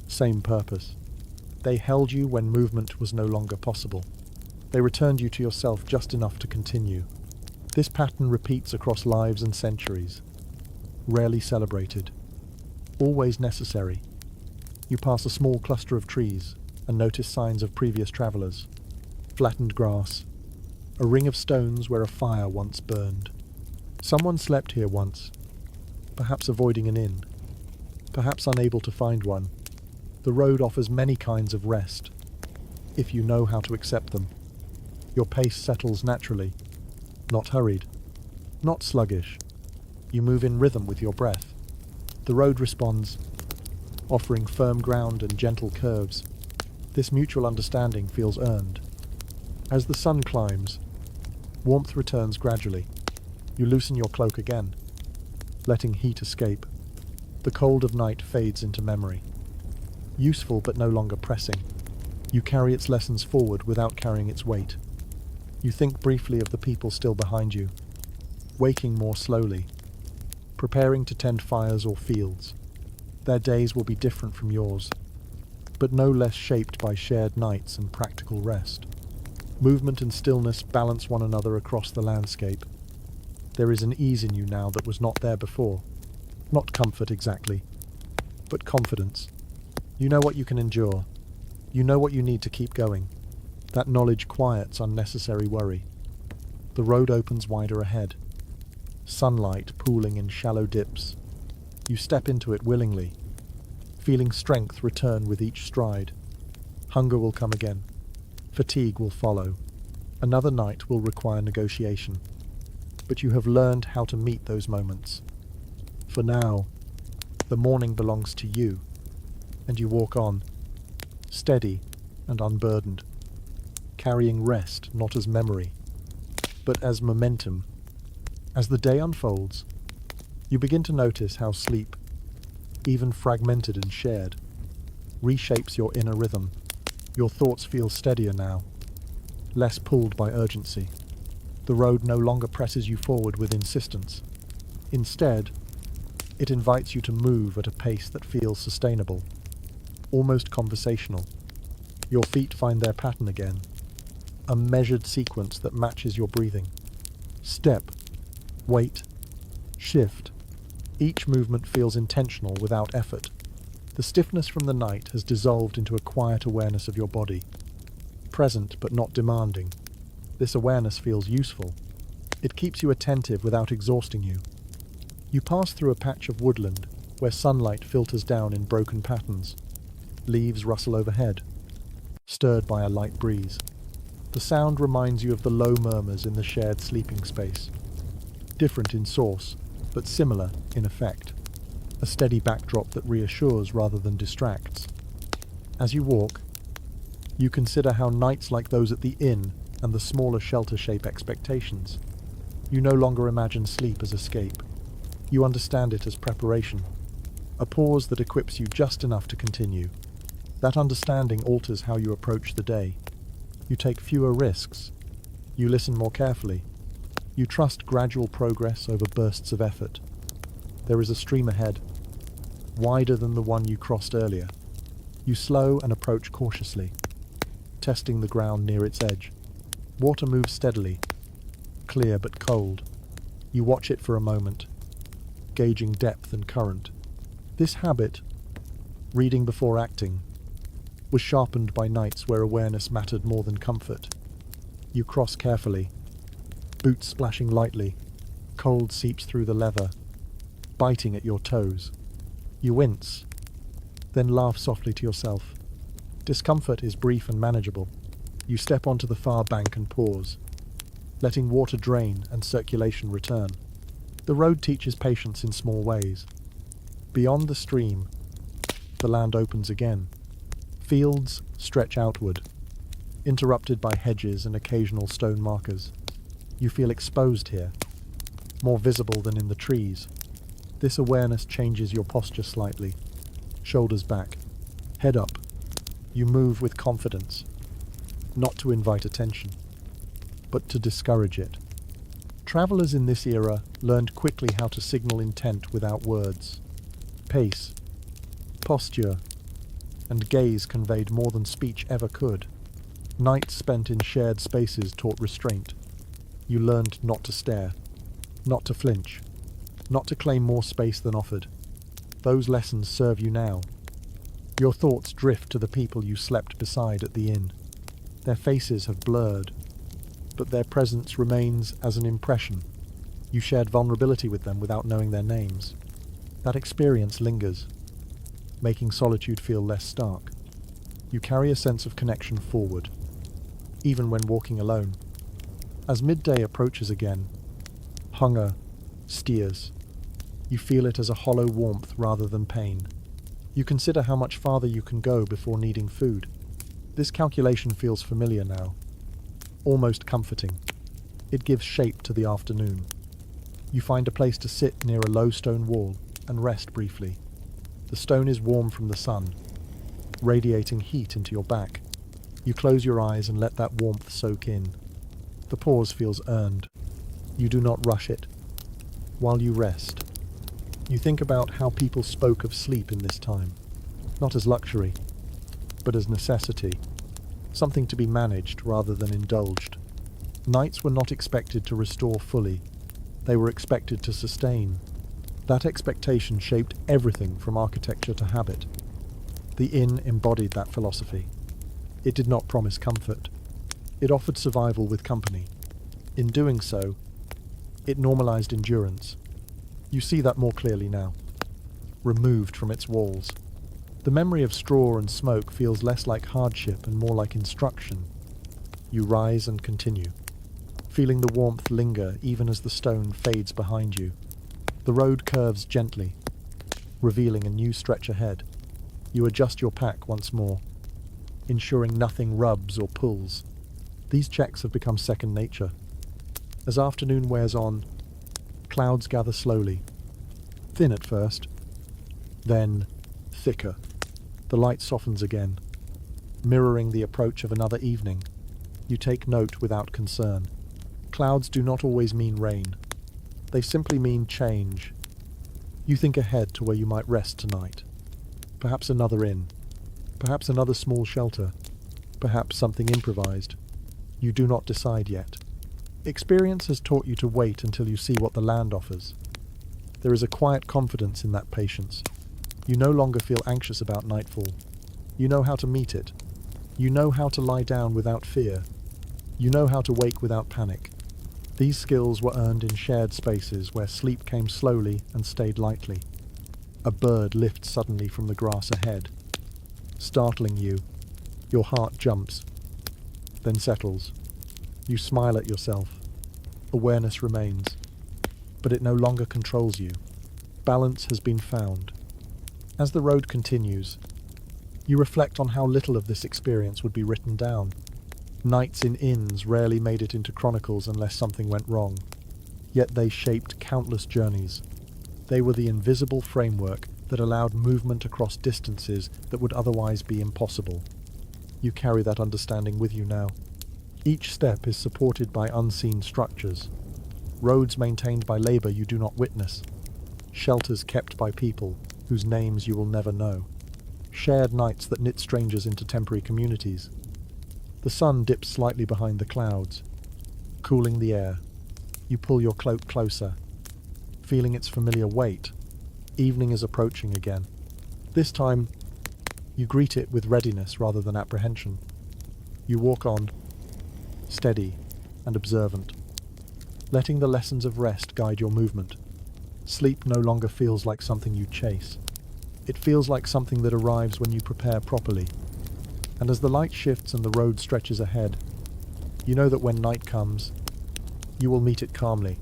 same purpose. They held you when movement was no longer possible. They returned you to yourself just enough to continue. This pattern repeats across lives and centuries. Rarely celebrated, always necessary. You pass a small cluster of trees and notice signs of previous travelers. Flattened grass, a ring of stones where a fire once burned. Someone slept here once, perhaps avoiding an inn, perhaps unable to find one. The road offers many kinds of rest, if you know how to accept them. Your pace settles naturally, not hurried, not sluggish. You move in rhythm with your breath. The road responds, offering firm ground and gentle curves. This mutual understanding feels earned. As the sun climbs, warmth returns gradually. You loosen your cloak again, letting heat escape. The cold of night fades into memory. Useful but no longer pressing. You carry its lessons forward without carrying its weight. You think briefly of the people still behind you, waking more slowly, preparing to tend fires or fields. Their days will be different from yours, but no less shaped by shared nights and practical rest. Movement and stillness balance one another across the landscape. There is an ease in you now that was not there before. Not comfort exactly, but confidence. You know what you can endure. You know what you need to keep going. That knowledge quiets unnecessary worry. The road opens wider ahead. Sunlight pooling in shallow dips. You step into it willingly, feeling strength return with each stride. Hunger will come again. Fatigue will follow. Another night will require negotiation. But you have learned how to meet those moments. For now, the morning belongs to you, and you walk on, steady and unburdened, carrying rest not as memory, but as momentum. As the day unfolds, you begin to notice how sleep, even fragmented and shared, reshapes your inner rhythm. Your thoughts feel steadier now, less pulled by urgency. The road no longer presses you forward with insistence. Instead, it invites you to move at a pace that feels sustainable, almost conversational. Your feet find their pattern again, a measured sequence that matches your breathing. Step, wait, shift, Each movement feels intentional without effort. The stiffness from the night has dissolved into a quiet awareness of your body. Present but not demanding. This awareness feels useful. It keeps you attentive without exhausting you. You pass through a patch of woodland where sunlight filters down in broken patterns. Leaves rustle overhead, stirred by a light breeze. The sound reminds you of the low murmurs in the shared sleeping space. Different in source, but similar in effect. A steady backdrop that reassures rather than distracts. As you walk, you consider how nights like those at the inn and the smaller shelter shape expectations. You no longer imagine sleep as escape. You understand it as preparation. A pause that equips you just enough to continue. That understanding alters how you approach the day. You take fewer risks. You listen more carefully. You trust gradual progress over bursts of effort. There is a stream ahead, wider than the one you crossed earlier. You slow and approach cautiously, testing the ground near its edge. Water moves steadily, clear but cold. You watch it for a moment, gauging depth and current. This habit, reading before acting, was sharpened by nights where awareness mattered more than comfort. You cross carefully, boots splashing lightly. Cold seeps through the leather, biting at your toes. You wince, then laugh softly to yourself. Discomfort is brief and manageable. You step onto the far bank and pause, letting water drain and circulation return. The road teaches patience in small ways. Beyond the stream, the land opens again. Fields stretch outward, interrupted by hedges and occasional stone markers. You feel exposed here, more visible than in the trees. This awareness changes your posture slightly. Shoulders back, head up. You move with confidence, not to invite attention, but to discourage it. Travelers in this era learned quickly how to signal intent without words. Pace, posture, and gaze conveyed more than speech ever could. Nights spent in shared spaces taught restraint. You learned not to stare, not to flinch, not to claim more space than offered. Those lessons serve you now. Your thoughts drift to the people you slept beside at the inn. Their faces have blurred, but their presence remains as an impression. You shared vulnerability with them without knowing their names. That experience lingers, making solitude feel less stark. You carry a sense of connection forward, even when walking alone. As midday approaches again, hunger steers. You feel it as a hollow warmth rather than pain. You consider how much farther you can go before needing food. This calculation feels familiar now, almost comforting. It gives shape to the afternoon. You find a place to sit near a low stone wall and rest briefly. The stone is warm from the sun, radiating heat into your back. You close your eyes and let that warmth soak in. The pause feels earned. You do not rush it. While you rest, you think about how people spoke of sleep in this time, not as luxury, but as necessity, something to be managed rather than indulged. Nights were not expected to restore fully. They were expected to sustain. That expectation shaped everything from architecture to habit. The inn embodied that philosophy. It did not promise comfort. It offered survival with company. In doing so, it normalized endurance. You see that more clearly now, removed from its walls. The memory of straw and smoke feels less like hardship and more like instruction. You rise and continue, feeling the warmth linger even as the stone fades behind you. The road curves gently, revealing a new stretch ahead. You adjust your pack once more, ensuring nothing rubs or pulls. These checks have become second nature. As afternoon wears on, clouds gather slowly, thin at first, then thicker. The light softens again, mirroring the approach of another evening. You take note without concern. Clouds do not always mean rain. They simply mean change. You think ahead to where you might rest tonight. Perhaps another inn. Perhaps another small shelter. Perhaps something improvised. You do not decide yet. Experience has taught you to wait until you see what the land offers. There is a quiet confidence in that patience. You no longer feel anxious about nightfall. You know how to meet it. You know how to lie down without fear. You know how to wake without panic. These skills were earned in shared spaces where sleep came slowly and stayed lightly. A bird lifts suddenly from the grass ahead, startling you. Your heart jumps, then settles. You smile at yourself. Awareness remains, but it no longer controls you. Balance has been found. As the road continues, you reflect on how little of this experience would be written down. Nights in inns rarely made it into chronicles unless something went wrong. Yet they shaped countless journeys. They were the invisible framework that allowed movement across distances that would otherwise be impossible. You carry that understanding with you now. Each step is supported by unseen structures. Roads maintained by labor you do not witness. Shelters kept by people whose names you will never know. Shared nights that knit strangers into temporary communities. The sun dips slightly behind the clouds, cooling the air. You pull your cloak closer, feeling its familiar weight. Evening is approaching again. This time, you greet it with readiness rather than apprehension. You walk on, steady and observant, letting the lessons of rest guide your movement. Sleep no longer feels like something you chase. It feels like something that arrives when you prepare properly. And as the light shifts and the road stretches ahead, you know that when night comes, you will meet it calmly,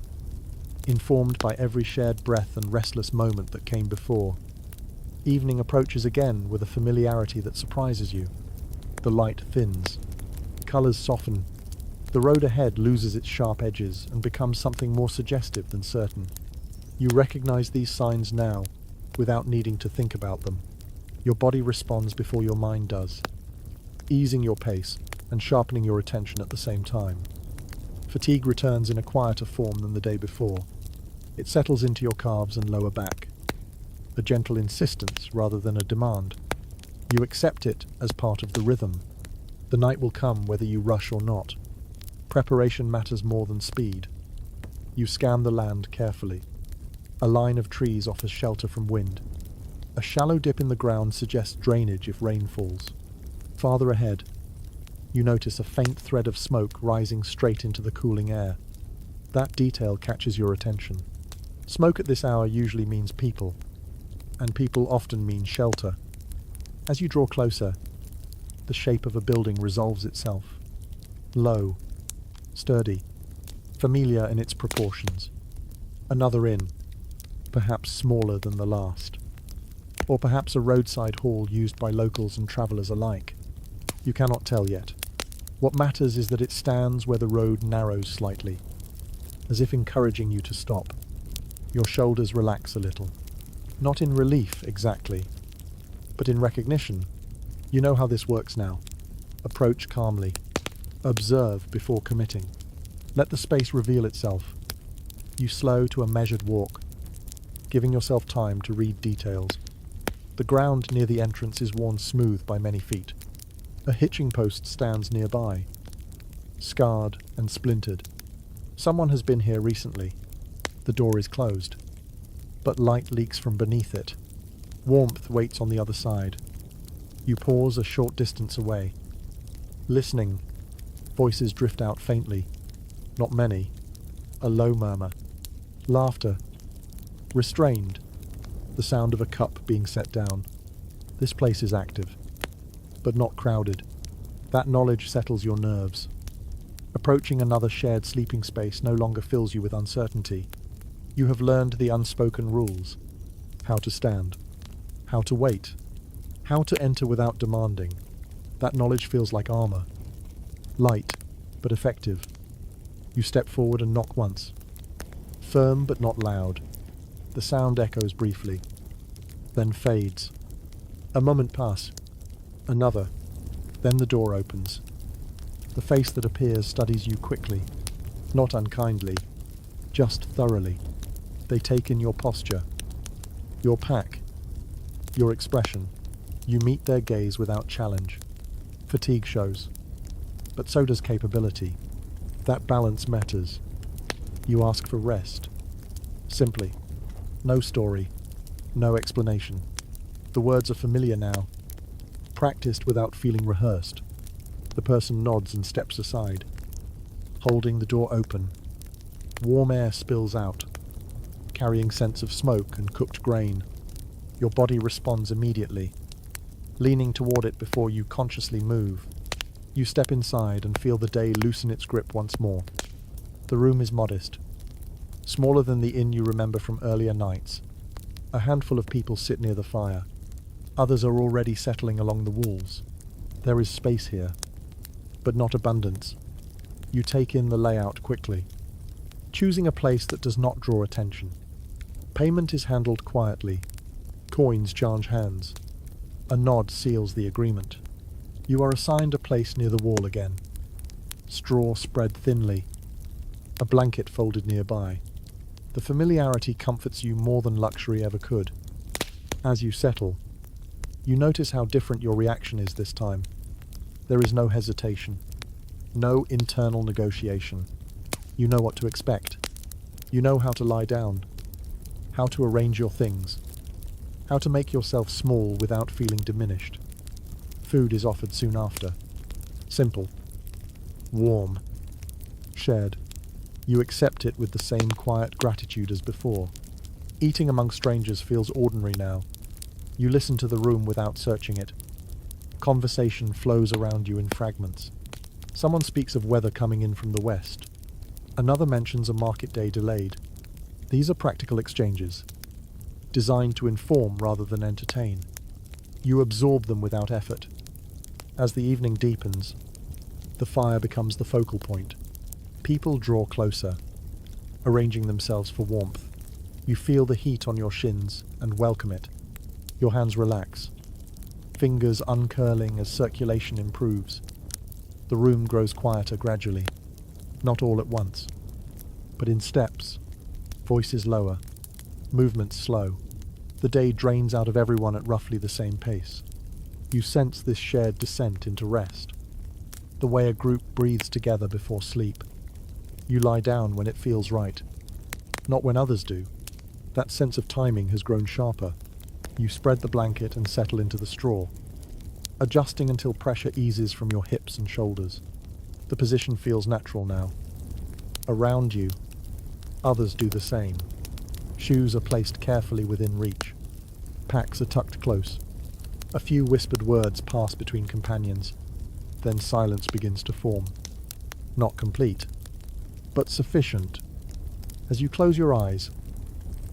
informed by every shared breath and restless moment that came before. Evening approaches again with a familiarity that surprises you. The light thins, colors soften. The road ahead loses its sharp edges and becomes something more suggestive than certain. You recognize these signs now, without needing to think about them. Your body responds before your mind does, easing your pace and sharpening your attention at the same time. Fatigue returns in a quieter form than the day before. It settles into your calves and lower back, a gentle insistence rather than a demand. You accept it as part of the rhythm. The night will come whether you rush or not. Preparation matters more than speed. You scan the land carefully. A line of trees offers shelter from wind. A shallow dip in the ground suggests drainage if rain falls. Farther ahead, you notice a faint thread of smoke rising straight into the cooling air. That detail catches your attention. Smoke at this hour usually means people, and people often mean shelter. As you draw closer, the shape of a building resolves itself. Low, sturdy, familiar in its proportions. Another inn, perhaps smaller than the last. Or perhaps a roadside hall used by locals and travellers alike. You cannot tell yet. What matters is that it stands where the road narrows slightly, as if encouraging you to stop. Your shoulders relax a little. Not in relief, exactly, but in recognition. You know how this works now. Approach calmly. Observe before committing. Let the space reveal itself. You slow to a measured walk, giving yourself time to read details. The ground near the entrance is worn smooth by many feet. A hitching post stands nearby, scarred and splintered. Someone has been here recently. The door is closed, but light leaks from beneath it. Warmth waits on the other side. You pause a short distance away. Listening, voices drift out faintly. Not many. A low murmur. Laughter. Restrained. The sound of a cup being set down. This place is active, but not crowded. That knowledge settles your nerves. Approaching another shared sleeping space no longer fills you with uncertainty. You have learned the unspoken rules. How to stand. How to wait. How to enter without demanding. That knowledge feels like armor. Light, but effective. You step forward and knock once. Firm but not loud. The sound echoes briefly, then fades. A moment passes. Another. Then the door opens. The face that appears studies you quickly, not unkindly, just thoroughly. They take in your posture, your pack, your expression. You meet their gaze without challenge. Fatigue shows, but so does capability. That balance matters. You ask for rest. Simply, No story, no explanation. The words are familiar now, practiced without feeling rehearsed. The person nods and steps aside, holding the door open. Warm air spills out, carrying scents of smoke and cooked grain. Your body responds immediately, leaning toward it before you consciously move. You step inside and feel the day loosen its grip once more. The room is modest, smaller than the inn you remember from earlier nights. A handful of people sit near the fire. Others are already settling along the walls. There is space here, but not abundance. You take in the layout quickly, choosing a place that does not draw attention. Payment is handled quietly. Coins change hands. A nod seals the agreement. You are assigned a place near the wall again. Straw spread thinly. A blanket folded nearby. The familiarity comforts you more than luxury ever could. As you settle, you notice how different your reaction is this time. There is no hesitation, no internal negotiation. You know what to expect. You know how to lie down, how to arrange your things, how to make yourself small without feeling diminished. Food is offered soon after. Simple, warm, shared. You accept it with the same quiet gratitude as before. Eating among strangers feels ordinary now. You listen to the room without searching it. Conversation flows around you in fragments. Someone speaks of weather coming in from the west. Another mentions a market day delayed. These are practical exchanges, designed to inform rather than entertain. You absorb them without effort. As the evening deepens, the fire becomes the focal point. People draw closer, arranging themselves for warmth. You feel the heat on your shins and welcome it. Your hands relax, fingers uncurling as circulation improves. The room grows quieter gradually, not all at once, but in steps, voices lower, movements slow. The day drains out of everyone at roughly the same pace. You sense this shared descent into rest, the way a group breathes together before sleep. You lie down when it feels right, not when others do. That sense of timing has grown sharper. You spread the blanket and settle into the straw, adjusting until pressure eases from your hips and shoulders. The position feels natural now. Around you, others do the same. Shoes are placed carefully within reach. Packs are tucked close. A few whispered words pass between companions. Then silence begins to form. Not complete, but sufficient. As you close your eyes,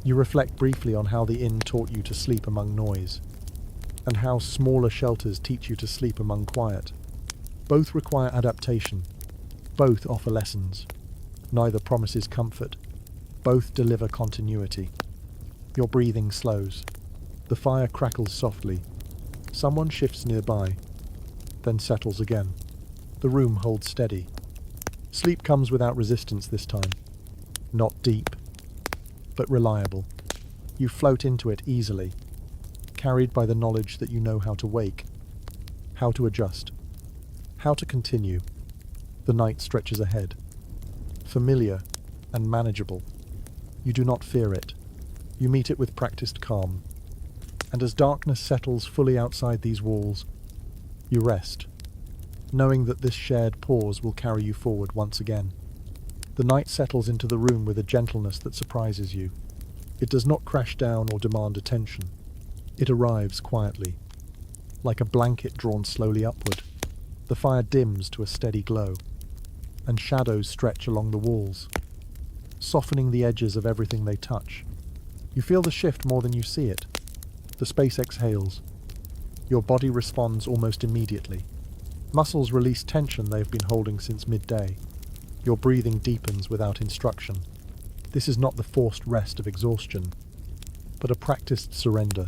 you reflect briefly on how the inn taught you to sleep among noise, and how smaller shelters teach you to sleep among quiet. Both require adaptation. Both offer lessons. Neither promises comfort. Both deliver continuity. Your breathing slows. The fire crackles softly. Someone shifts nearby, then settles again. The room holds steady. Sleep comes without resistance this time. Not deep, but reliable. You float into it easily, carried by the knowledge that you know how to wake, how to adjust, how to continue. The night stretches ahead, familiar and manageable. You do not fear it. You meet it with practiced calm. And as darkness settles fully outside these walls, you rest, knowing that this shared pause will carry you forward once again. The night settles into the room with a gentleness that surprises you. It does not crash down or demand attention. It arrives quietly, like a blanket drawn slowly upward. The fire dims to a steady glow, and shadows stretch along the walls, softening the edges of everything they touch. You feel the shift more than you see it. The space exhales. Your body responds almost immediately. Muscles release tension they have been holding since midday. Your breathing deepens without instruction. This is not the forced rest of exhaustion, but a practiced surrender.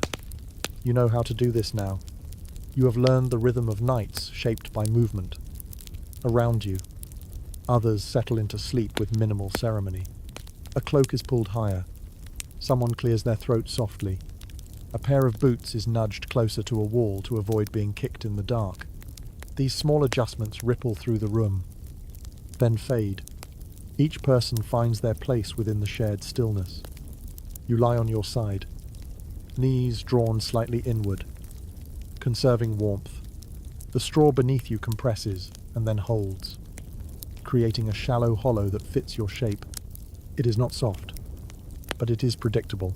You know how to do this now. You have learned the rhythm of nights shaped by movement. Around you, others settle into sleep with minimal ceremony. A cloak is pulled higher. Someone clears their throat softly. A pair of boots is nudged closer to a wall to avoid being kicked in the dark. These small adjustments ripple through the room, then fade. Each person finds their place within the shared stillness. You lie on your side, knees drawn slightly inward, conserving warmth. The straw beneath you compresses and then holds, creating a shallow hollow that fits your shape. It is not soft, but it is predictable.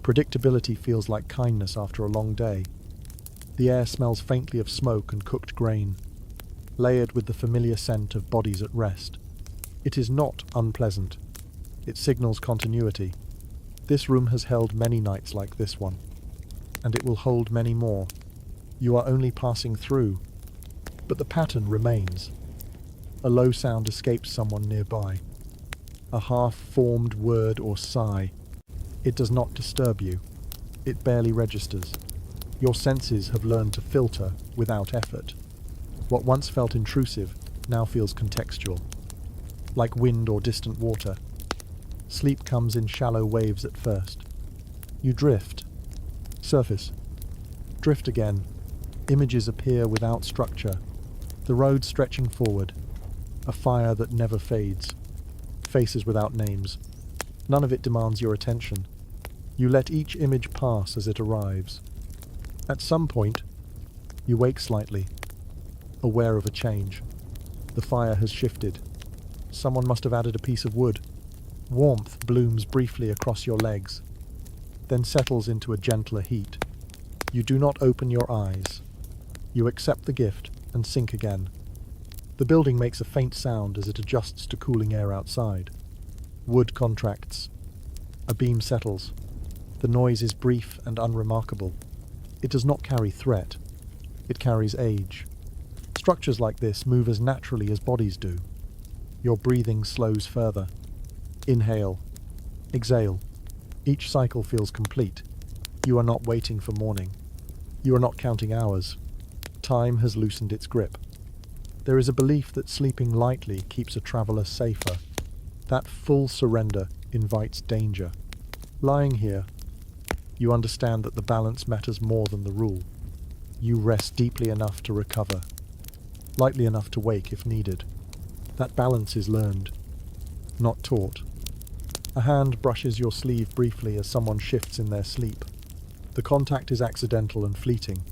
Predictability feels like kindness after a long day. The air smells faintly of smoke and cooked grain, layered with the familiar scent of bodies at rest. It is not unpleasant. It signals continuity. This room has held many nights like this one, and it will hold many more. You are only passing through, but the pattern remains. A low sound escapes someone nearby, a half-formed word or sigh. It does not disturb you. It barely registers. Your senses have learned to filter without effort. What once felt intrusive now feels contextual, like wind or distant water. Sleep comes in shallow waves at first. You drift. Surface. Drift again. Images appear without structure. The road stretching forward. A fire that never fades. Faces without names. None of it demands your attention. You let each image pass as it arrives. At some point, you wake slightly, aware of a change. The fire has shifted. Someone must have added a piece of wood. Warmth blooms briefly across your legs, then settles into a gentler heat. You do not open your eyes. You accept the gift and sink again. The building makes a faint sound as it adjusts to cooling air outside. Wood contracts. A beam settles. The noise is brief and unremarkable. It does not carry threat. It carries age. Structures like this move as naturally as bodies do. Your breathing slows further. Inhale. Exhale. Each cycle feels complete. You are not waiting for morning. You are not counting hours. Time has loosened its grip. There is a belief that sleeping lightly keeps a traveler safer. That full surrender invites danger. Lying here, you understand that the balance matters more than the rule. You rest deeply enough to recover, lightly enough to wake if needed. That balance is learned, not taught. A hand brushes your sleeve briefly as someone shifts in their sleep. The contact is accidental and fleeting.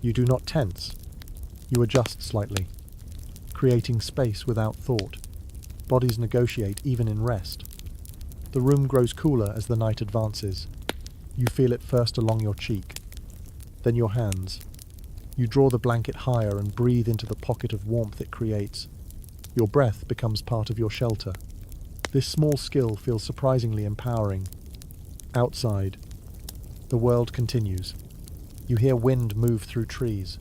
You do not tense. You adjust slightly, creating space without thought. Bodies negotiate even in rest. The room grows cooler as the night advances. You feel it first along your cheek, then your hands. You draw the blanket higher and breathe into the pocket of warmth it creates. Your breath becomes part of your shelter. This small skill feels surprisingly empowering. Outside, the world continues. You hear wind move through trees,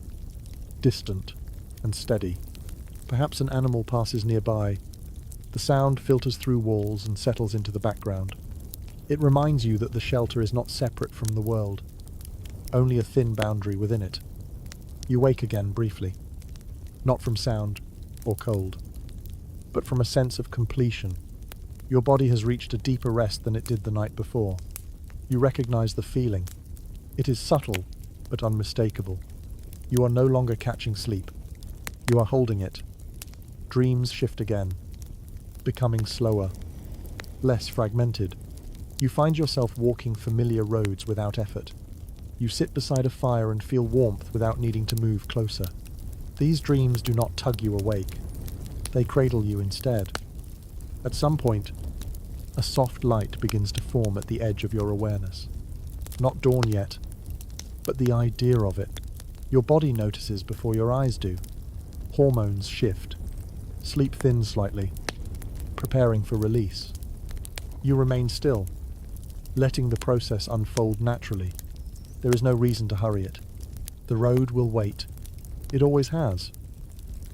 distant and steady. Perhaps an animal passes nearby. The sound filters through walls and settles into the background. It reminds you that the shelter is not separate from the world, only a thin boundary within it. You wake again briefly, not from sound or cold, but from a sense of completion. Your body has reached a deeper rest than it did the night before. You recognize the feeling. It is subtle, but unmistakable. You are no longer catching sleep. You are holding it. Dreams shift again, becoming slower, less fragmented. You find yourself walking familiar roads without effort. You sit beside a fire and feel warmth without needing to move closer. These dreams do not tug you awake. They cradle you instead. At some point, a soft light begins to form at the edge of your awareness. Not dawn yet, but the idea of it. Your body notices before your eyes do. Hormones shift. Sleep thins slightly, preparing for release. You remain still, letting the process unfold naturally. There is no reason to hurry it. The road will wait. It always has.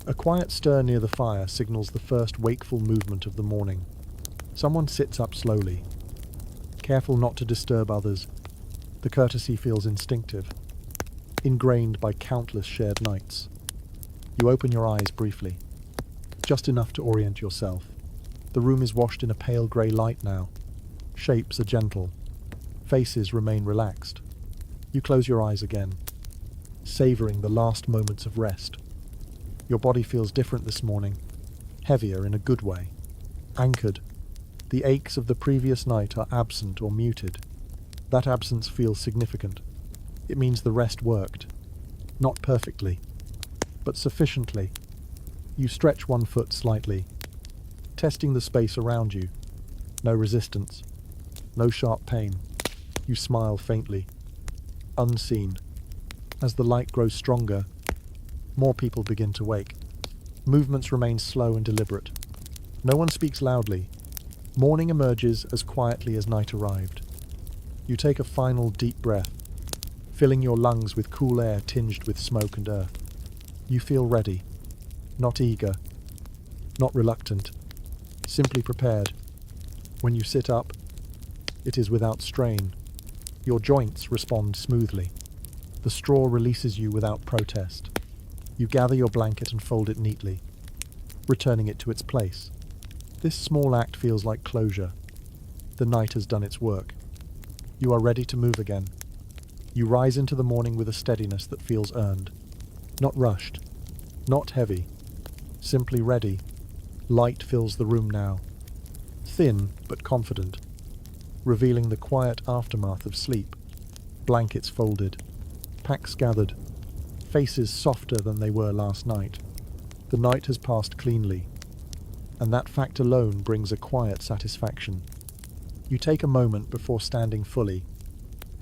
A quiet stir near the fire signals the first wakeful movement of the morning. Someone sits up slowly, careful not to disturb others. The courtesy feels instinctive, ingrained by countless shared nights. You open your eyes briefly, just enough to orient yourself. The room is washed in a pale grey light now. Shapes are gentle. Faces remain relaxed. You close your eyes again, savouring the last moments of rest. Your body feels different this morning, heavier in a good way, anchored. The aches of the previous night are absent or muted. That absence feels significant. It means the rest worked. Not perfectly, but sufficiently. You stretch one foot slightly, testing the space around you. No resistance. No sharp pain. You smile faintly. Unseen. As the light grows stronger, more people begin to wake. Movements remain slow and deliberate. No one speaks loudly. Morning emerges as quietly as night arrived. You take a final deep breath, filling your lungs with cool air tinged with smoke and earth. You feel ready, not eager, not reluctant, simply prepared. When you sit up, it is without strain. Your joints respond smoothly. The straw releases you without protest. You gather your blanket and fold it neatly, returning it to its place. This small act feels like closure. The night has done its work. You are ready to move again. You rise into the morning with a steadiness that feels earned. Not rushed, not heavy, simply ready. Light fills the room now. Thin but confident, revealing the quiet aftermath of sleep. Blankets folded, packs gathered, faces softer than they were last night. The night has passed cleanly, and that fact alone brings a quiet satisfaction. You take a moment before standing fully,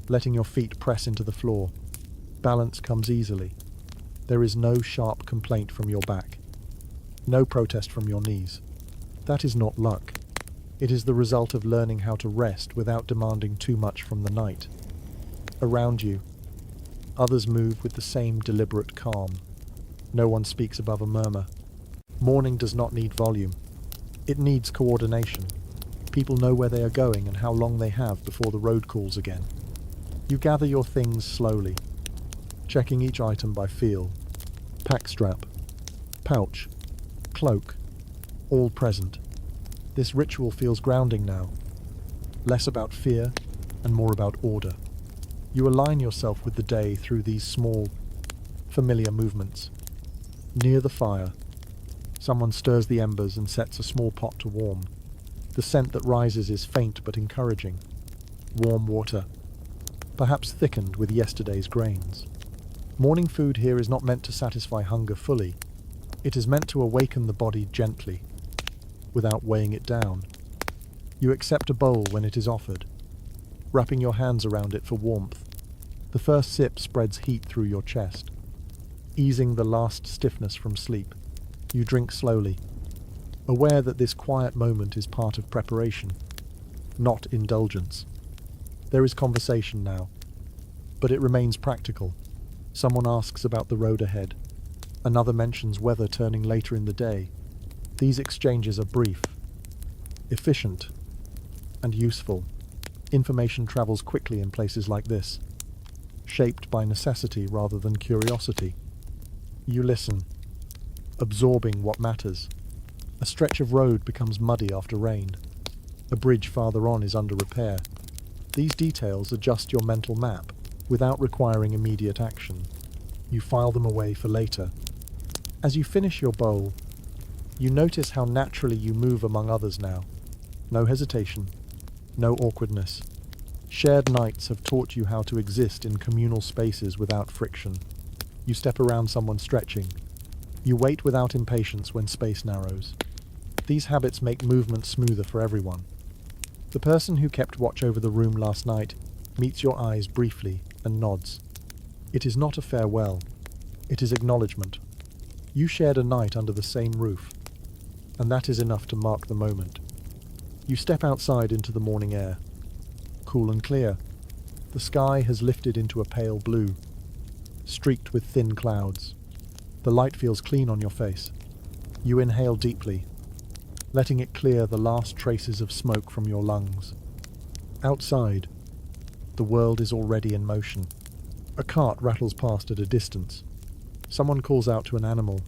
letting your feet press into the floor. Balance comes easily. There is no sharp complaint from your back, no protest from your knees. That is not luck. It is the result of learning how to rest without demanding too much from the night. Around you, others move with the same deliberate calm. No one speaks above a murmur. Morning does not need volume. It needs coordination. People know where they are going and how long they have before the road calls again. You gather your things slowly, checking each item by feel. Pack strap, pouch, cloak, all present. This ritual feels grounding now, less about fear and more about order. You align yourself with the day through these small, familiar movements. Near the fire, someone stirs the embers and sets a small pot to warm. The scent that rises is faint but encouraging. Warm water, perhaps thickened with yesterday's grains. Morning food here is not meant to satisfy hunger fully. It is meant to awaken the body gently, without weighing it down. You accept a bowl when it is offered, wrapping your hands around it for warmth. The first sip spreads heat through your chest, easing the last stiffness from sleep. You drink slowly, aware that this quiet moment is part of preparation, not indulgence. There is conversation now, but it remains practical. Someone asks about the road ahead. Another mentions weather turning later in the day. These exchanges are brief, efficient, and useful. Information travels quickly in places like this, shaped by necessity rather than curiosity. You listen, absorbing what matters. A stretch of road becomes muddy after rain. A bridge farther on is under repair. These details adjust your mental map without requiring immediate action. You file them away for later. As you finish your bowl, you notice how naturally you move among others now. No hesitation, no awkwardness. Shared nights have taught you how to exist in communal spaces without friction. You step around someone stretching. You wait without impatience when space narrows. These habits make movement smoother for everyone. The person who kept watch over the room last night meets your eyes briefly and nods. It is not a farewell. It is acknowledgement. You shared a night under the same roof, and that is enough to mark the moment. You step outside into the morning air. Cool and clear. The sky has lifted into a pale blue, streaked with thin clouds. The light feels clean on your face. You inhale deeply, letting it clear the last traces of smoke from your lungs. Outside, the world is already in motion. A cart rattles past at a distance. Someone calls out to an animal.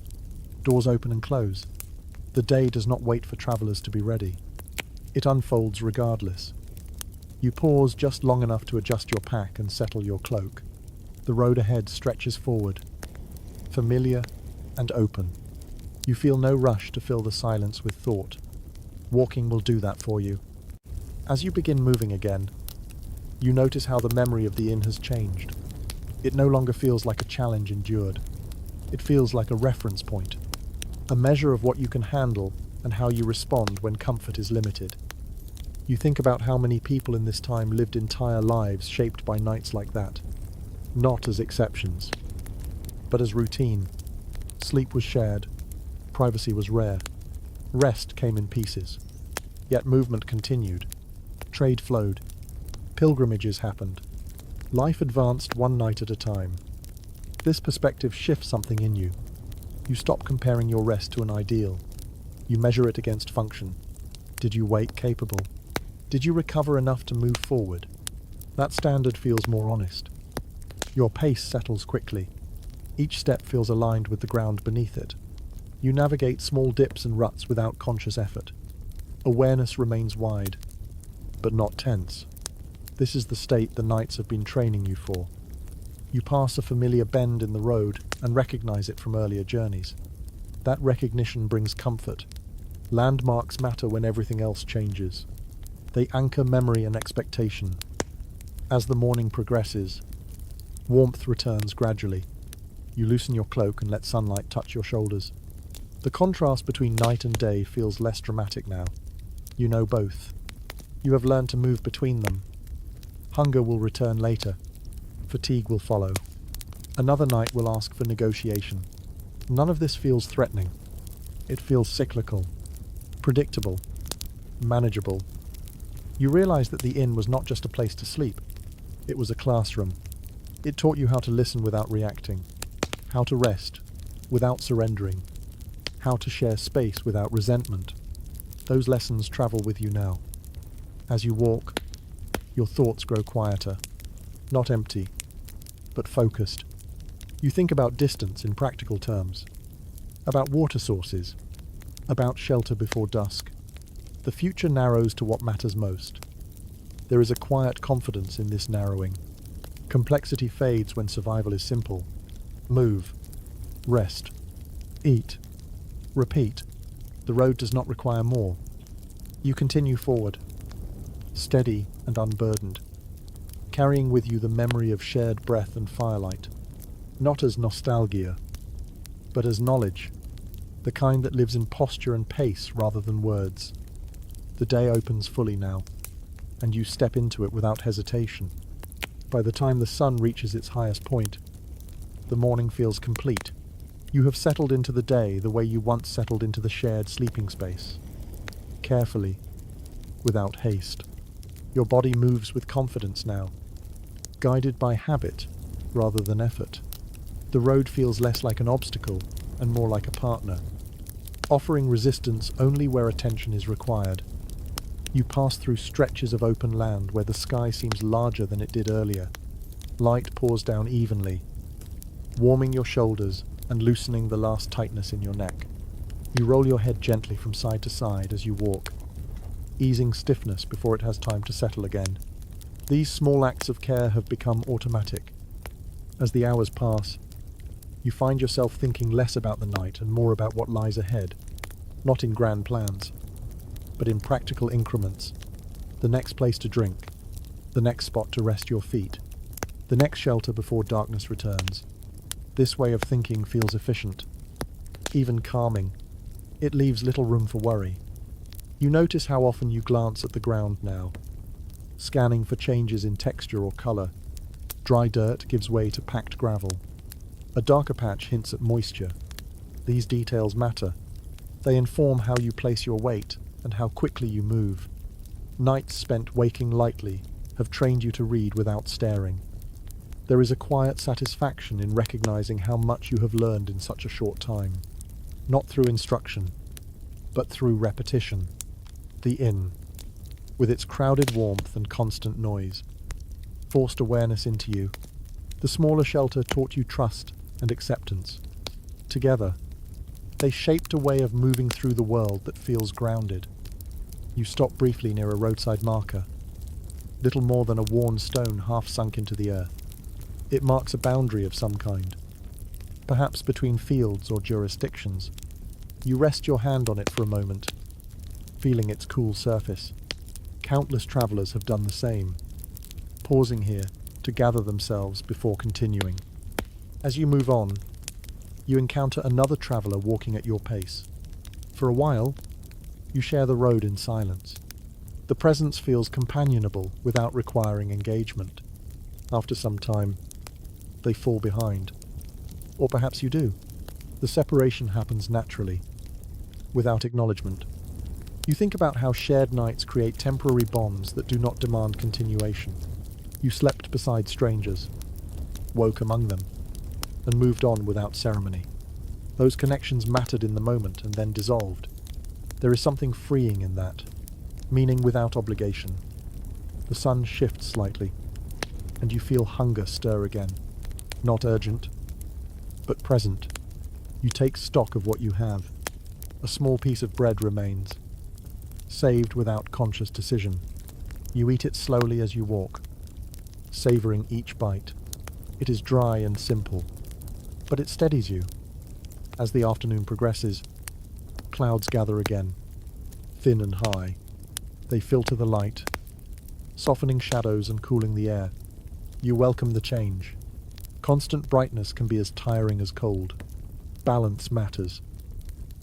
Doors open and close. The day does not wait for travelers to be ready. It unfolds regardless. You pause just long enough to adjust your pack and settle your cloak. The road ahead stretches forward, familiar and open. You feel no rush to fill the silence with thought. Walking will do that for you. As you begin moving again, You notice how the memory of the inn has changed. It no longer feels like a challenge endured. It feels like a reference point, a measure of what you can handle and how you respond when comfort is limited. You think about how many people in this time lived entire lives shaped by nights like that, not as exceptions, but as routine. Sleep was shared, privacy was rare, rest came in pieces. Yet movement continued, trade flowed, pilgrimages happened. Life advanced one night at a time. This perspective shifts something in you. You stop comparing your rest to an ideal. You measure it against function. Did you wake capable? Did you recover enough to move forward? That standard feels more honest. Your pace settles quickly. Each step feels aligned with the ground beneath it. You navigate small dips and ruts without conscious effort. Awareness remains wide, but not tense. This is the state the nights have been training you for. You pass a familiar bend in the road and recognize it from earlier journeys. That recognition brings comfort. Landmarks matter when everything else changes. They anchor memory and expectation. As the morning progresses, warmth returns gradually. You loosen your cloak and let sunlight touch your shoulders. The contrast between night and day feels less dramatic now. You know both. You have learned to move between them. Hunger will return later. Fatigue will follow. Another night will ask for negotiation. None of this feels threatening. It feels cyclical, predictable, manageable. You realize that the inn was not just a place to sleep. It was a classroom. It taught you how to listen without reacting, how to rest without surrendering, how to share space without resentment. Those lessons travel with you now. As you walk, your thoughts grow quieter, not empty, but focused. You think about distance in practical terms, about water sources, about shelter before dusk. The future narrows to what matters most. There is a quiet confidence in this narrowing. Complexity fades when survival is simple. Move, rest, eat, repeat. The road does not require more. You continue forward, steady and unburdened, carrying with you the memory of shared breath and firelight, not as nostalgia, but as knowledge, the kind that lives in posture and pace rather than words. The day opens fully now, and you step into it without hesitation. By the time the sun reaches its highest point, the morning feels complete. You have settled into the day the way you once settled into the shared sleeping space. Carefully, without haste. Your body moves with confidence now, guided by habit rather than effort. The road feels less like an obstacle and more like a partner, offering resistance only where attention is required. You pass through stretches of open land where the sky seems larger than it did earlier. Light pours down evenly, warming your shoulders and loosening the last tightness in your neck. You roll your head gently from side to side as you walk, easing stiffness before it has time to settle again. These small acts of care have become automatic. As the hours pass, you find yourself thinking less about the night and more about what lies ahead, not in grand plans, but in practical increments. The next place to drink, the next spot to rest your feet, the next shelter before darkness returns. This way of thinking feels efficient, even calming. It leaves little room for worry. You notice how often you glance at the ground now, scanning for changes in texture or color. Dry dirt gives way to packed gravel. A darker patch hints at moisture. These details matter. They inform how you place your weight and how quickly you move. Nights spent waking lightly have trained you to read without staring. There is a quiet satisfaction in recognizing how much you have learned in such a short time, not through instruction, but through repetition. The inn, with its crowded warmth and constant noise, forced awareness into you. The smaller shelter taught you trust and acceptance. Together, they shaped a way of moving through the world that feels grounded. You stop briefly near a roadside marker, little more than a worn stone half sunk into the earth. It marks a boundary of some kind, perhaps between fields or jurisdictions. You rest your hand on it for a moment, feeling its cool surface. Countless travelers have done the same, pausing here to gather themselves before continuing. As you move on, you encounter another traveller walking at your pace. For a while, you share the road in silence. The presence feels companionable without requiring engagement. After some time, they fall behind. Or perhaps you do. The separation happens naturally, without acknowledgement. You think about how shared nights create temporary bonds that do not demand continuation. You slept beside strangers, woke among them, and moved on without ceremony. Those connections mattered in the moment and then dissolved. There is something freeing in that, meaning without obligation. The sun shifts slightly, and you feel hunger stir again. Not urgent, but present. You take stock of what you have. A small piece of bread remains, saved without conscious decision. You eat it slowly as you walk, savouring each bite. It is dry and simple, but it steadies you. As the afternoon progresses, clouds gather again, thin and high. They filter the light, softening shadows and cooling the air. You welcome the change. Constant brightness can be as tiring as cold. Balance matters.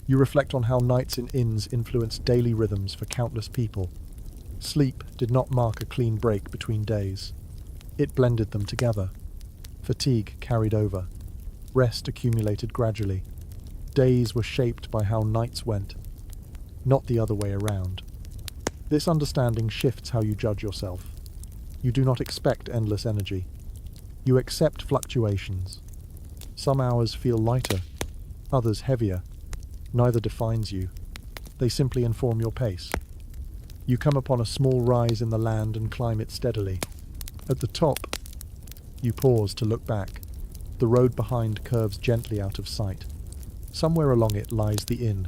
You reflect on how nights in inns influence daily rhythms for countless people. Sleep did not mark a clean break between days. It blended them together. Fatigue carried over. Rest accumulated gradually. Days were shaped by how nights went, not the other way around. This understanding shifts how you judge yourself. You do not expect endless energy. You accept fluctuations. Some hours feel lighter, others heavier. Neither defines you. They simply inform your pace. You come upon a small rise in the land and climb it steadily. At the top, you pause to look back. The road behind curves gently out of sight. Somewhere along it lies the inn,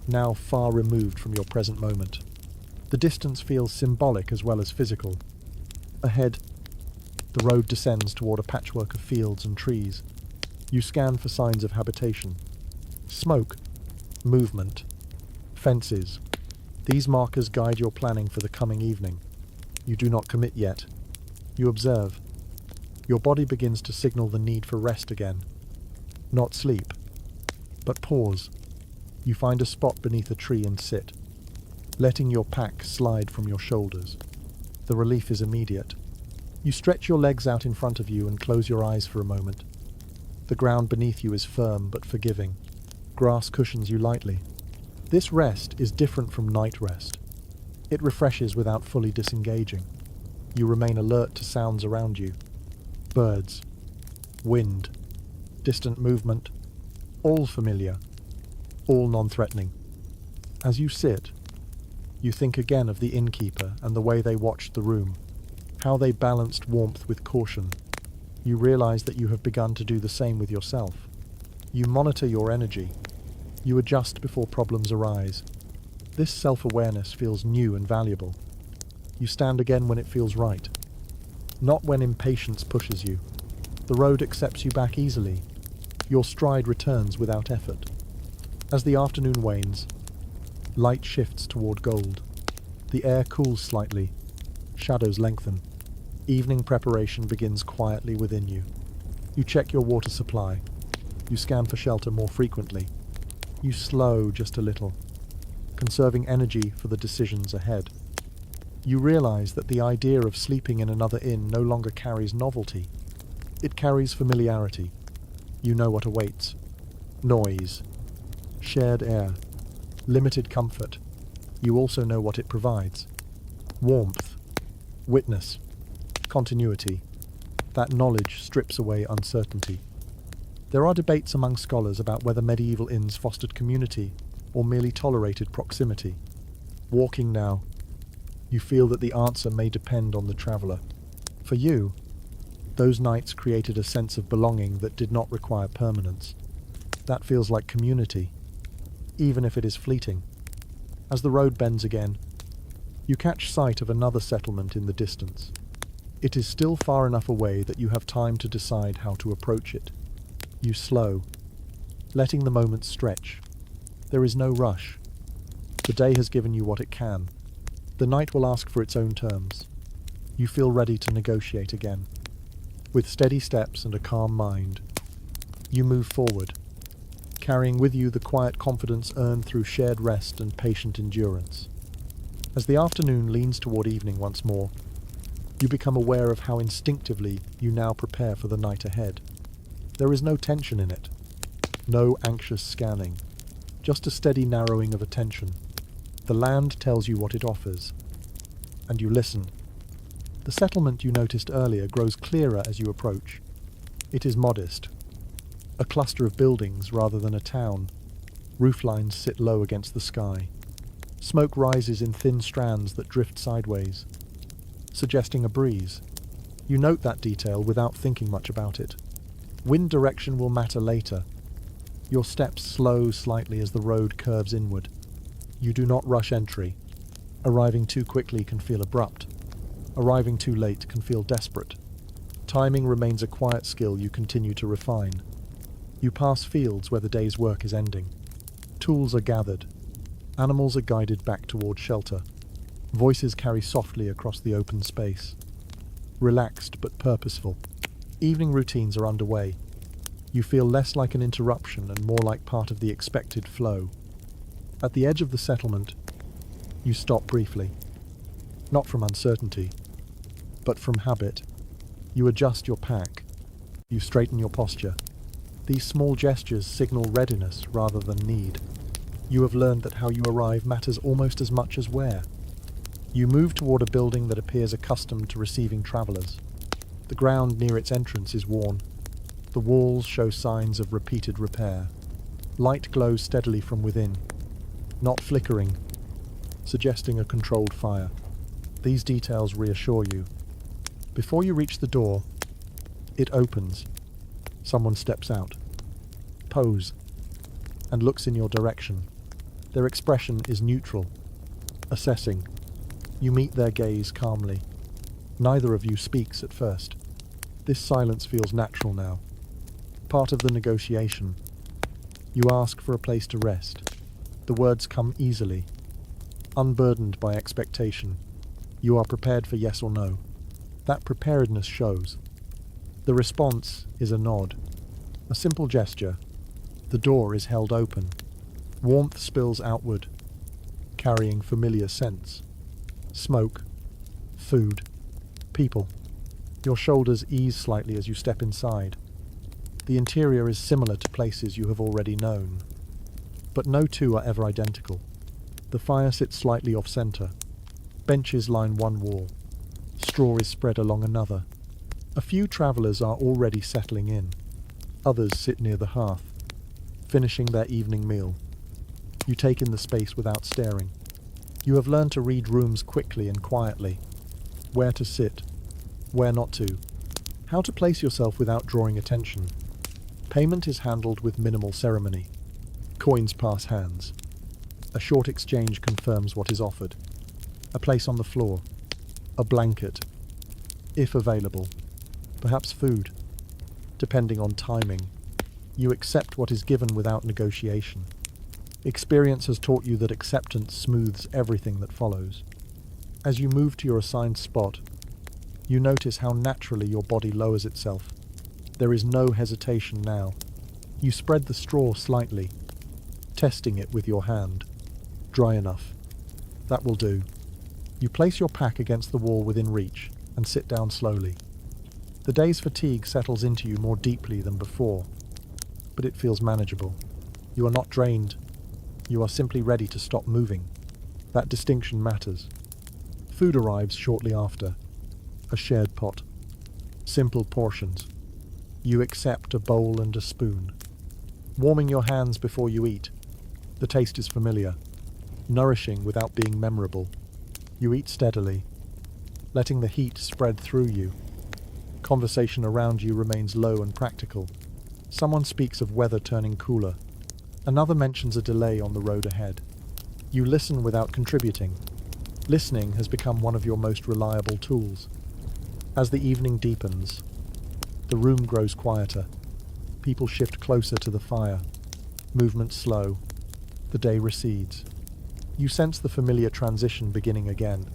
now far removed from your present moment. The distance feels symbolic as well as physical. Ahead, the road descends toward a patchwork of fields and trees. You scan for signs of habitation. Smoke, movement, fences. These markers guide your planning for the coming evening. You do not commit yet. You observe. Your body begins to signal the need for rest again. Not sleep, but pause. You find a spot beneath a tree and sit, letting your pack slide from your shoulders. The relief is immediate. You stretch your legs out in front of you and close your eyes for a moment. The ground beneath you is firm but forgiving. Grass cushions you lightly. This rest is different from night rest. It refreshes without fully disengaging. You remain alert to sounds around you. Birds, wind, distant movement, all familiar, all non-threatening. As you sit, you think again of the innkeeper and the way they watched the room, how they balanced warmth with caution. You realize that you have begun to do the same with yourself. You monitor your energy. You adjust before problems arise. This self-awareness feels new and valuable. You stand again when it feels right, not when impatience pushes you. The road accepts you back easily. Your stride returns without effort. As the afternoon wanes, light shifts toward gold. The air cools slightly. Shadows lengthen. Evening preparation begins quietly within you. You check your water supply. You scan for shelter more frequently. You slow just a little, conserving energy for the decisions ahead. You realize that the idea of sleeping in another inn no longer carries novelty. It carries familiarity. You know what awaits. Noise, shared air, limited comfort. You also know what it provides. Warmth, witness, continuity. That knowledge strips away uncertainty. There are debates among scholars about whether medieval inns fostered community or merely tolerated proximity. Walking now, you feel that the answer may depend on the traveller. For you, those nights created a sense of belonging that did not require permanence. That feels like community, even if it is fleeting. As the road bends again, you catch sight of another settlement in the distance. It is still far enough away that you have time to decide how to approach it. You slow, letting the moments stretch. There is no rush. The day has given you what it can. The night will ask for its own terms. You feel ready to negotiate again. With steady steps and a calm mind, you move forward, carrying with you the quiet confidence earned through shared rest and patient endurance. As the afternoon leans toward evening once more, you become aware of how instinctively you now prepare for the night ahead. There is no tension in it, no anxious scanning, just a steady narrowing of attention. The land tells you what it offers, and you listen. The settlement you noticed earlier grows clearer as you approach. It is modest, a cluster of buildings rather than a town. Rooflines sit low against the sky. Smoke rises in thin strands that drift sideways, suggesting a breeze. You note that detail without thinking much about it. Wind direction will matter later. Your steps slow slightly as the road curves inward. You do not rush entry. Arriving too quickly can feel abrupt. Arriving too late can feel desperate. Timing remains a quiet skill you continue to refine. You pass fields where the day's work is ending. Tools are gathered. Animals are guided back toward shelter. Voices carry softly across the open space. Relaxed but purposeful. Evening routines are underway. You feel less like an interruption and more like part of the expected flow. At the edge of the settlement, you stop briefly. Not from uncertainty, but from habit. You adjust your pack. You straighten your posture. These small gestures signal readiness rather than need. You have learned that how you arrive matters almost as much as where. You move toward a building that appears accustomed to receiving travelers. The ground near its entrance is worn. The walls show signs of repeated repair. Light glows steadily from within, not flickering, suggesting a controlled fire. These details reassure you. Before you reach the door, it opens. Someone steps out, pose, and looks in your direction. Their expression is neutral, assessing. You meet their gaze calmly. Neither of you speaks at first. This silence feels natural now, part of the negotiation. You ask for a place to rest. The words come easily, unburdened by expectation. You are prepared for yes or no. That preparedness shows. The response is a nod, a simple gesture. The door is held open. Warmth spills outward, carrying familiar scents. Smoke, food, people. Your shoulders ease slightly as you step inside. The interior is similar to places you have already known, but no two are ever identical. The fire sits slightly off-center. Benches line one wall. Straw is spread along another. A few travelers are already settling in. Others sit near the hearth, finishing their evening meal. You take in the space without staring. You have learned to read rooms quickly and quietly. Where to sit, where not to. How to place yourself without drawing attention. Payment is handled with minimal ceremony. Coins pass hands. A short exchange confirms what is offered. A place on the floor. A blanket, if available. Perhaps food, depending on timing. You accept what is given without negotiation. Experience has taught you that acceptance smooths everything that follows. As you move to your assigned spot, you notice how naturally your body lowers itself. There is no hesitation now. You spread the straw slightly, testing it with your hand. Dry enough. That will do. You place your pack against the wall within reach and sit down slowly. The day's fatigue settles into you more deeply than before, but it feels manageable. You are not drained. You are simply ready to stop moving. That distinction matters. Food arrives shortly after. A shared pot. Simple portions. You accept a bowl and a spoon. Warming your hands before you eat. The taste is familiar. Nourishing without being memorable. You eat steadily, letting the heat spread through you. Conversation around you remains low and practical. Someone speaks of weather turning cooler. Another mentions a delay on the road ahead. You listen without contributing. Listening has become one of your most reliable tools. As the evening deepens, the room grows quieter. People shift closer to the fire. Movement slow. The day recedes. You sense the familiar transition beginning again.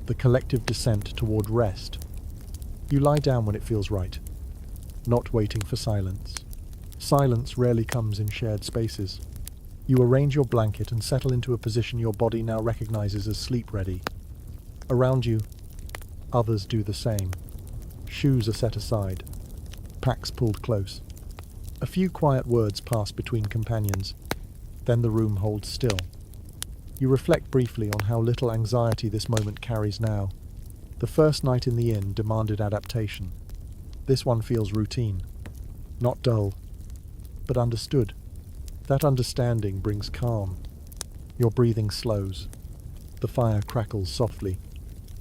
the collective descent toward rest. You lie down when it feels right, not waiting for silence. Silence rarely comes in shared spaces. You arrange your blanket and settle into a position your body now recognizes as sleep-ready. Around you, others do the same. Shoes are set aside, packs pulled close. A few quiet words pass between companions, then the room holds still. You reflect briefly on how little anxiety this moment carries now. The first night in the inn demanded adaptation. This one feels routine, not dull, but understood. That understanding brings calm. Your breathing slows. The fire crackles softly.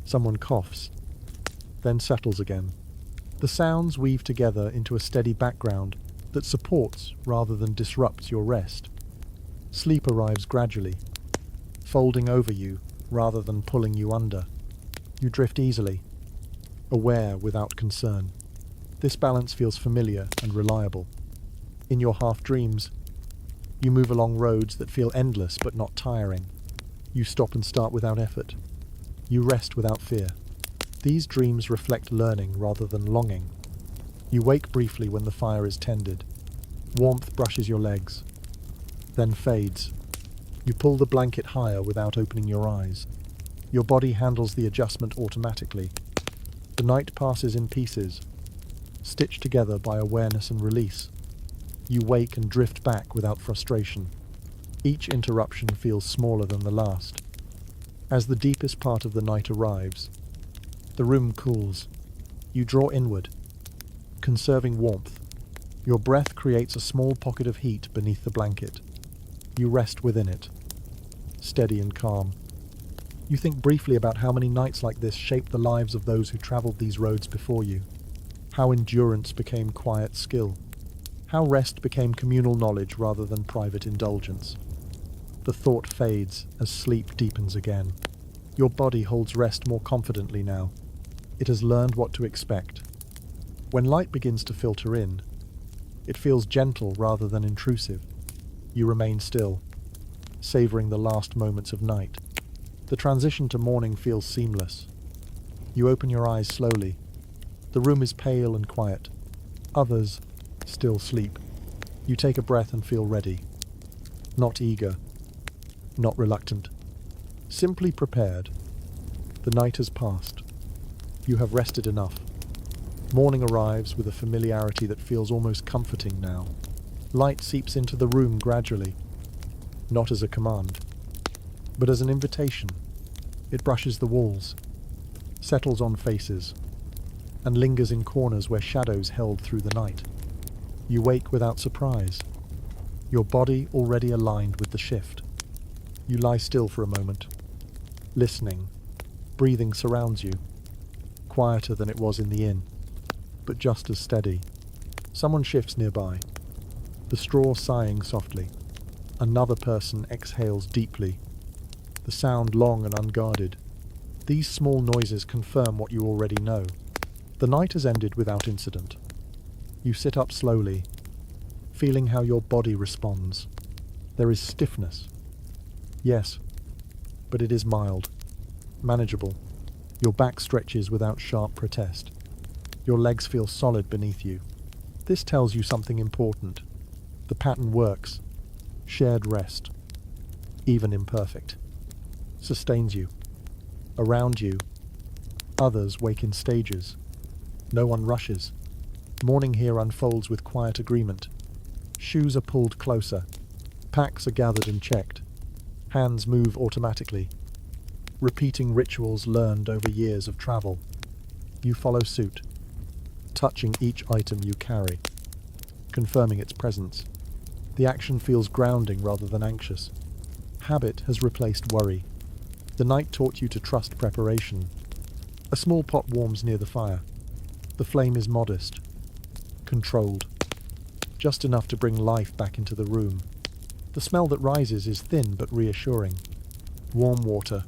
Someone coughs, then settles again. The sounds weave together into a steady background that supports rather than disrupts your rest. Sleep arrives gradually, folding over you rather than pulling you under. You drift easily, aware without concern. This balance feels familiar and reliable. In your half-dreams, you move along roads that feel endless but not tiring. You stop and start without effort. You rest without fear. These dreams reflect learning rather than longing. You wake briefly when the fire is tended. Warmth brushes your legs, then fades. You pull the blanket higher without opening your eyes. Your body handles the adjustment automatically. The night passes in pieces, stitched together by awareness and release. You wake and drift back without frustration. Each interruption feels smaller than the last. As the deepest part of the night arrives, the room cools. You draw inward, conserving warmth. Your breath creates a small pocket of heat beneath the blanket. You rest within it, steady and calm. You think briefly about how many nights like this shaped the lives of those who traveled these roads before you. How endurance became quiet skill. How rest became communal knowledge rather than private indulgence. The thought fades as sleep deepens again. Your body holds rest more confidently now. It has learned what to expect. When light begins to filter in, it feels gentle rather than intrusive. You remain still, savoring the last moments of night. The transition to morning feels seamless. You open your eyes slowly. The room is pale and quiet. Others still sleep. You take a breath and feel ready. Not eager, not reluctant. Simply prepared. The night has passed. You have rested enough. Morning arrives with a familiarity that feels almost comforting now. Light seeps into the room gradually, not as a command, but as an invitation. It brushes the walls, settles on faces, and lingers in corners where shadows held through the night. You wake without surprise, your body already aligned with the shift. You lie still for a moment, listening. Breathing surrounds you, quieter than it was in the inn, but just as steady. Someone shifts nearby, the straw sighing softly. Another person exhales deeply, the sound long and unguarded. These small noises confirm what you already know. The night has ended without incident. You sit up slowly, feeling how your body responds. There is stiffness. Yes, but it is mild, manageable. Your back stretches without sharp protest. Your legs feel solid beneath you. This tells you something important. The pattern works. Shared rest, even imperfect, sustains you. Around you, others wake in stages. No one rushes. Morning here unfolds with quiet agreement. Shoes are pulled closer. Packs are gathered and checked. Hands move automatically. Repeating rituals learned over years of travel. You follow suit, touching each item you carry, confirming its presence. The action feels grounding rather than anxious. Habit has replaced worry. The night taught you to trust preparation. A small pot warms near the fire. The flame is modest, controlled, just enough to bring life back into the room. The smell that rises is thin but reassuring. Warm water,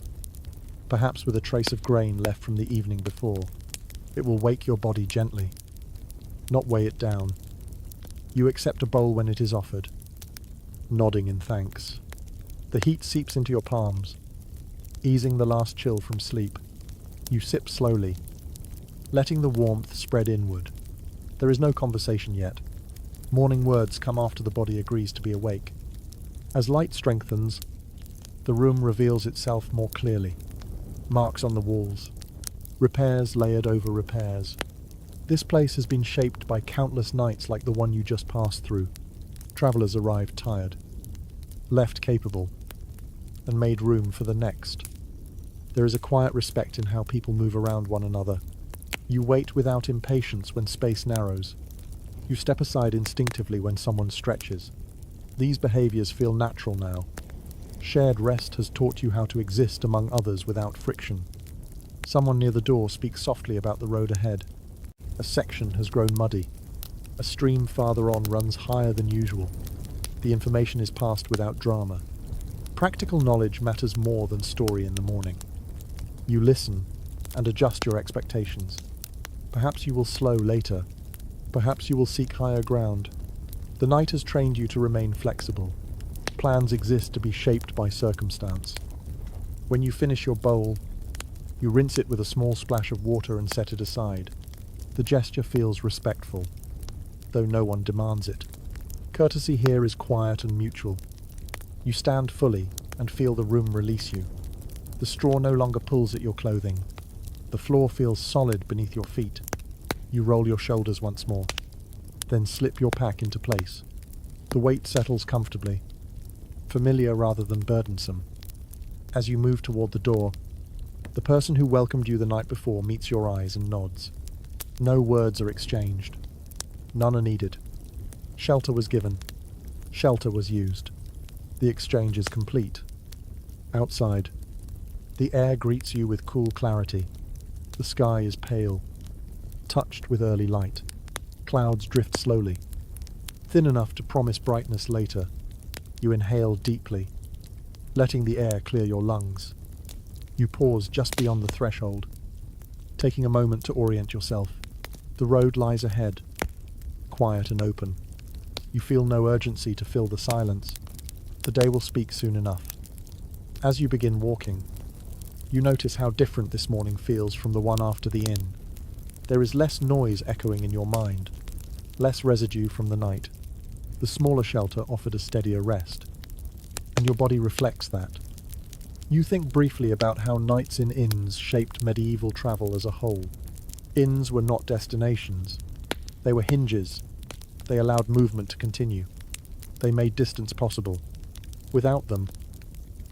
perhaps with a trace of grain left from the evening before. It will wake your body gently, not weigh it down. You accept a bowl when it is offered, nodding in thanks. The heat seeps into your palms, easing the last chill from sleep. You sip slowly, letting the warmth spread inward. There is no conversation yet. Morning words come after the body agrees to be awake. As light strengthens, the room reveals itself more clearly. Marks on the walls. Repairs layered over repairs. This place has been shaped by countless nights like the one you just passed through. Travelers arrived tired, left capable, and made room for the next. There is a quiet respect in how people move around one another. You wait without impatience when space narrows. You step aside instinctively when someone stretches. These behaviors feel natural now. Shared rest has taught you how to exist among others without friction. Someone near the door speaks softly about the road ahead. A section has grown muddy. A stream farther on runs higher than usual. The information is passed without drama. Practical knowledge matters more than story in the morning. You listen and adjust your expectations. Perhaps you will slow later. Perhaps you will seek higher ground. The night has trained you to remain flexible. Plans exist to be shaped by circumstance. When you finish your bowl, you rinse it with a small splash of water and set it aside. The gesture feels respectful, though no one demands it. Courtesy here is quiet and mutual. You stand fully and feel the room release you. The straw no longer pulls at your clothing. The floor feels solid beneath your feet. You roll your shoulders once more, then slip your pack into place. The weight settles comfortably, familiar rather than burdensome. As you move toward the door, the person who welcomed you the night before meets your eyes and nods. No words are exchanged. None are needed. Shelter was given. Shelter was used. The exchange is complete. Outside, the air greets you with cool clarity. The sky is pale, touched with early light. Clouds drift slowly, thin enough to promise brightness later. You inhale deeply, letting the air clear your lungs. You pause just beyond the threshold, taking a moment to orient yourself. The road lies ahead, quiet and open. You feel no urgency to fill the silence. The day will speak soon enough. As you begin walking, you notice how different this morning feels from the one after the inn. There is less noise echoing in your mind, less residue from the night. The smaller shelter offered a steadier rest, and your body reflects that. You think briefly about how nights in inns shaped medieval travel as a whole. Inns were not destinations. They were hinges. They allowed movement to continue. They made distance possible. Without them,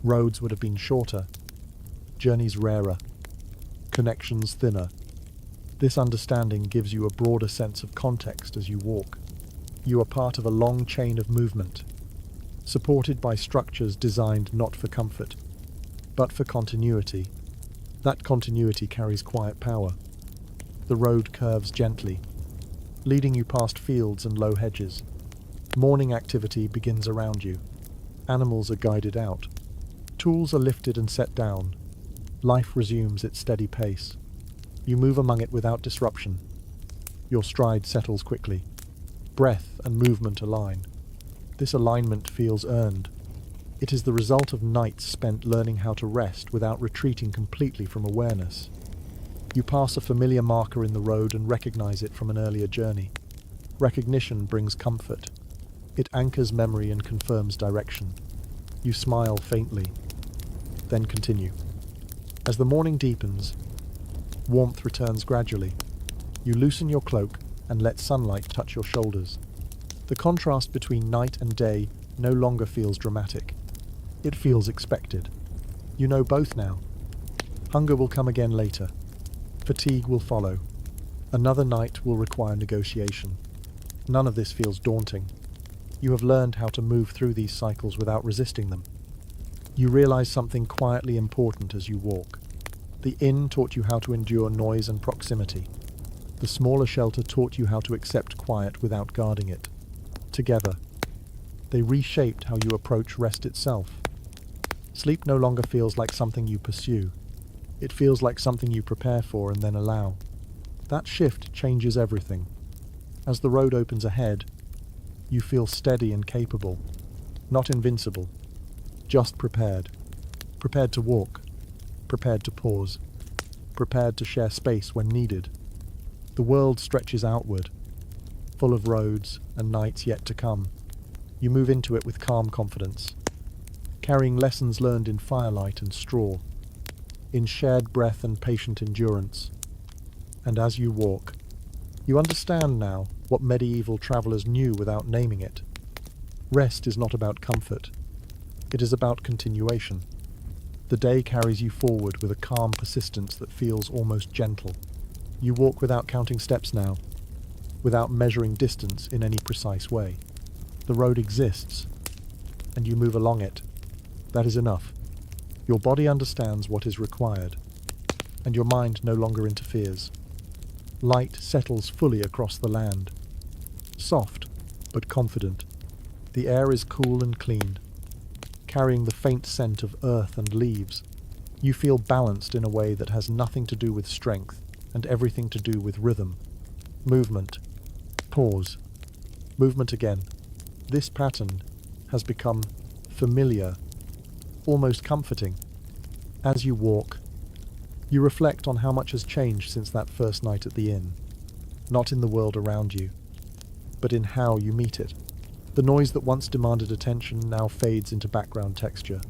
roads would have been shorter, journeys rarer, connections thinner. This understanding gives you a broader sense of context as you walk. You are part of a long chain of movement, supported by structures designed not for comfort, but for continuity. That continuity carries quiet power. The road curves gently, leading you past fields and low hedges. Morning activity begins around you. Animals are guided out. Tools are lifted and set down. Life resumes its steady pace. You move among it without disruption. Your stride settles quickly. Breath and movement align. This alignment feels earned. It is the result of nights spent learning how to rest without retreating completely from awareness. You pass a familiar marker in the road and recognize it from an earlier journey. Recognition brings comfort. It anchors memory and confirms direction. You smile faintly, then continue. As the morning deepens, warmth returns gradually. You loosen your cloak and let sunlight touch your shoulders. The contrast between night and day no longer feels dramatic. It feels expected. You know both now. Hunger will come again later. Fatigue will follow. Another night will require negotiation. None of this feels daunting. You have learned how to move through these cycles without resisting them. You realize something quietly important as you walk. The inn taught you how to endure noise and proximity. The smaller shelter taught you how to accept quiet without guarding it. Together, they reshaped how you approach rest itself. Sleep no longer feels like something you pursue. It feels like something you prepare for and then allow. That shift changes everything. As the road opens ahead, you feel steady and capable, not invincible, just prepared. Prepared to walk, prepared to pause, prepared to share space when needed. The world stretches outward, full of roads and nights yet to come. You move into it with calm confidence, carrying lessons learned in firelight and straw, in shared breath and patient endurance. And as you walk, you understand now what medieval travelers knew without naming it. Rest is not about comfort. It is about continuation. The day carries you forward with a calm persistence that feels almost gentle. You walk without counting steps now, without measuring distance in any precise way. The road exists, and you move along it. That is enough. Your body understands what is required, and your mind no longer interferes. Light settles fully across the land, soft but confident. The air is cool and clean, carrying the faint scent of earth and leaves. You feel balanced in a way that has nothing to do with strength and everything to do with rhythm. Movement. Pause. Movement again. This pattern has become familiar, almost comforting. As you walk, you reflect on how much has changed since that first night at the inn. Not in the world around you, but in how you meet it. The noise that once demanded attention now fades into background texture.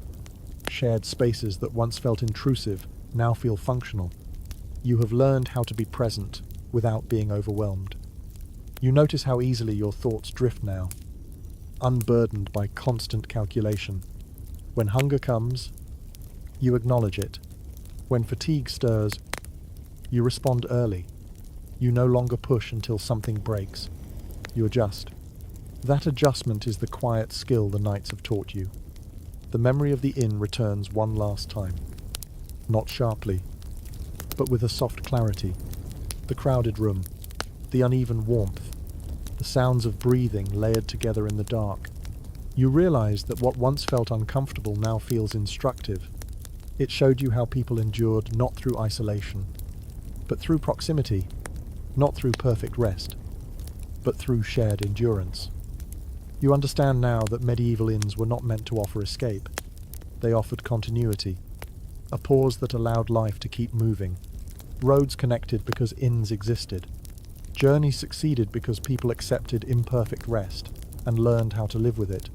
Shared spaces that once felt intrusive now feel functional. You have learned how to be present without being overwhelmed. You notice how easily your thoughts drift now, unburdened by constant calculation. When hunger comes, you acknowledge it. When fatigue stirs, you respond early. You no longer push until something breaks. You adjust. That adjustment is the quiet skill the nights have taught you. The memory of the inn returns one last time. Not sharply, but with a soft clarity. The crowded room, the uneven warmth, the sounds of breathing layered together in the dark. You realize that what once felt uncomfortable now feels instructive. It showed you how people endured not through isolation, but through proximity, not through perfect rest, but through shared endurance. You understand now that medieval inns were not meant to offer escape. They offered continuity, a pause that allowed life to keep moving. Roads connected because inns existed. Journeys succeeded because people accepted imperfect rest and learned how to live with it.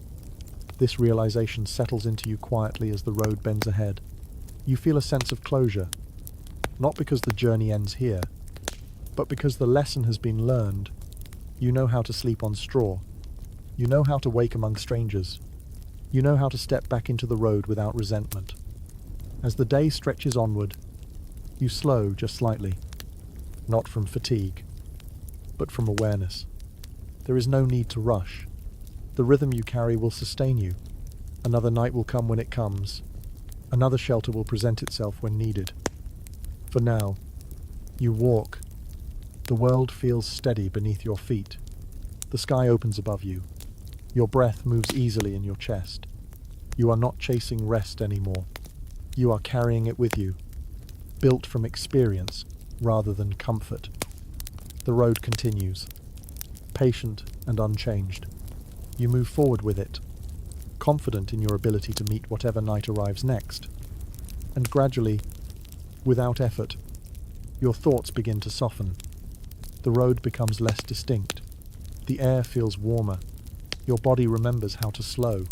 This realization settles into you quietly as the road bends ahead. You feel a sense of closure, not because the journey ends here, but because the lesson has been learned. You know how to sleep on straw. You know how to wake among strangers. You know how to step back into the road without resentment. As the day stretches onward, you slow just slightly, not from fatigue, but from awareness. There is no need to rush. The rhythm you carry will sustain you. Another night will come when it comes. Another shelter will present itself when needed. For now, you walk. The world feels steady beneath your feet. The sky opens above you. Your breath moves easily in your chest. You are not chasing rest anymore. You are carrying it with you, built from experience rather than comfort. The road continues, patient and unchanged. You move forward with it, confident in your ability to meet whatever night arrives next. And gradually, without effort, your thoughts begin to soften. The road becomes less distinct. The air feels warmer. Your body remembers how to slow,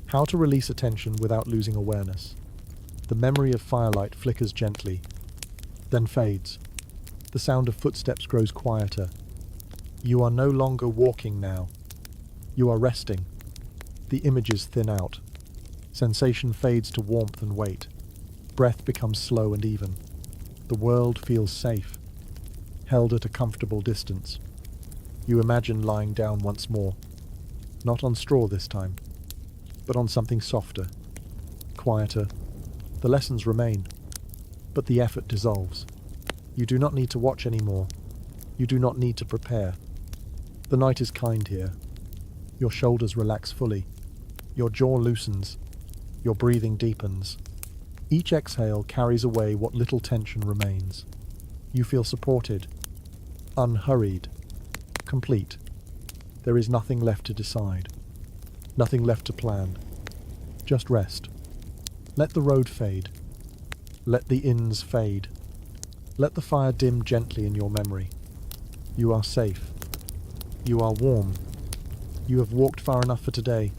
how to release attention without losing awareness. The memory of firelight flickers gently, then fades. The sound of footsteps grows quieter. You are no longer walking now. You are resting. The images thin out. Sensation fades to warmth and weight. Breath becomes slow and even. The world feels safe, held at a comfortable distance. You imagine lying down once more, not on straw this time, but on something softer, quieter. The lessons remain, but the effort dissolves. You do not need to watch anymore. You do not need to prepare. The night is kind here. Your shoulders relax fully. Your jaw loosens. Your breathing deepens. Each exhale carries away what little tension remains. You feel supported, unhurried, complete. There is nothing left to decide, nothing left to plan. Just rest. Let the road fade. Let the inns fade. Let the fire dim gently in your memory. You are safe. You are warm. You have walked far enough for today.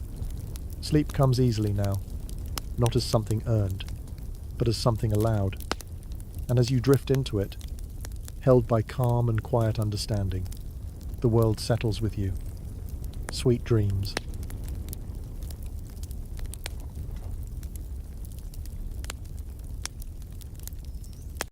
Sleep comes easily now, not as something earned, but as something allowed. And as you drift into it, held by calm and quiet understanding, the world settles with you. Sweet dreams.